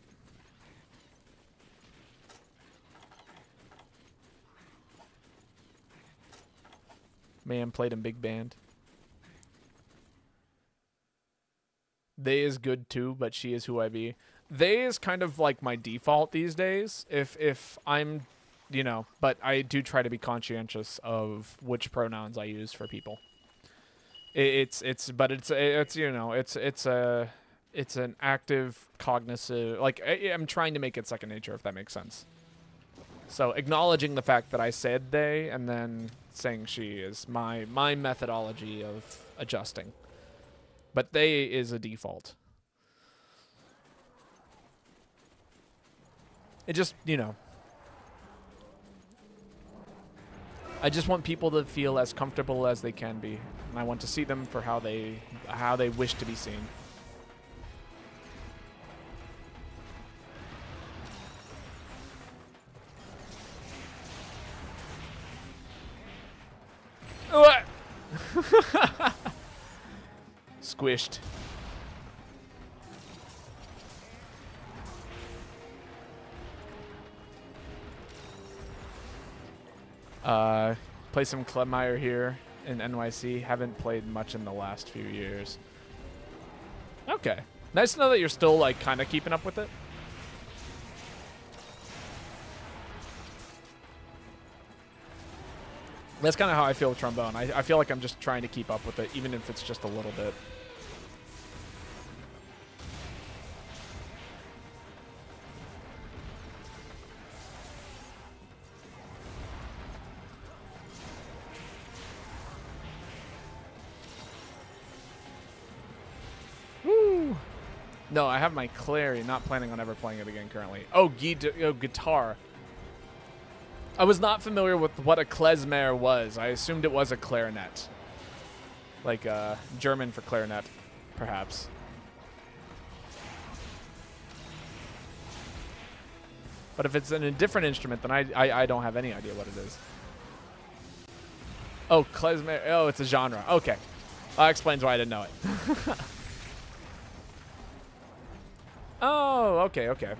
Man played in big band. They is good too, but she is who I be. They is kind of like my default these days. If I'm, you know, but I do try to be conscientious of which pronouns I use for people. It's you know, it's an active cognitive, like I'm trying to make it second nature, if that makes sense. So acknowledging the fact that I said they and then saying she is my methodology of adjusting. But they is a default. It just, you know, I just want people to feel as comfortable as they can be, and I want to see them for how they wish to be seen. Squished. Play some Klebmeyer here in NYC. Haven't played much in the last few years. Okay. Nice to know that you're still, like, kind of keeping up with it. That's kind of how I feel with trombone. I feel like I'm just trying to keep up with it, even if it's just a little bit. Woo! No, I have my clary. Not planning on ever playing it again currently. Oh, guitar. I was not familiar with what a klezmer was. I assumed it was a clarinet. Like German for clarinet, perhaps. But if it's in a different instrument, then I don't have any idea what it is. Oh, klezmer. Oh, it's a genre. Okay. That explains why I didn't know it. Oh, okay, okay.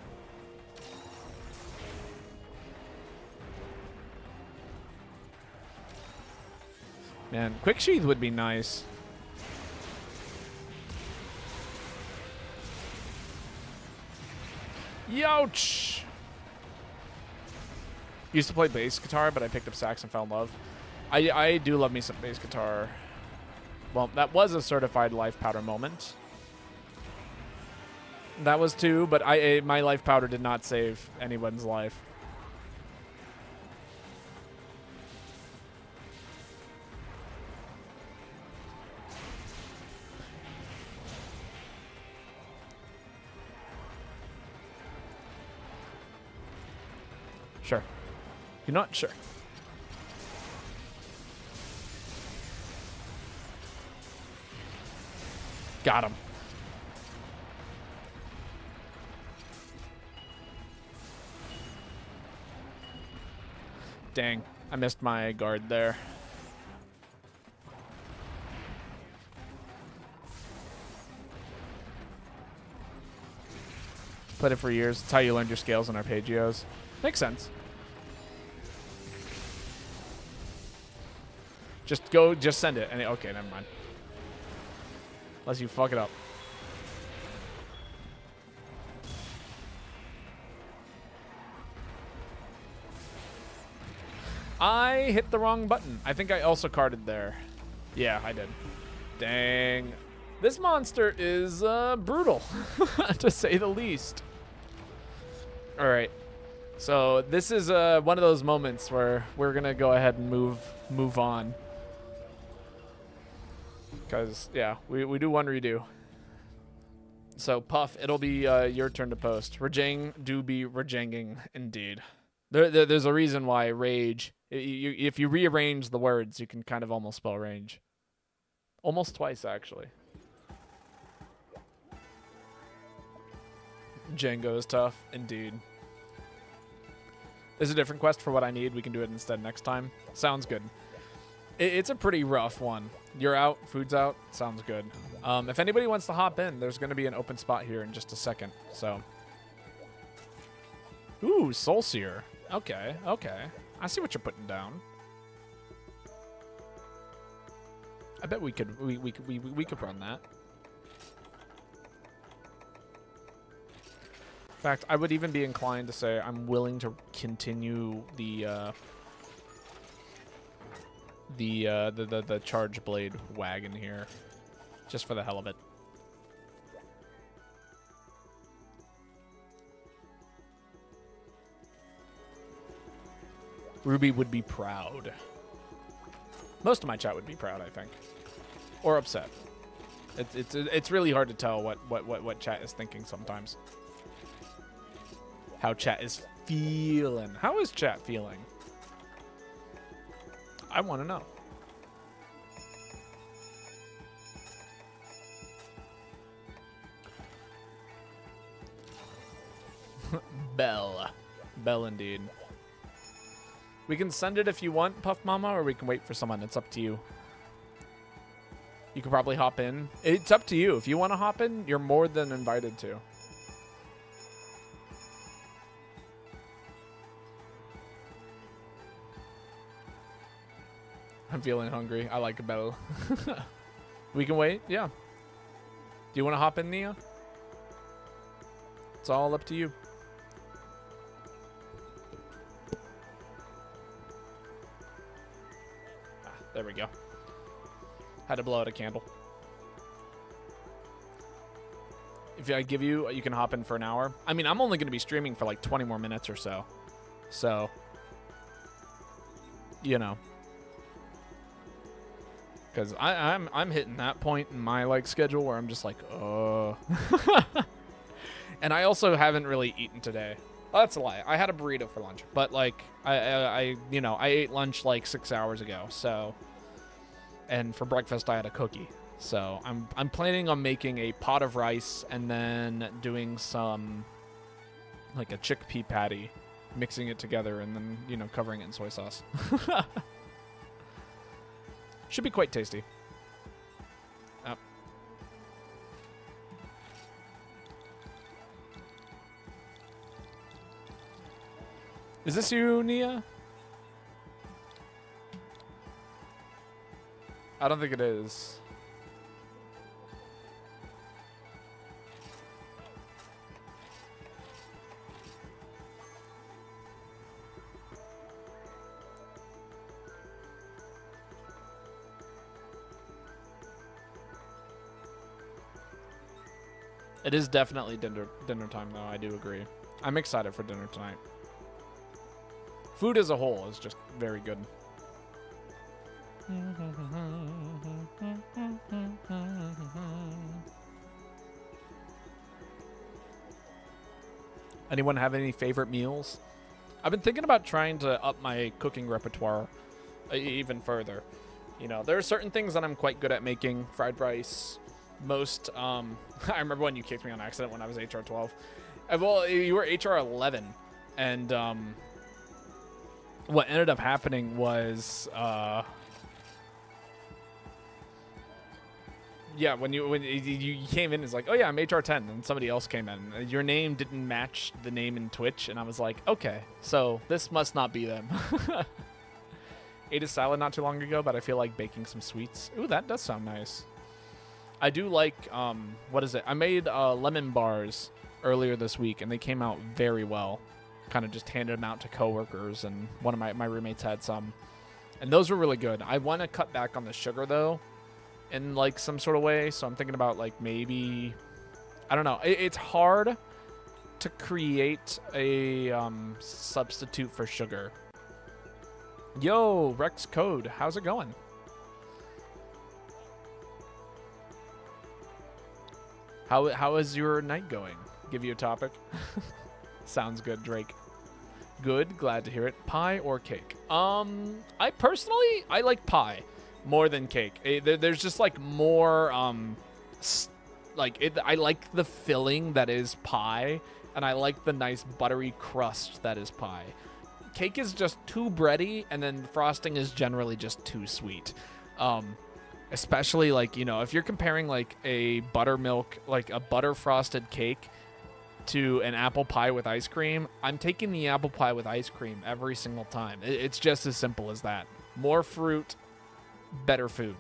Man, quick sheath would be nice. Youch! Used to play bass guitar, but I picked up sax and fell in love. I do love me some bass guitar. Well, that was a certified life powder moment. That was too, but my life powder did not save anyone's life. Sure. You're not sure. Got him. Dang, I missed my guard there. Played it for years. It's how you learned your scales and arpeggios. Makes sense. Just send it. And okay, never mind. Unless you fuck it up. I hit the wrong button. I think I also carded there. Yeah, I did. Dang. This monster is brutal, to say the least. All right. So this is one of those moments where we're going to go ahead and move on. Because, yeah, we do one redo. So, Puff, it'll be your turn to post. Rajang do be rajanging, indeed. There's a reason why rage, if you rearrange the words, you can kind of almost spell range. Almost twice, actually. Django is tough, indeed. There's a different quest for what I need. We can do it instead next time. Sounds good. It's a pretty rough one. You're out, food's out. Sounds good. If anybody wants to hop in, there's going to be an open spot here in just a second. So, ooh, Soulseer. Okay, okay. I see what you're putting down. I bet we could run that. In fact, I would even be inclined to say I'm willing to continue the charge blade wagon here, just for the hell of it. Ruby would be proud. Most of my chat would be proud, I think, or upset. It's really hard to tell what chat is thinking sometimes. How chat is feeling. How is chat feeling? I want to know. Bell. Bell indeed. We can send it if you want, Puff Mama, or we can wait for someone. It's up to you. You could probably hop in. It's up to you. If you want to hop in, you're more than invited to. I'm feeling hungry. I like a bell. We can wait? Yeah. Do you want to hop in, Nia? It's all up to you. There we go. Had to blow out a candle. If I give you, you can hop in for an hour. I mean, I'm only going to be streaming for like 20 more minutes or so. So, you know. Because I'm hitting that point in my like schedule where I'm just like, And I also haven't really eaten today. Well, that's a lie. I had a burrito for lunch, but like I ate lunch like 6 hours ago. So, and for breakfast I had a cookie. So I'm planning on making a pot of rice and then doing some like a chickpea patty, mixing it together and then covering it in soy sauce. Should be quite tasty. Oh. Is this you, Nia? I don't think it is. It is definitely dinner time, though. I do agree. I'm excited for dinner tonight. Food as a whole is just very good. Anyone have any favorite meals? I've been thinking about trying to up my cooking repertoire even further. There are certain things that I'm quite good at making. Fried rice. I remember when you kicked me on accident when I was HR 12. Well, you were HR 11. And what ended up happening was... yeah, when you came in, it's like, oh yeah, I'm HR 10, and somebody else came in. Your name didn't match the name in Twitch, and I was like, okay, so this must not be them. Ate a salad not too long ago, but I feel like baking some sweets. Ooh, that does sound nice. I do like, what is it? I made lemon bars earlier this week, and they came out very well. Kind of just handed them out to coworkers, and one of my roommates had some. And those were really good. I want to cut back on the sugar, though, in like some sort of way. So I'm thinking about like maybe, I don't know. It's hard to create a substitute for sugar. Yo, Rex Code, how's it going? How is your night going? Give you a topic. Sounds good, Drake. Good, glad to hear it. Pie or cake? I personally like pie more than cake. There's just like more I like the filling that is pie, and I like the nice buttery crust that is pie. Cake is just too bready, and then frosting is generally just too sweet. Especially like, if you're comparing like a buttermilk, like a butter frosted cake to an apple pie with ice cream, I'm taking the apple pie with ice cream every single time. It's just as simple as that. More fruit, better food.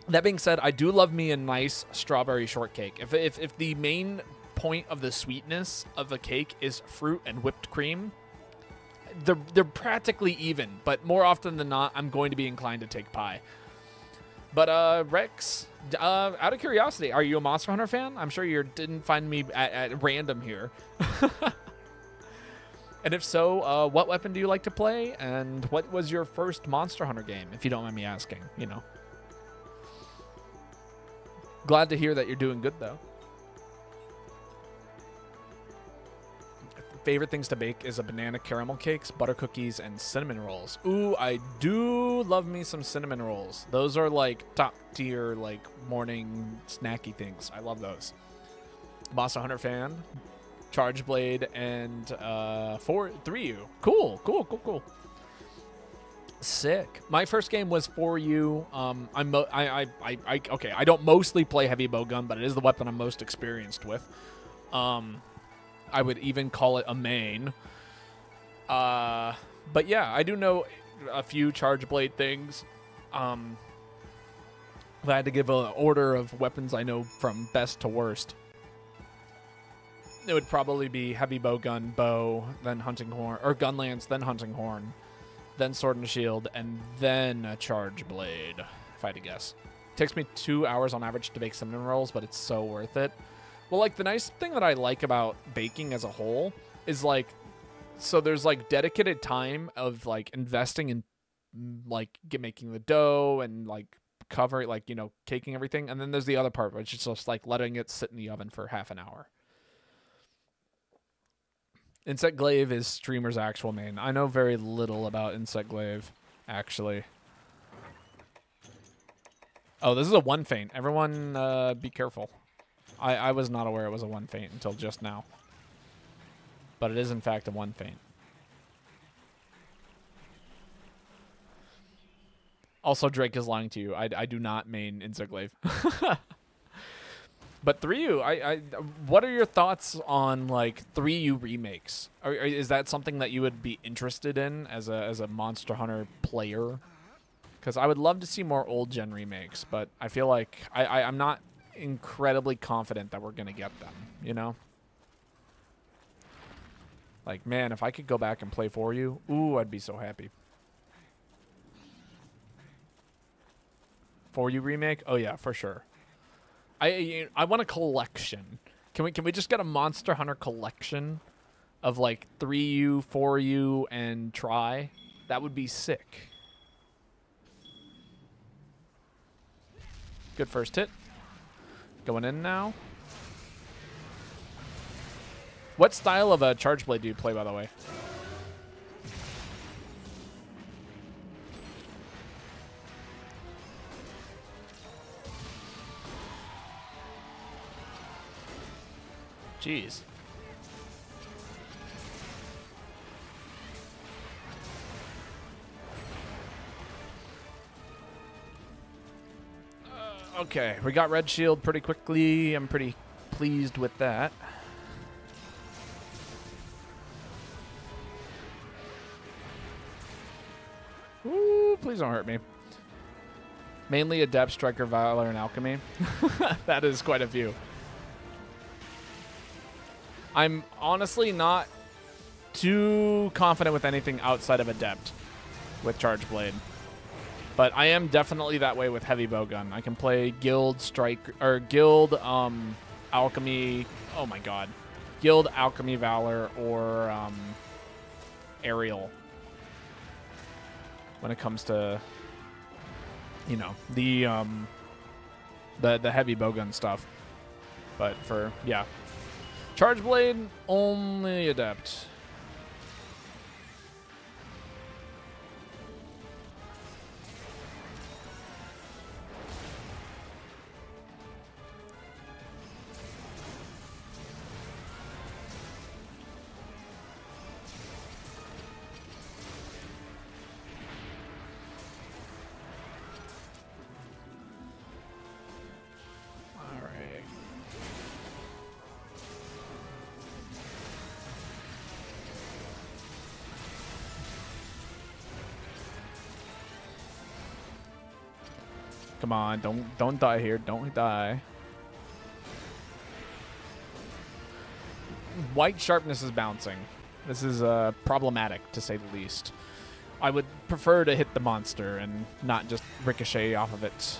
That being said, I do love me a nice strawberry shortcake. If the main point of the sweetness of a cake is fruit and whipped cream, they're practically even. But more often than not, I'm going to be inclined to take pie. But Rex, out of curiosity, are you a Monster Hunter fan? I'm sure you didn't find me at random here. And if so, what weapon do you like to play? And what was your first Monster Hunter game, if you don't mind me asking, you know? Glad to hear that you're doing good, though. Favorite things to bake is a banana caramel cakes, butter cookies, and cinnamon rolls. Ooh, I do love me some cinnamon rolls. Those are like top tier, like morning snacky things. I love those. Monster Hunter fan. Charge Blade and 3U. Cool. Sick. My first game was 4U. I don't mostly play heavy bowgun, but it is the weapon I'm most experienced with. I would even call it a main. But yeah, I do know a few Charge Blade things. If I had to give an order of weapons I know from best to worst, it would probably be heavy bowgun, bow, then hunting horn, or gun lance, then hunting horn, then sword and shield, and then a Charge Blade, if I had to guess. It takes me 2 hours on average to bake cinnamon rolls, but it's so worth it. Well, like, the nice thing that I like about baking as a whole is, like, so there's, like, dedicated time of, like, investing in, like, making the dough and, like, covering, like, you know, caking everything. And then there's the other part, which is just, like, letting it sit in the oven for half an hour. Insect Glaive is Streamer's actual main. I know very little about Insect Glaive, actually. Oh, this is a one feint. Everyone, be careful. I was not aware it was a one feint until just now. But it is, in fact, a one feint. Also, Drake is lying to you. I do not main Insect Glaive. But 3U, what are your thoughts on, like, 3U remakes? Is that something that you would be interested in as a Monster Hunter player? Because I would love to see more old gen remakes, but I feel like I'm not incredibly confident that we're going to get them, you know? Like, man, if I could go back and play 4U, ooh, I'd be so happy. 4U remake? Oh, yeah, for sure. I want a collection. Can we just get a Monster Hunter collection of like 3U, 4U, and Try? That would be sick. Good first hit. Going in now. What style of a Charge Blade do you play, by the way? Jeez. Okay, we got red shield pretty quickly. I'm pretty pleased with that. Ooh, please don't hurt me. Mainly Adept, Striker, Valor, and Alchemy. That is quite a few. I'm honestly not too confident with anything outside of Adept with Charge Blade. But I am definitely that way with Heavy Bowgun. I can play Guild, Strike, or Guild, Alchemy, oh my god. Guild, Alchemy, Valor, or Aerial. When it comes to, you know, the Heavy Bowgun stuff. But for, yeah. Charge Blade, only Adept. Come on, don't die here. Don't die. White sharpness is bouncing. This is problematic, to say the least. I would prefer to hit the monster and not just ricochet off of it.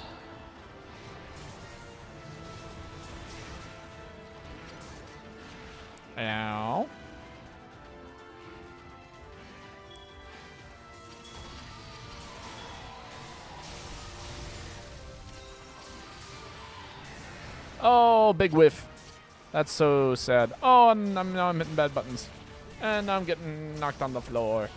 Ow. Oh, big whiff. That's so sad. Oh, and now I'm hitting bad buttons. And I'm getting knocked on the floor.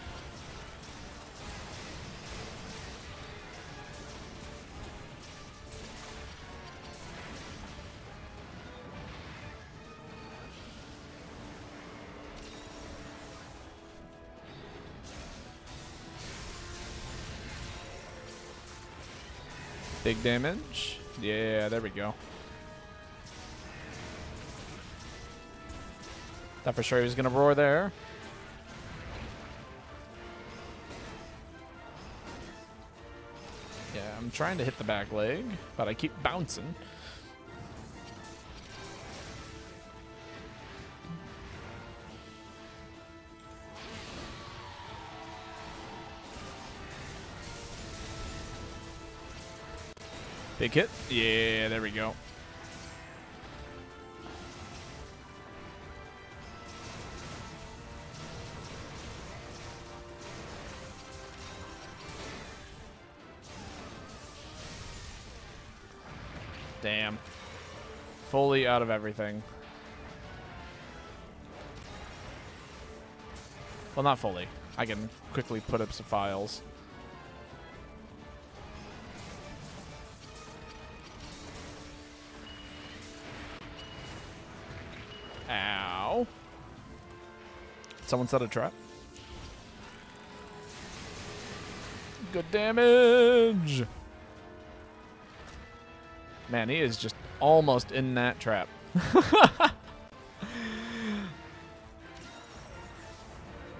Big damage. Yeah, there we go. Thought for sure he was going to roar there. Yeah, I'm trying to hit the back leg, but I keep bouncing. Big hit. Yeah, there we go. Damn. Fully out of everything. Well, not fully. I can quickly put up some files. Ow. Someone set a trap. Good damage. Man, he is just almost in that trap.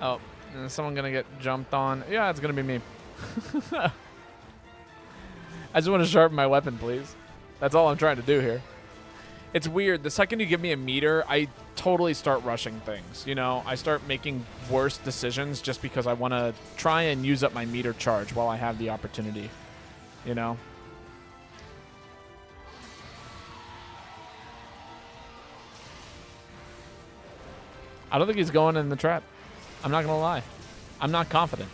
Oh, is someone going to get jumped on? Yeah, it's going to be me. I just want to sharpen my weapon, please. That's all I'm trying to do here. It's weird. The second you give me a meter, I totally start rushing things. You know, I start making worse decisions just because I want to try and use up my meter charge while I have the opportunity. You know? I don't think he's going in the trap. I'm not going to lie. I'm not confident.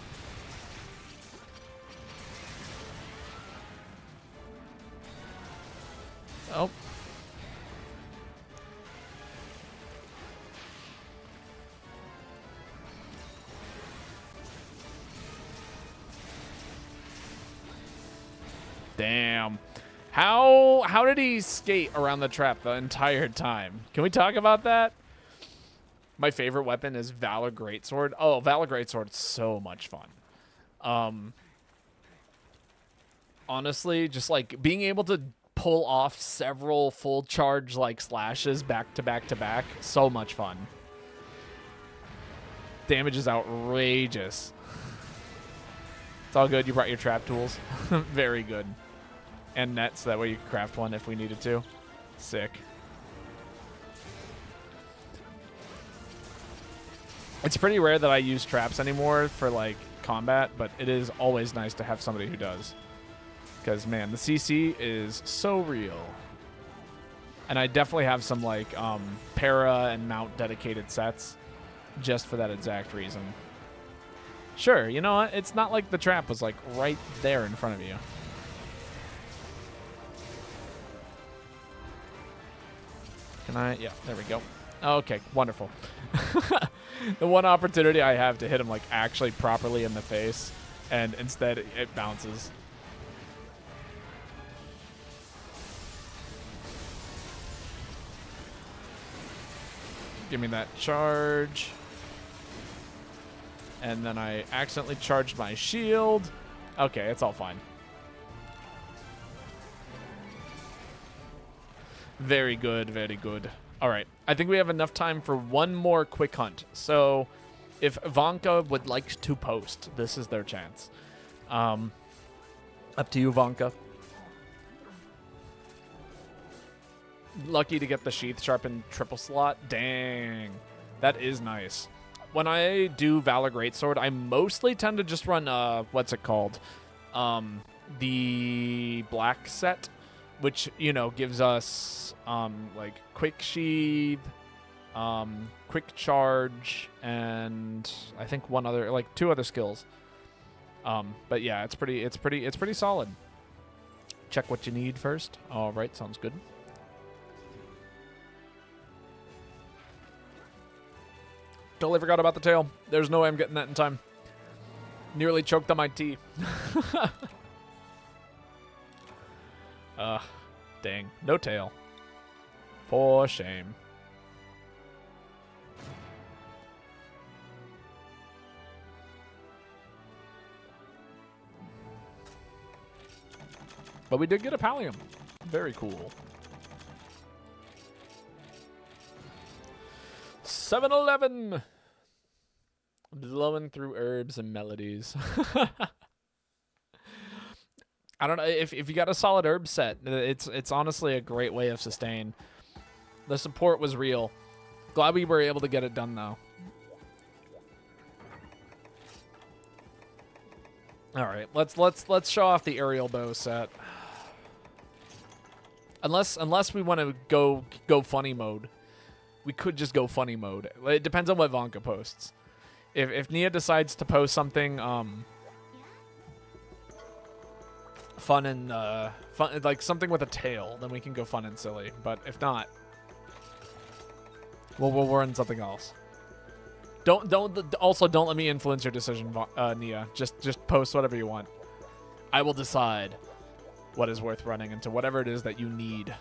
Oh. Damn. How did he skate around the trap the entire time? Can we talk about that? My favorite weapon is Valor Greatsword. Oh, Valor Greatsword is so much fun. Honestly, just like being able to pull off several full charge like slashes back to back to back, so much fun. Damage is outrageous. It's all good. You brought your trap tools. Very good. And nets, so that way you can craft one if we needed to. Sick. It's pretty rare that I use traps anymore for, like, combat, but it is always nice to have somebody who does. Because, man, the CC is so real. And I definitely have some, like, para and mount dedicated sets just for that exact reason. Sure, you know what? It's not like the trap was, like, right there in front of you. Can I? Yeah, there we go. Okay, wonderful. The one opportunity I have to hit him, like, actually properly in the face, and instead it bounces. Give me that charge. And then I accidentally charged my shield. Okay, it's all fine. Very good, very good. All right, I think we have enough time for one more quick hunt. So if Vanka would like to post, this is their chance. Up to you, Vanka. lucky to get the sheath sharpened triple slot. Dang. That is nice. When I do Valor Greatsword, I mostly tend to just run, what's it called? The black set, which, you know, gives us, like, quick sheath, quick charge, and I think one other, like, 2 other skills. But yeah, it's pretty solid. Check what you need first. All right, sounds good. Totally forgot about the tail. There's no way I'm getting that in time. Nearly choked on my tea. Dang. No tail. For shame. But we did get a pallium. Very cool. 7-Eleven. Blowing through herbs and melodies. I don't know if you got a solid herb set. It's honestly a great way of sustain. The support was real. Glad we were able to get it done though. All right, let's show off the aerial bow set. Unless we want to go funny mode, we could just go funny mode. It depends on what Vonka posts. If Nia decides to post something fun and fun, like something with a tail, then we can go fun and silly. But if not, we'll run something else. Don't let me influence your decision, Nia. Just post whatever you want. I will decide what is worth running into whatever it is that you need.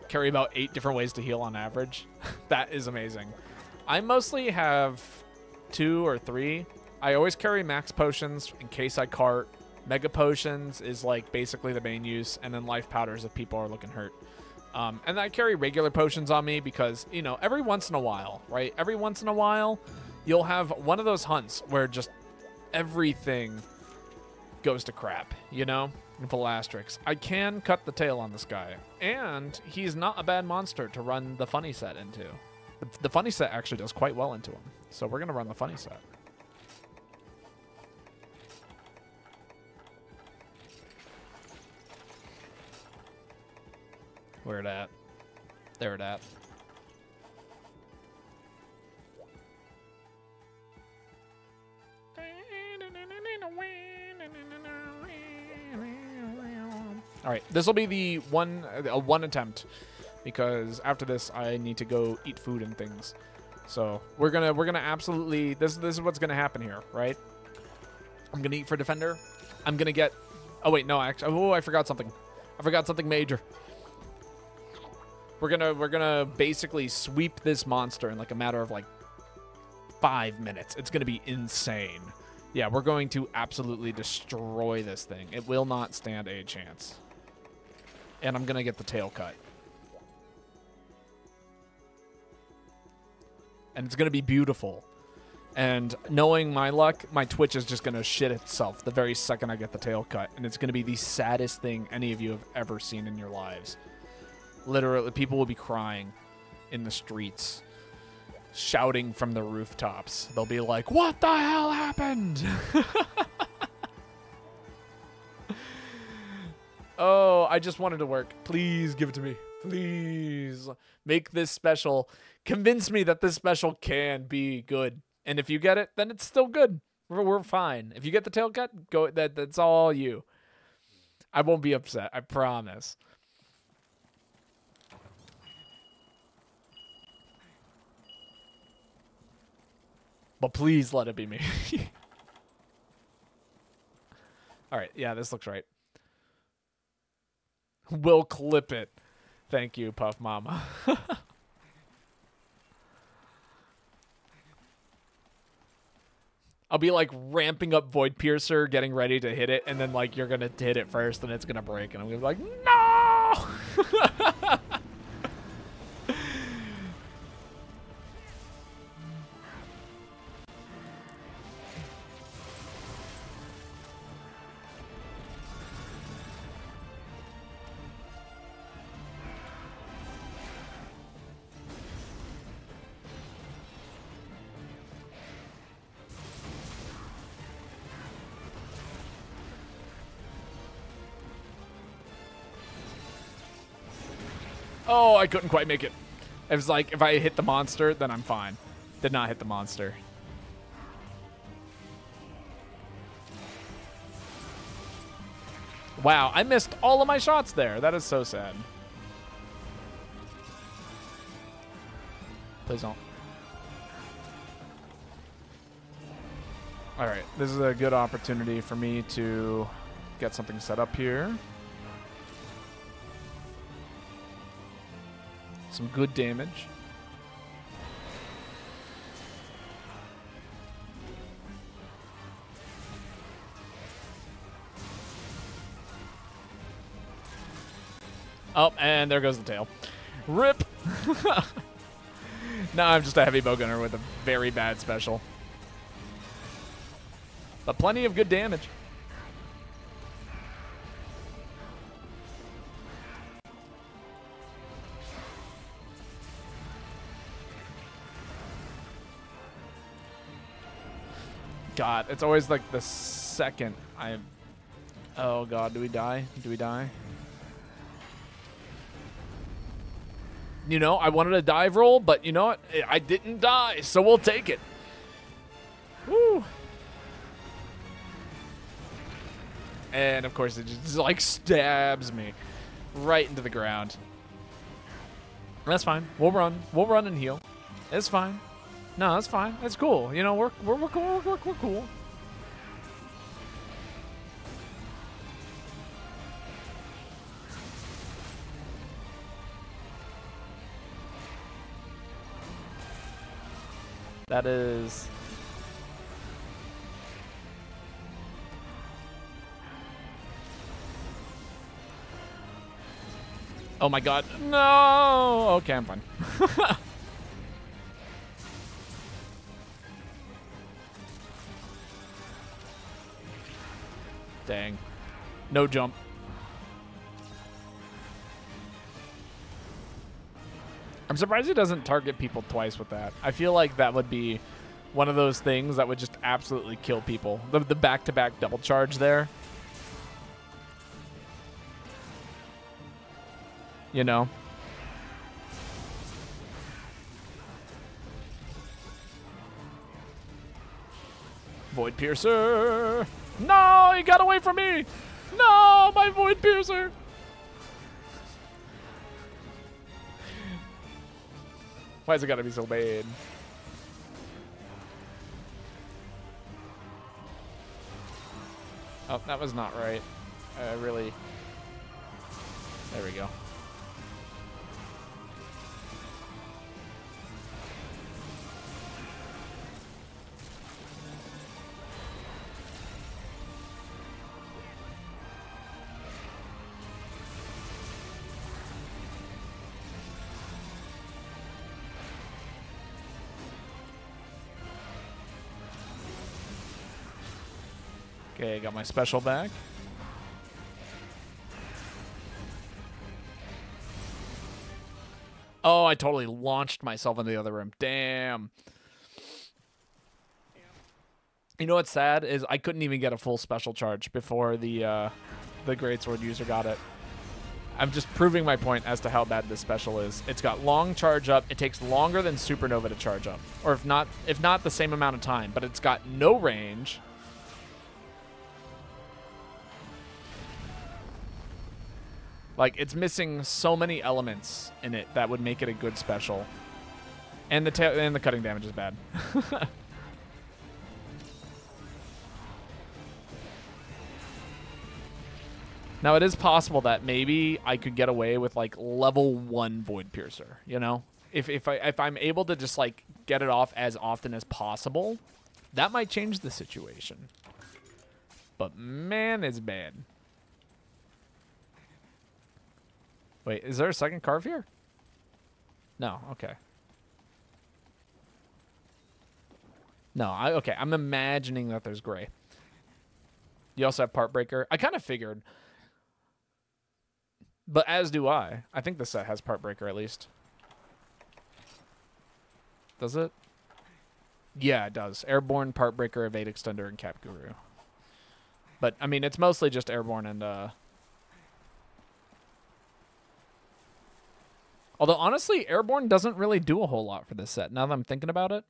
Carry about 8 different ways to heal on average. That is amazing. I mostly have 2 or 3. I always carry max potions in case I cart. Mega potions is like basically the main use, and then life powders if people are looking hurt. And I carry regular potions on me because, you know, every once in a while, right? Every once in a while, you'll have one of those hunts where just everything goes to crap, you know? Philastrix. I can cut the tail on this guy, and he's not a bad monster to run the funny set into. The funny set actually does quite well into him, so we're going to run the funny set. Where it at? There it at. All right, this will be the one attempt, because after this I need to go eat food and things. So we're gonna absolutely this is what's gonna happen here, right? I'm gonna eat for defender. I'm gonna get. Oh wait, no, actually, oh, I forgot something. I forgot something major. We're gonna basically sweep this monster in like a matter of like 5 minutes. It's gonna be insane. Yeah, we're going to absolutely destroy this thing. It will not stand a chance. And I'm gonna get the tail cut. And it's gonna be beautiful. And knowing my luck, my Twitch is just gonna shit itself the very second I get the tail cut. And it's gonna be the saddest thing any of you have ever seen in your lives. Literally, people will be crying in the streets, shouting from the rooftops. They'll be like, "What the hell happened?" Oh, I just wanted to work. Please give it to me. Please make this special. Convince me that this special can be good. And if you get it, then it's still good. We're fine. If you get the tail cut, go. That's all you. I won't be upset. I promise. But please let it be me. All right. Yeah, this looks right. We'll clip it. Thank you, Puff Mama. I'll be like ramping up Void Piercer, getting ready to hit it, and then like you're gonna hit it first, and it's gonna break, and I'm gonna be like, no! Oh, I couldn't quite make it. It was like, if I hit the monster, then I'm fine. Did not hit the monster. Wow, I missed all of my shots there. That is so sad. Please don't. All right, this is a good opportunity for me to get something set up here. Some good damage. Oh, and there goes the tail. Rip. Now I'm just a heavy bow gunner with a very bad special. But plenty of good damage. God, it's always like the second I... Oh, God, do we die? Do we die? You know, I wanted a dive roll, but you know what? I didn't die, so we'll take it. Woo! And, of course, it just, like, stabs me right into the ground. That's fine. We'll run. We'll run and heal. It's fine. No, that's fine. That's cool. You know, we're cool. We're cool. That is... Oh my God. No! Okay, I'm fine. Dang. No jump. I'm surprised he doesn't target people twice with that. I feel like that would be one of those things that would just absolutely kill people. The back-to-back double charge there. You know? Void Piercer! No, he got away from me! No, my Void Piercer! Why's it gotta be so bad? Oh, that was not right. Really. There we go. Okay, got my special back. Oh, I totally launched myself into the other room. Damn. You know what's sad is I couldn't even get a full special charge before the greatsword user got it. I'm just proving my point as to how bad this special is. It's got long charge up. It takes longer than Supernova to charge up, or if not the same amount of time. But it's got no range. Like, it's missing so many elements in it that would make it a good special. And the cutting damage is bad. Now, it is possible that maybe I could get away with, like, level 1 Void Piercer, you know? If I'm able to just, like, get it off as often as possible, that might change the situation. But, man, it's bad. Wait, is there a second carve here? No, okay. No, okay, I'm imagining that there's gray. You also have Part Breaker. I kind of figured. But as do I. I think the set has Part Breaker at least. Does it? Yeah, it does. Airborne, Part Breaker, Evade Extender, and Cap Guru. But, I mean, it's mostly just Airborne and... Although, honestly, Airborne doesn't really do a whole lot for this set, now that I'm thinking about it.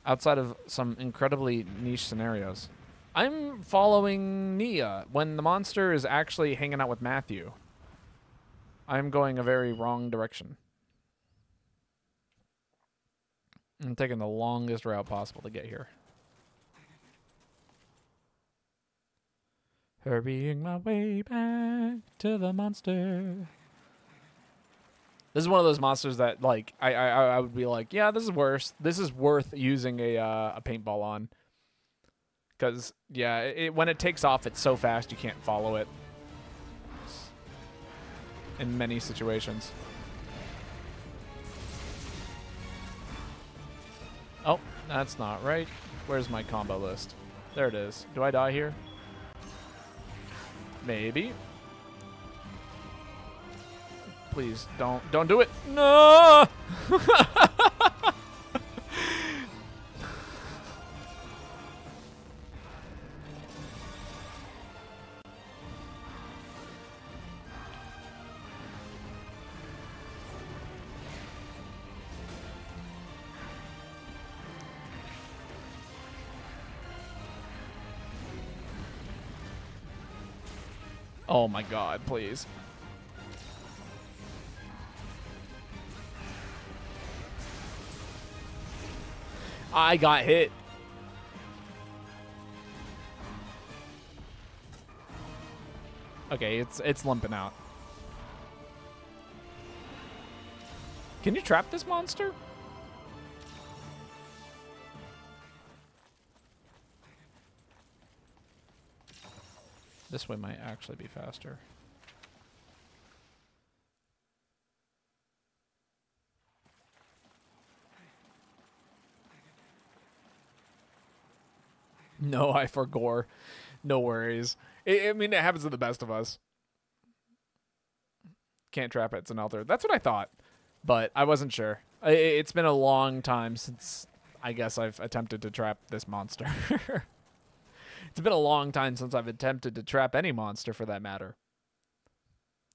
Outside of some incredibly niche scenarios. I'm following Nia when the monster is actually hanging out with Matthew. I'm going a very wrong direction. I'm taking the longest route possible to get here. Hurrying my way back to the monster. This is one of those monsters that, like, I would be like, yeah, this is worse. This is worth using a paintball on. Because, yeah, when it takes off, it's so fast you can't follow it. In many situations. Oh, that's not right. Where's my combo list? There it is. Do I die here? Maybe. Please don't do it. No. Oh my god, please. I got hit. Okay, it's limping out. Can you trap this monster? This way might actually be faster. No, I forgore. No worries. I mean, it happens to the best of us. Can't trap it. It's an altar. That's what I thought, but I wasn't sure. It's been a long time since I guess I've attempted to trap this monster. It's been a long time since I've attempted to trap any monster for that matter.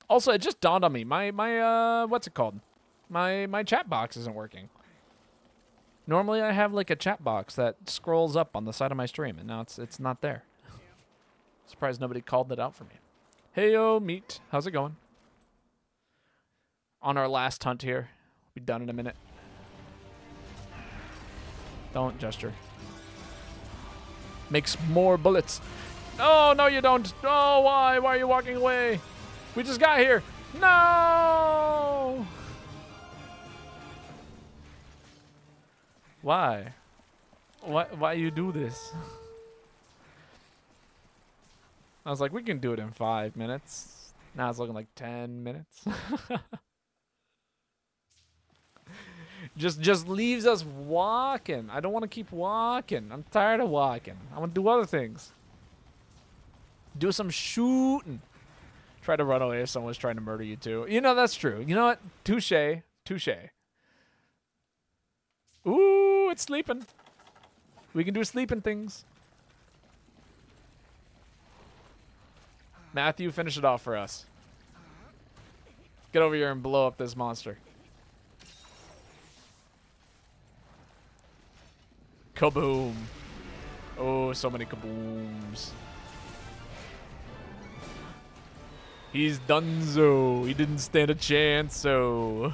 Also, it just dawned on me. My what's it called? My chat box isn't working. Normally I have like a chat box that scrolls up on the side of my stream, and now it's not there. Surprised nobody called that out for me. Heyo, meat. How's it going? On our last hunt here. We'll be done in a minute. Don't gesture. Makes more bullets. No, no you don't. No, why? Why are you walking away? We just got here. No! Why? Why you do this? I was like, we can do it in 5 minutes. Now it's looking like 10 minutes. Just leaves us walking. I don't want to keep walking. I'm tired of walking. I want to do other things. Do some shooting. Try to run away if someone's trying to murder you too. You know, that's true. You know what? Touche. Touche. Ooh, it's sleeping. We can do sleeping things. Matthew, finish it off for us. Get over here and blow up this monster. Kaboom. Oh, so many kabooms. He's donezo. He didn't stand a chance, so.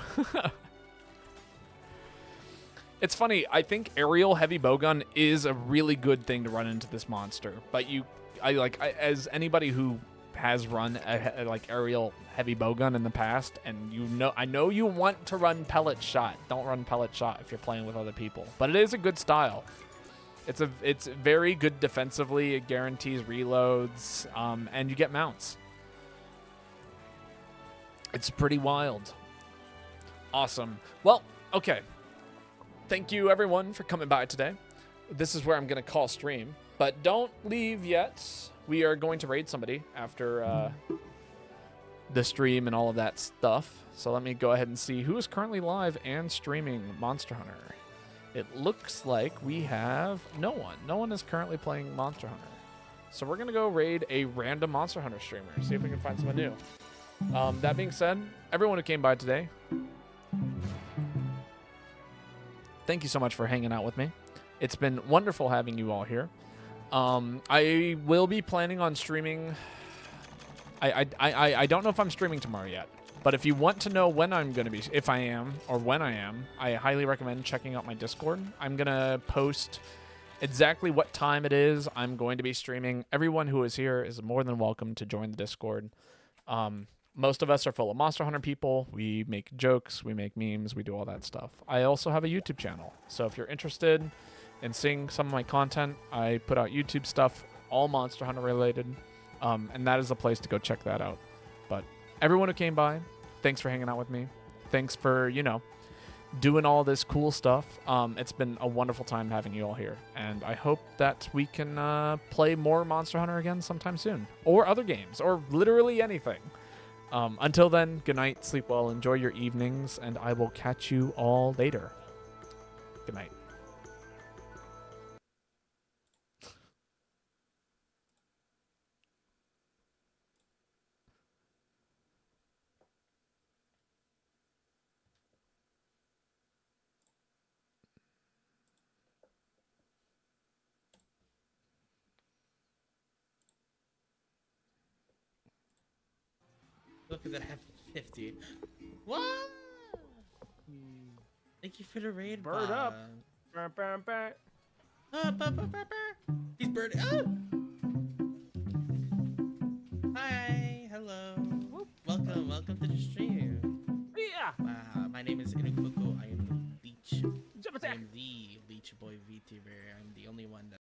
It's funny. I think aerial heavy bowgun is a really good thing to run into this monster. But as anybody who has run a like aerial heavy bowgun in the past, and I know you want to run pellet shot. Don't run pellet shot if you're playing with other people. But it is a good style. It's very good defensively. It guarantees reloads, and you get mounts. It's pretty wild. Awesome. Well, okay. Thank you, everyone, for coming by today. This is where I'm going to call stream. But don't leave yet. We are going to raid somebody after the stream and all of that stuff. So let me go ahead and see who is currently live and streaming Monster Hunter. It looks like we have no one. No one is currently playing Monster Hunter. So we're going to go raid a random Monster Hunter streamer. See if we can find someone new. That being said, everyone who came by today, thank you so much for hanging out with me. It's been wonderful having you all here. I will be planning on streaming. I don't know if I'm streaming tomorrow yet, but if you want to know when I'm going to be, if I am, or when I am, I highly recommend checking out my Discord. I'm going to post exactly what time it is I'm going to be streaming. Everyone who is here is more than welcome to join the Discord. Most of us are full of Monster Hunter people. We make jokes, we make memes, we do all that stuff. I also have a YouTube channel, so if you're interested in seeing some of my content, I put out YouTube stuff, all Monster Hunter related, and that is the place to go check that out. But everyone who came by, thanks for hanging out with me. Thanks for, you know, doing all this cool stuff. It's been a wonderful time having you all here, and I hope that we can play more Monster Hunter again sometime soon, or other games, or literally anything. Until then, good night, sleep well, enjoy your evenings, and I will catch you all later. Good night. Look at that 50. What? Thank you for the raid, Bird up. He's bird. Oh! Hi, hello. Welcome to the stream. Yeah. My name is Inukoko. I am the Leech. I am the Leech Boy VTuber. I'm the only one that